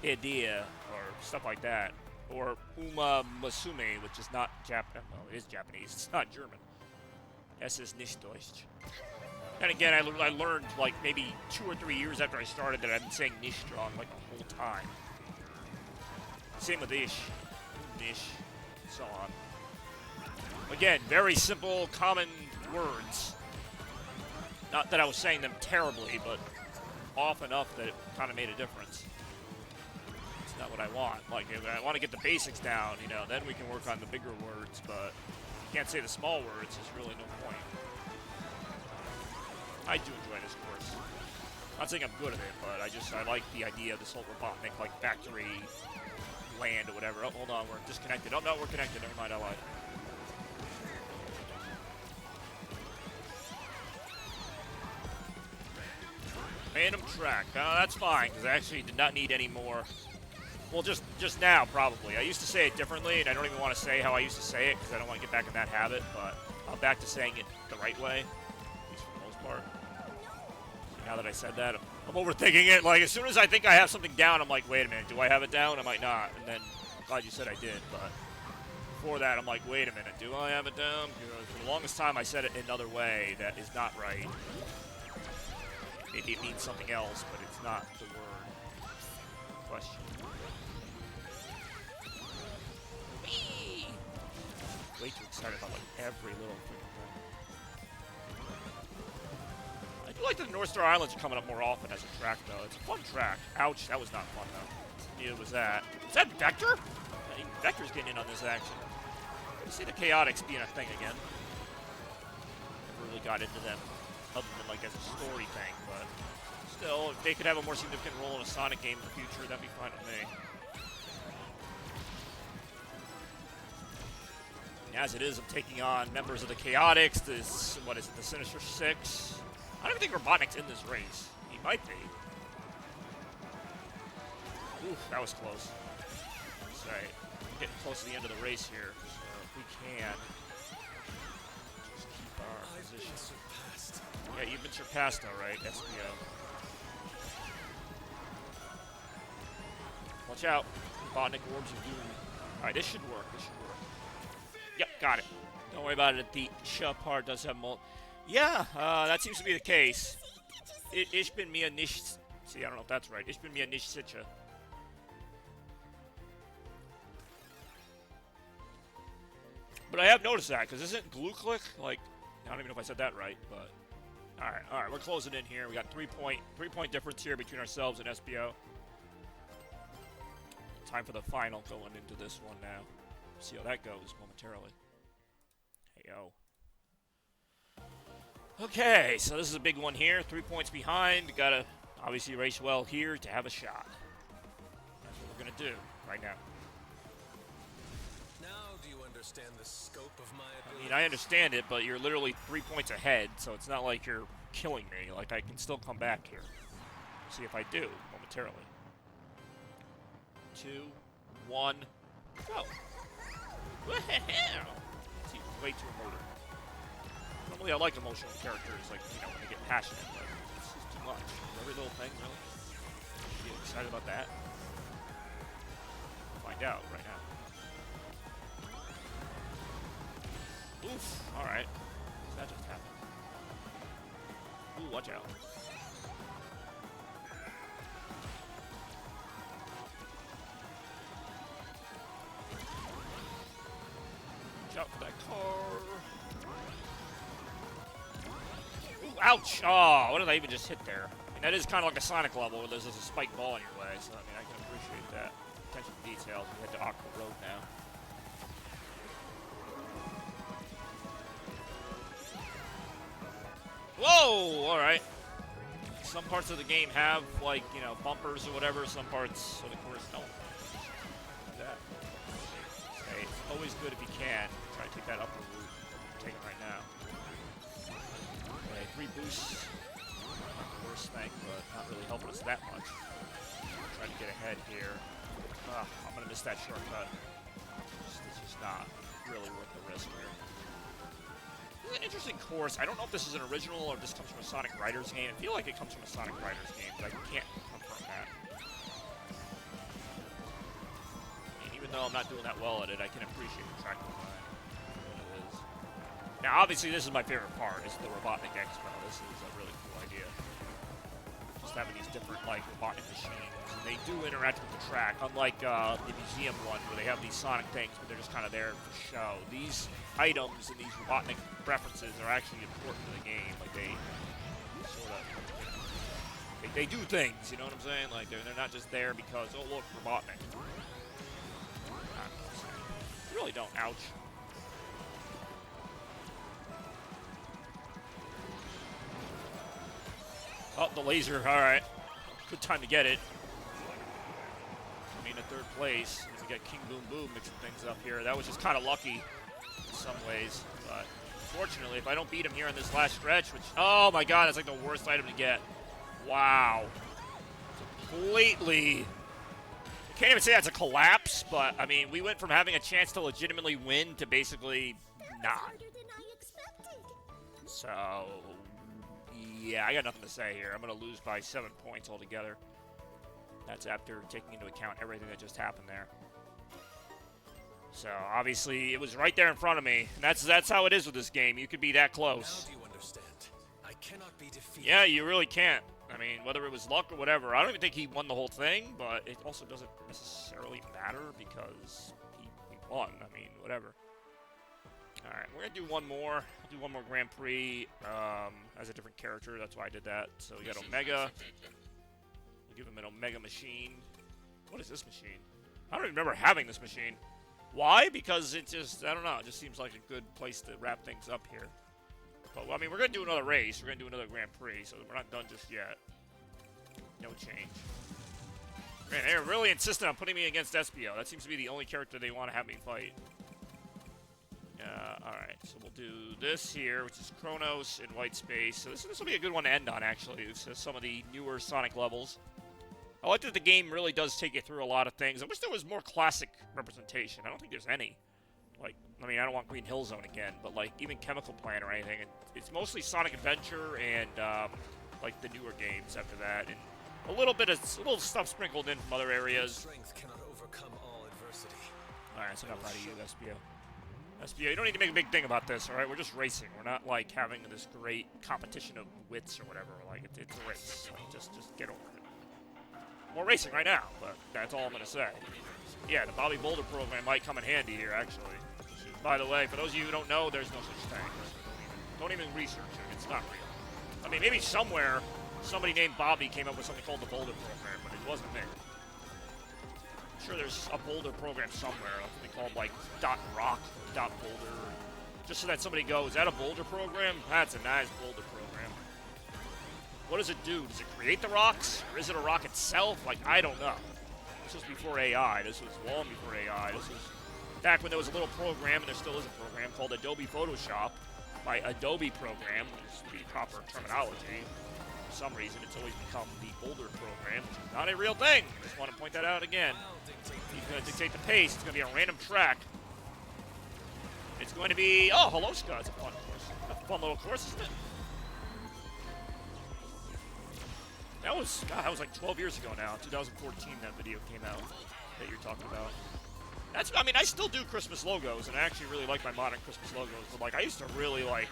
idea, or stuff like that. Or Uma Masume, which is not Japanese. Well, it is Japanese. It's not German. Es ist nicht Deutsch. And again, I learned, like, maybe 2 or 3 years after I started that I've been saying nicht wrong, like, the whole time. Same with ish. Nish. So on. Again, very simple, common words. Not that I was saying them terribly, but off enough that it kind of made a difference. Not what I want. Like, if I want to get the basics down, you know, then we can work on the bigger words, but you can't say the small words, there's really no point. I do enjoy this course. Not saying I'm good at it, but I like the idea of this whole Robotnik, like, factory land or whatever. Oh, hold on, we're disconnected. Oh, no, we're connected. Never mind, I lied. Random track. That's fine, because I actually did not need any more. Well, just now, probably. I used to say it differently, and I don't even want to say how I used to say it, because I don't want to get back in that habit, but I'm back to saying it the right way, at least for the most part. See, now that I said that, I'm overthinking it. Like, as soon as I think I have something down, I'm like, wait a minute, do I have it down? I might not. And then, I'm glad you said I did, but before that, I'm like, wait a minute, do I have it down? Because for the longest time, I said it another way that is not right. Maybe it means something else, but it's not the word in question. Whee! Way too excited about, like, every little freaking thing. I do like that the North Star Islands are coming up more often as a track, though. It's a fun track. Ouch, that was not fun, though. Neither was that. Is that Vector? I think Vector's getting in on this action. I see the Chaotix being a thing again. Never really got into them, other than, like, as a story thing, but still, if they could have a more significant role in a Sonic game in the future, that'd be fine with me. As it is, I'm taking on members of the Chaotix, this, what is it, the Sinister Six? I don't even think Robotnik's in this race. He might be. Oof, that was close. That's right. We're getting close to the end of the race here, so if we can our I've position. been surpassed. Yeah, you've been surpassed, all right, SPO. Watch out. Robotnik Orbs of Doom. All right, this should work. This should work. Yep, got it. Don't worry about it. The Sha part does have Yeah, that seems to be the case. Ich bin mir nicht... See, I don't know if that's right. Ich bin mir nicht sicher. But I have noticed that, because isn't glue click, like, I don't even know if I said that right, but... Alright, we're closing in here. We got three-point difference here between ourselves and SBO. Time for the final going into this one now. See how that goes momentarily. Hey, yo. Okay, so this is a big one here. 3 points behind. Gotta obviously race well here to have a shot. That's what we're gonna do right now. Now do you understand the scope of my I ability? mean, I understand it, but you're literally 3 points ahead, so it's not like you're killing me. Like, I can still come back here. See if I do momentarily. 2, 1, go. Seems way too emotive. Normally I like emotional characters, like, you know, when they get passionate, but this is too much. Every little thing, really? You excited about that? We'll find out right now. Oof, alright. That just happened. Ooh, watch out. Watch out for that car. Ooh, ouch! Oh, what did I even just hit there? I mean, that is kind of like a Sonic level where there's just a spiked ball in your way, so I mean, I can appreciate that. Attention to details. We head to Aqua Road now. Whoa! Alright. Some parts of the game have, like, you know, bumpers or whatever. Some parts of the course don't. Like that. Okay, it's always good if you can. Try to take that upper route. I'm taking right now. Okay, 3 boosts. Not the worst thing, but not really helping us that much. Try to get ahead here. I'm going to miss that shortcut. It's just not really worth the risk here. This is an interesting course. I don't know if this is an original or if this comes from a Sonic Riders game. I feel like it comes from a Sonic Riders game, but I can't confirm that. And even though I'm not doing that well at it, I can appreciate the track design. What it is. Now, obviously, this is my favorite part, is the Robotnik Expo. This is a really cool idea. Just having these different, like, Robotnik machines. And they do interact with the track, unlike the museum one, where they have these Sonic things, but they're just kind of there for show. These items and these Robotnik references are actually important to the game. Like, they sort of, you know, they do things, you know what I'm saying? Like, they're not just there because, oh, look, Robotnik. You really don't. Ouch. Oh, the laser. All right. Good time to get it. I mean, in 3rd place. And we got King Boom Boom mixing things up here. That was just kind of lucky in some ways. But unfortunately, if I don't beat him here in this last stretch, which, oh my god, that's like the worst item to get. Wow. Completely. I can't even say that's a collapse, but I mean, we went from having a chance to legitimately win to basically not. Harder than I expected. So, yeah, I got nothing to say here. I'm going to lose by 7 points altogether. That's after taking into account everything that just happened there. So, obviously, it was right there in front of me. And that's how it is with this game. You could be that close. Now do you understand? I cannot be defeated. Yeah, you really can't. I mean, whether it was luck or whatever, I don't even think he won the whole thing, but it also doesn't necessarily matter because he won. I mean, whatever. Alright, we're going to do one more. I'll do one more Grand Prix as a different character. That's why I did that. So we got Omega. We'll give him an Omega machine. What is this machine? I don't even remember having this machine. Why? Because it just, I don't know, it just seems like a good place to wrap things up here. But, well, I mean, we're going to do another race. We're going to do another Grand Prix, so we're not done just yet. No change. Man, they're really insistent on putting me against SBO. That seems to be the only character they want to have me fight. Alright, so we'll do this here, which is Kronos in white space. So this will be a good one to end on, actually. This is some of the newer Sonic levels. I like that the game really does take you through a lot of things. I wish there was more classic representation. I don't think there's any. Like, I mean, I don't want Green Hill Zone again, but like even Chemical Plant or anything. It's mostly Sonic Adventure and like the newer games after that, and a little stuff sprinkled in from other areas. Strength cannot overcome all adversity. All right, so enough out of you, SBO. SBO, you don't need to make a big thing about this, all right? We're just racing. We're not like having this great competition of wits or whatever. Like it's a race. Like, just get over it. We're racing right now, but that's all I'm gonna say. Yeah, the Bobby Boulder program might come in handy here, actually. By the way, for those of you who don't know, there's no such thing. Don't even research it. It's not real. I mean, maybe somewhere somebody named Bobby came up with something called the Boulder program, but it wasn't me. I'm sure there's a Boulder program somewhere, something called like .rock or .boulder, just so that somebody goes, is that a Boulder program? That's a nice Boulder program. What does it do? Does it create the rocks, or is it a rock itself? Like, I don't know. This was before AI. This was long before AI. This was back when there was a little program, and there still is a program, called Adobe Photoshop by Adobe Program, which is the proper terminology. For some reason, it's always become the Boulder program, which is not a real thing. I just want to point that out again. He's going to dictate the pace. It's going to be a random track. It's going to be... Oh, hello, Scott. It's a fun course. A fun little course, isn't it? That was like 12 years ago now. 2014, that video came out that you're talking about. I mean, I still do Christmas logos, and I actually really like my modern Christmas logos. But like, I used to really like,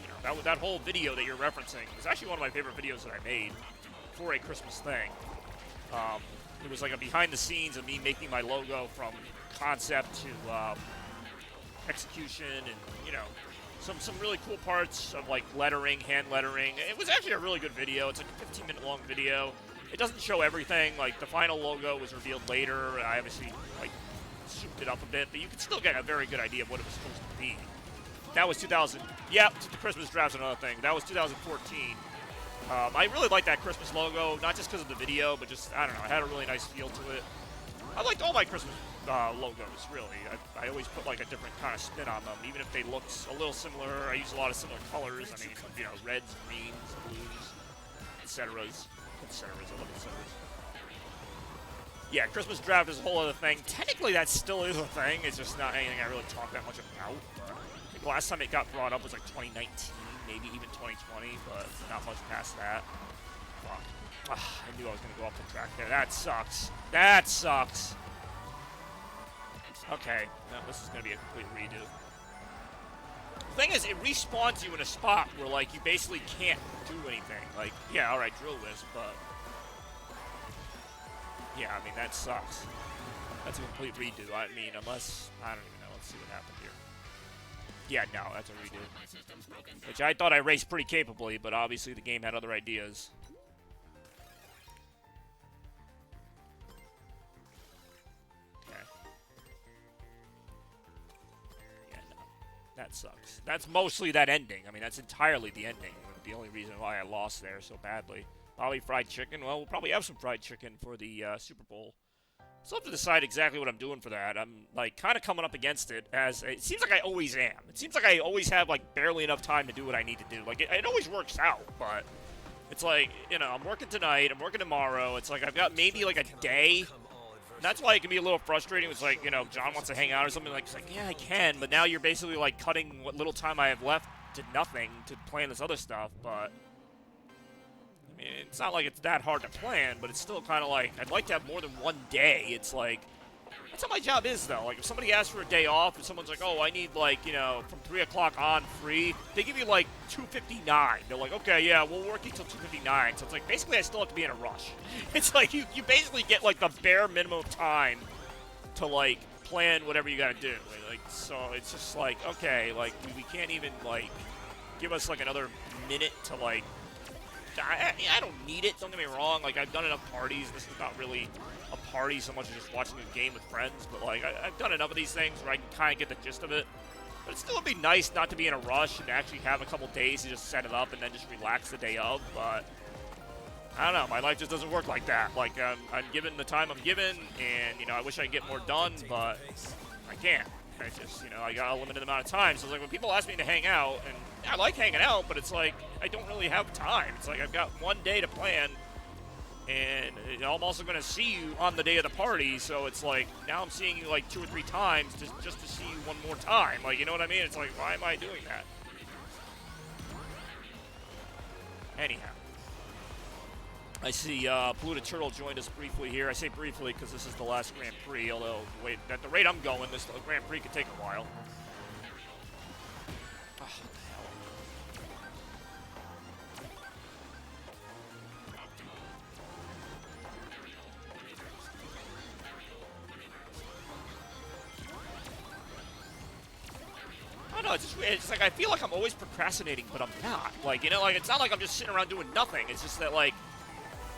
you know, that whole video that you're referencing was actually one of my favorite videos that I made for a Christmas thing. It was like a behind the scenes of me making my logo from concept to execution, and you know, some really cool parts of like lettering, hand lettering. It was actually a really good video. It's like a 15-minute long video. It doesn't show everything. Like the final logo was revealed later. I obviously like souped it up a bit, but you can still get a very good idea of what it was supposed to be. That was 2000. Yep, the Christmas draft's another thing. That was 2014. I really like that Christmas logo, not just because of the video, but just, I don't know, it had a really nice feel to it. I liked all my Christmas logos, really. I always put like a different kind of spin on them, even if they looked a little similar. I use a lot of similar colors. I mean, you know, reds, greens, blues, etceteras. Etceteras, I love etceteras. Yeah, Christmas draft is a whole other thing. Technically, that still is a thing. It's just not anything I really talk that much about. I think the last time it got brought up was like 2019, maybe even 2020, but not much past that. Fuck. I knew I was going to go off the track there. That sucks. That sucks. Okay, now this is going to be a complete redo. The thing is, it respawns you in a spot where, like, you basically can't do anything. Like, yeah, alright, drill wisp, but... Yeah, I mean, that sucks. That's a complete redo. I mean, unless... I don't even know. Let's see what happened here. Yeah, no, that's a redo. Which I thought I raced pretty capably, but obviously the game had other ideas. Okay. Yeah, no. That sucks. That's mostly that ending. I mean, that's entirely the ending. The only reason why I lost there so badly. Probably fried chicken. Well, we'll probably have some fried chicken for the Super Bowl. Still have to decide exactly what I'm doing for that. I'm, like, kind of coming up against it as... It seems like I always am. It seems like I always have, like, barely enough time to do what I need to do. Like, it always works out, but... It's like, you know, I'm working tonight, I'm working tomorrow. It's like I've got maybe, like, a day. And that's why it can be a little frustrating. It's like, you know, John wants to hang out or something. Like, it's like, yeah, I can. But now you're basically, like, cutting what little time I have left to nothing to plan this other stuff, but... I mean, it's not like it's that hard to plan, but it's still kind of like, I'd like to have more than one day. It's like, that's how my job is, though. Like, if somebody asks for a day off, and someone's like, oh, I need, like, you know, from 3 o'clock on free, they give you, like, 2:59. They're like, okay, yeah, we'll work until 2:59. So it's like, basically, I still have to be in a rush. It's like, you basically get, like, the bare minimum time to, like, plan whatever you gotta do. Like, so it's just like, okay, like, we can't even, like, give us, like, another minute to, like, I don't need it, don't get me wrong. Like, I've done enough parties. This is not really a party so much as just watching a game with friends. But, like, I've done enough of these things where I can kind of get the gist of it. But it still would be nice not to be in a rush and actually have a couple days to just set it up and then just relax the day of. But, I don't know. My life just doesn't work like that. Like, I'm given the time I'm given, and, you know, I wish I could get more done, but I can't. I just, you know, I got a limited amount of time. So it's like when people ask me to hang out, and I like hanging out, but it's like I don't really have time. It's like I've got one day to plan, And I'm also going to see you on the day of the party, so it's like, now I'm seeing you like 2 or 3 times just to see you one more time. Like, you know what I mean? It's like, why am I doing that? Anyhow. I see Blue Turtle joined us briefly here. I say briefly because this is the last Grand Prix, although wait, at the rate I'm going, this Grand Prix could take a while. Oh, what the hell? I don't know, it's like I feel like I'm always procrastinating, but I'm not. Like, you know, like it's not like I'm just sitting around doing nothing. It's just that, like,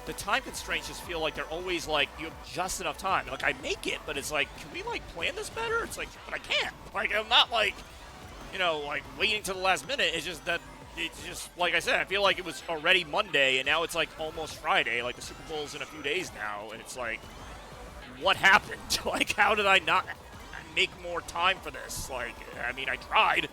the time constraints just feel like they're always like, you have just enough time. Like, I make it, but it's like, can we, like, plan this better? It's like, but I can't. Like, I'm not, like, you know, like, waiting to the last minute. It's just that, it's just, like I said, I feel like it was already Monday, and now it's, like, almost Friday. Like, the Super Bowl's in a few days now, and it's like, what happened? Like, how did I not make more time for this? Like, I mean, I tried.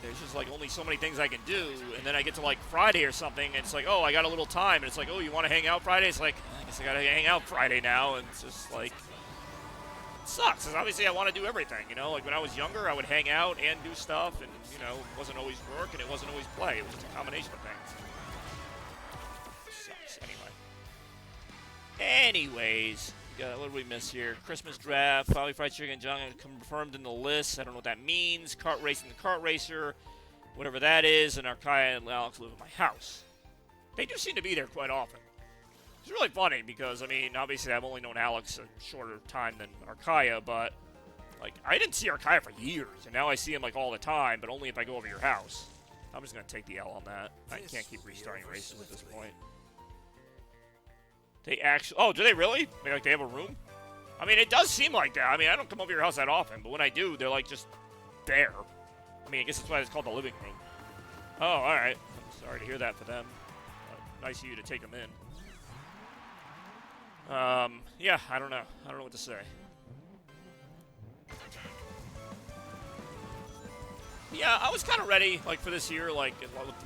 There's just, like, only so many things I can do, and then I get to, like, Friday or something, and it's like, oh, I got a little time, and it's like, oh, you want to hang out Friday? It's like, I guess I got to hang out Friday now, and it's just, like, it sucks, because obviously I want to do everything, you know? Like, when I was younger, I would hang out and do stuff, and, you know, it wasn't always work, and it wasn't always play. It was just a combination of things. Sucks, anyway. Anyways, what did we miss here? Christmas draft, Bobby Fried Chicken, John confirmed in the list. I don't know what that means. Kart racing, the kart racer, whatever that is, and Archaea and Alex live in my house. They do seem to be there quite often. It's really funny because, I mean, obviously I've only known Alex a shorter time than Archaea, but, like, I didn't see Archaea for years, and now I see him, like, all the time, but only if I go over to your house. I'm just going to take the L on that. I can't keep restarting races at this point. They actually... Oh, do they really? Like, they have a room? I mean, it does seem like that. I mean, I don't come over your house that often, but when I do, they're, like, just there. I mean, I guess that's why it's called the living room. Oh, all right. I'm sorry to hear that for them. Nice of you to take them in. Yeah, I don't know. I don't know what to say. Yeah, I was kind of ready, like, for this year, like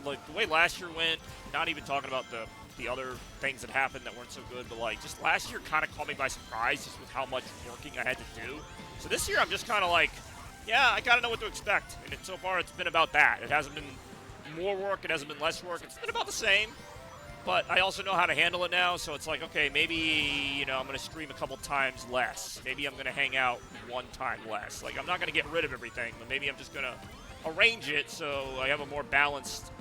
the way last year went, not even talking about the other things that happened that weren't so good, but, like, just last year kind of caught me by surprise just with how much working I had to do. So this year I'm just kind of like, yeah, I kind of know what to expect. And so far it's been about that. It hasn't been more work. It hasn't been less work. It's been about the same. But I also know how to handle it now, so it's like, okay, maybe, you know, I'm going to stream a couple times less. Maybe I'm going to hang out one time less. Like, I'm not going to get rid of everything, but maybe I'm just going to arrange it so I have a more balanced,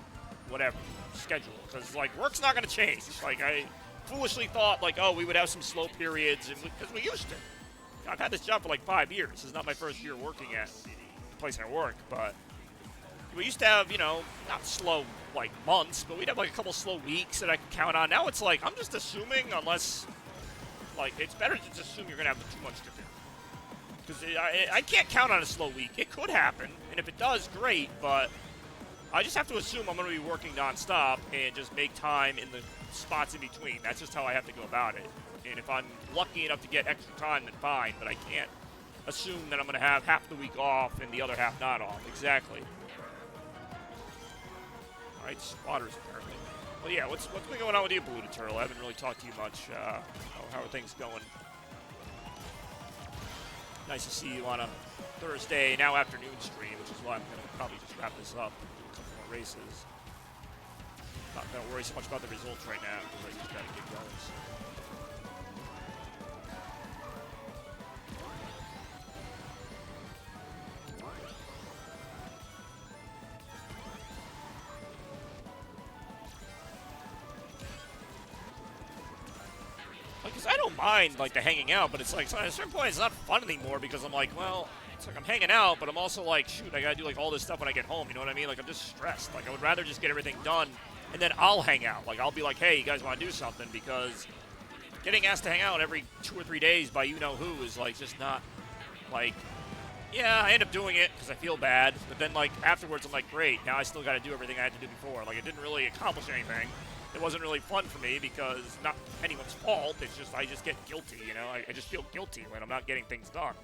whatever, schedule. Because, like, work's not going to change. Like, I foolishly thought, like, oh, we would have some slow periods, because we used to. I've had this job for, like, 5 years. This is not my first year working at the place I work, but we used to have, you know, not slow, like, months, but we'd have, like, a couple slow weeks that I could count on. Now it's like, I'm just assuming, unless, like, it's better to just assume you're going to have too much to do. Because I can't count on a slow week. It could happen, and if it does, great, but I just have to assume I'm going to be working nonstop and just make time in the spots in between. That's just how I have to go about it. And if I'm lucky enough to get extra time, then fine, but I can't assume that I'm going to have half the week off and the other half not off. Exactly. All right, spotters apparently. Well, yeah, what's been going on with you, Blue Turtle? I haven't really talked to you much. How are things going? Nice to see you on a Thursday, now afternoon stream, which is why I'm going to probably just wrap this up and do a couple more races. Not going to worry so much about the results right now because I just got to get going. Because I don't mind, like, the hanging out, but it's like, at a certain point, it's not fun anymore because I'm like, well, it's like I'm hanging out, but I'm also like, shoot, I gotta do, like, all this stuff when I get home, you know what I mean? Like, I'm just stressed. Like, I would rather just get everything done, and then I'll hang out. Like, I'll be like, hey, you guys want to do something? Because getting asked to hang out every 2 or 3 days by you-know-who is, like, just not, like, yeah, I end up doing it because I feel bad, but then, like, afterwards, I'm like, great, now I still gotta do everything I had to do before. Like, it didn't really accomplish anything. It wasn't really fun for me because not anyone's fault. It's just I just get guilty, you know. I just feel guilty when I'm not getting things done.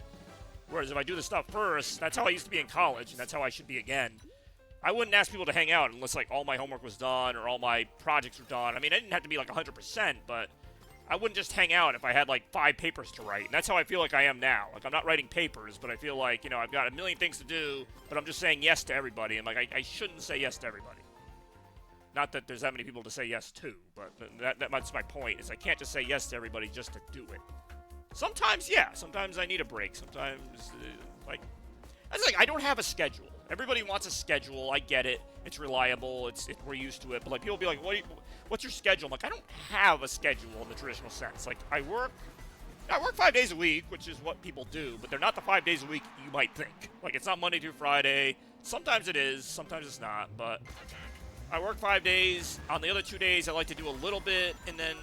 Whereas if I do the stuff first, that's how I used to be in college, and that's how I should be again. I wouldn't ask people to hang out unless like all my homework was done or all my projects were done. I mean, I didn't have to be like 100%, but I wouldn't just hang out if I had like 5 papers to write. And that's how I feel like I am now. Like I'm not writing papers, but I feel like, you know, I've got a million things to do, but I'm just saying yes to everybody. And like I shouldn't say yes to everybody. Not that there's that many people to say yes to, but that's my point. Is I can't just say yes to everybody just to do it. Sometimes, yeah. Sometimes I need a break. Sometimes, like, that's like I don't have a schedule. Everybody wants a schedule. I get it. It's reliable. We're used to it. But like people be like, what's your schedule? I'm like, I don't have a schedule in the traditional sense. Like I work 5 days a week, which is what people do. But they're not the 5 days a week you might think. Like it's not Monday through Friday. Sometimes it is. Sometimes it's not. But I work 5 days. On the other 2 days, I like to do a little bit, and then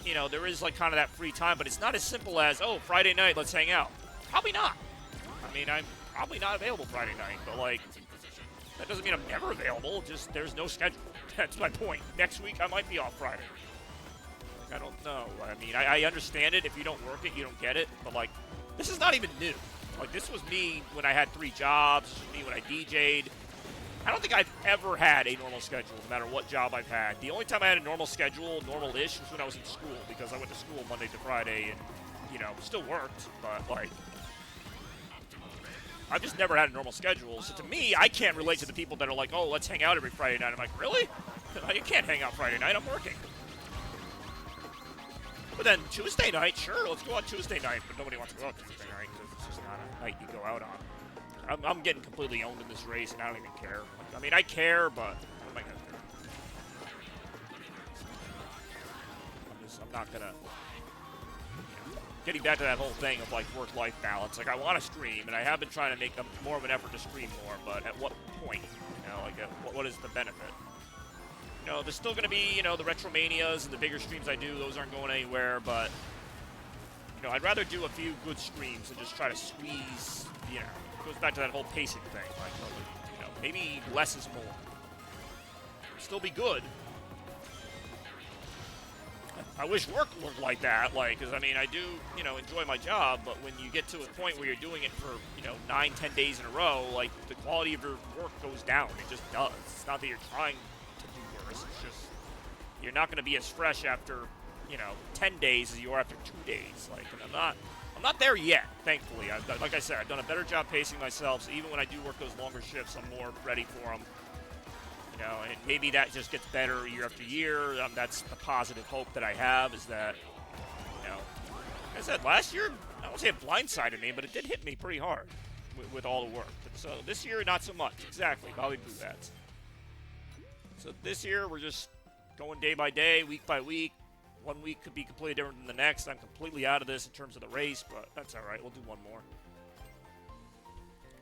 you know there is like kind of that free time. But it's not as simple as Friday night, let's hang out. Probably not. I mean, I'm probably not available Friday night, but like that doesn't mean I'm never available. Just there's no schedule. That's my point. Next week I might be off Friday. I don't know. I mean, I understand it. If you don't work it, you don't get it. But like, this is not even new. Like this was me when I had 3 jobs. This was me when I DJ'd. I don't think I've ever had a normal schedule, no matter what job I've had. The only time I had a normal schedule, normal-ish, was when I was in school, because I went to school Monday to Friday and, you know, still worked, but like, I've just never had a normal schedule. So to me, I can't relate to the people that are like, let's hang out every Friday night. I'm like, really? You can't hang out Friday night. I'm working. But then Tuesday night, sure, let's go on Tuesday night. But nobody wants to go out Tuesday night because it's just not a night you go out on. I'm getting completely owned in this race, and I don't even care. I mean, I care, but what am I going to do? I'm not going to... Getting back to that whole thing of like work-life balance, like I want to stream, and I have been trying to make more of an effort to stream more, but at what point? You know, like what is the benefit? You know, there's still going to be, you know, the Retromanias and the bigger streams I do, those aren't going anywhere, but, you know, I'd rather do a few good streams and just try to squeeze, you know, it goes back to that whole pacing thing, like, you know, maybe less is more. Still be good. I wish work worked like that, like, because, I mean, I do, you know, enjoy my job, but when you get to a point where you're doing it for, you know, 9-10 days in a row, like, the quality of your work goes down. It just does. It's not that you're trying to do worse. It's just you're not going to be as fresh after, you know, 10 days as you are after 2 days. Like, and I'm not there yet, thankfully. Like I said, I've done a better job pacing myself, so even when I do work those longer shifts, I'm more ready for them. You know, and maybe that just gets better year after year. That's the positive hope that I have, is that, you know, like I said, last year, I won't say it blindsided me, but it did hit me pretty hard with all the work. So this year, not so much. Exactly, Bobby Boo Bats. So this year, we're just going day by day, week by week. 1 week could be completely different than the next. I'm completely out of this in terms of the race, but that's all right. We'll do one more.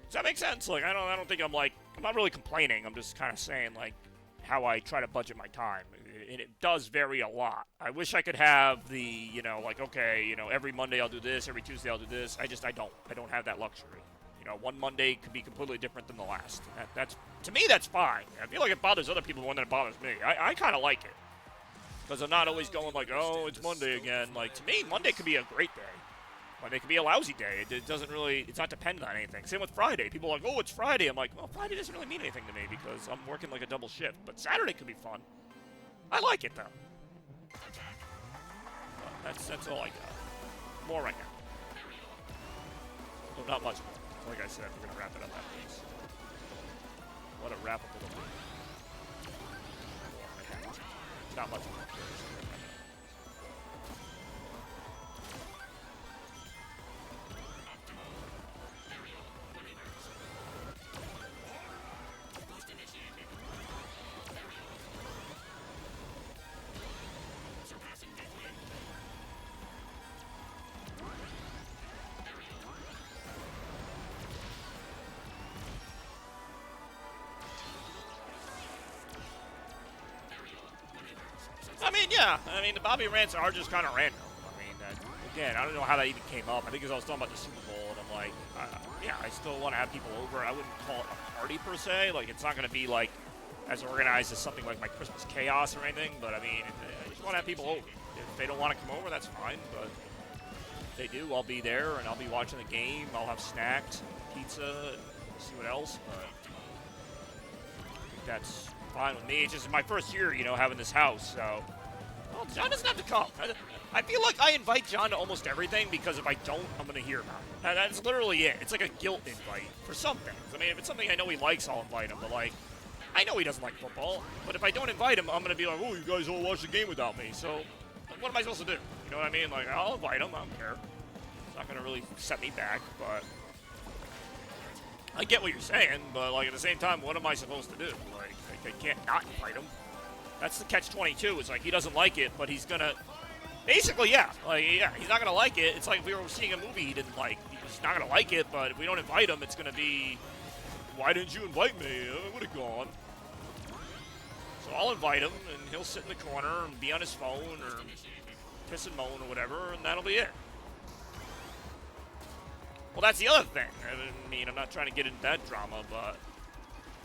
Does that make sense? Like, I don't think I'm not really complaining. I'm just kind of saying, like, how I try to budget my time. And it does vary a lot. I wish I could have the, you know, like, okay, you know, every Monday I'll do this, every Tuesday I'll do this. I don't. I don't have that luxury. You know, one Monday could be completely different than the last. That's to me, that's fine. I feel like it bothers other people more than it bothers me. I kind of like it. Because I'm not always going like, oh, it's Monday again. Like, to me, Monday could be a great day. Monday could be a lousy day. It doesn't really, it's not dependent on anything. Same with Friday. People are like, oh, it's Friday. I'm like, well, Friday doesn't really mean anything to me because I'm working like a double shift. But Saturday could be fun. I like it, though. But that's all I got. More right now. So not much more. Like I said, we're going to wrap it up after this. Let it wrap up a little bit. Not much more. Yeah, I mean, the Bobby rants are just kind of random. I mean, again, I don't know how that even came up. I think because I was talking about the Super Bowl, and I'm like, yeah, I still want to have people over. I wouldn't call it a party per se. Like, it's not going to be like as organized as something like my Christmas Chaos or anything. But I mean, I just want to have people over. If they don't want to come over, that's fine. But if they do, I'll be there and I'll be watching the game. I'll have snacks, pizza, and see what else. But that's fine with me. It's just my first year, you know, having this house, so. Well, John doesn't have to come. I feel like I invite John to almost everything because if I don't, I'm going to hear about it. And that's literally it. It's like a guilt invite for some things. I mean, if it's something I know he likes, I'll invite him. But, like, I know he doesn't like football. But if I don't invite him, I'm going to be like, oh, you guys all watch the game without me. So, what am I supposed to do? You know what I mean? Like, I'll invite him. I don't care. It's not going to really set me back, but I get what you're saying. But, like, at the same time, what am I supposed to do? Like, I can't not invite him. That's the catch-22. It's like he doesn't like it, but he's going to basically, yeah. Like, yeah, he's not going to like it. It's like if we were seeing a movie he didn't like. He's not going to like it, but if we don't invite him, it's going to be, why didn't you invite me? I would have gone. So I'll invite him, and he'll sit in the corner and be on his phone or piss and moan or whatever, and that'll be it. Well, that's the other thing. I mean, I'm not trying to get into that drama, but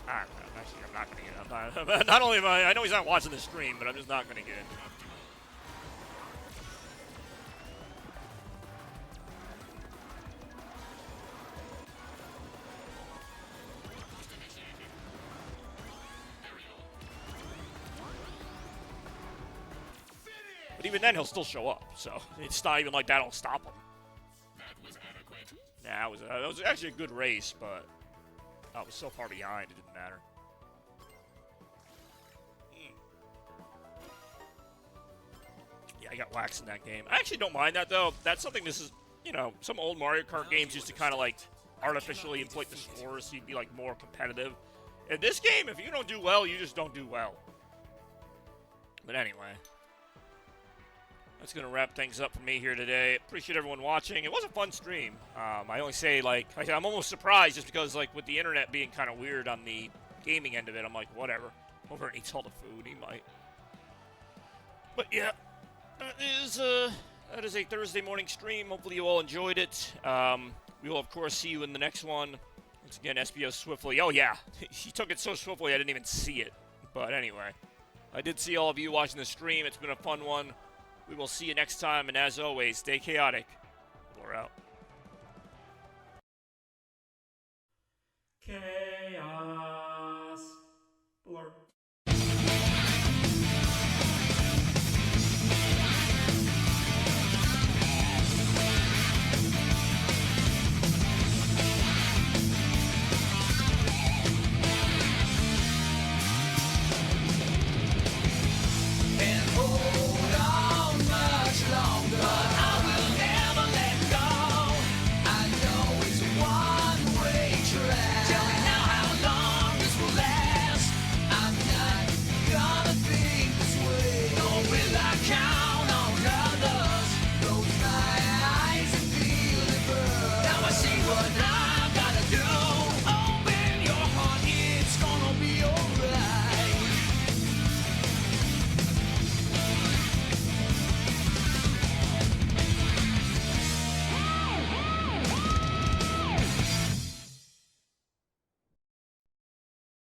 actually, I'm not going to get into it. Not only am I know he's not watching the stream, but I'm just not going to get into it. But even then, he'll still show up, so it's not even like that'll stop him. Nah, it was actually a good race, but I was so far behind, it didn't matter. Yeah, I got waxed in that game. I actually don't mind that, though. That's something this is, you know, some old Mario Kart games used to kind of, like, artificially inflate the scores so you'd be, like, more competitive. In this game, if you don't do well, you just don't do well. But anyway. That's going to wrap things up for me here today. Appreciate everyone watching. It was a fun stream. I only say, like I'm almost surprised just because, like, with the internet being kind of weird on the gaming end of it, I'm like, whatever. Over and eats all the food, he might. But, yeah. That is a Thursday morning stream. Hopefully you all enjoyed it. We will, of course, see you in the next one. Once again, SBO swiftly. Oh, yeah. He took it so swiftly I didn't even see it. But anyway. I did see all of you watching the stream. It's been a fun one. We will see you next time, and as always, stay chaotic. We're out.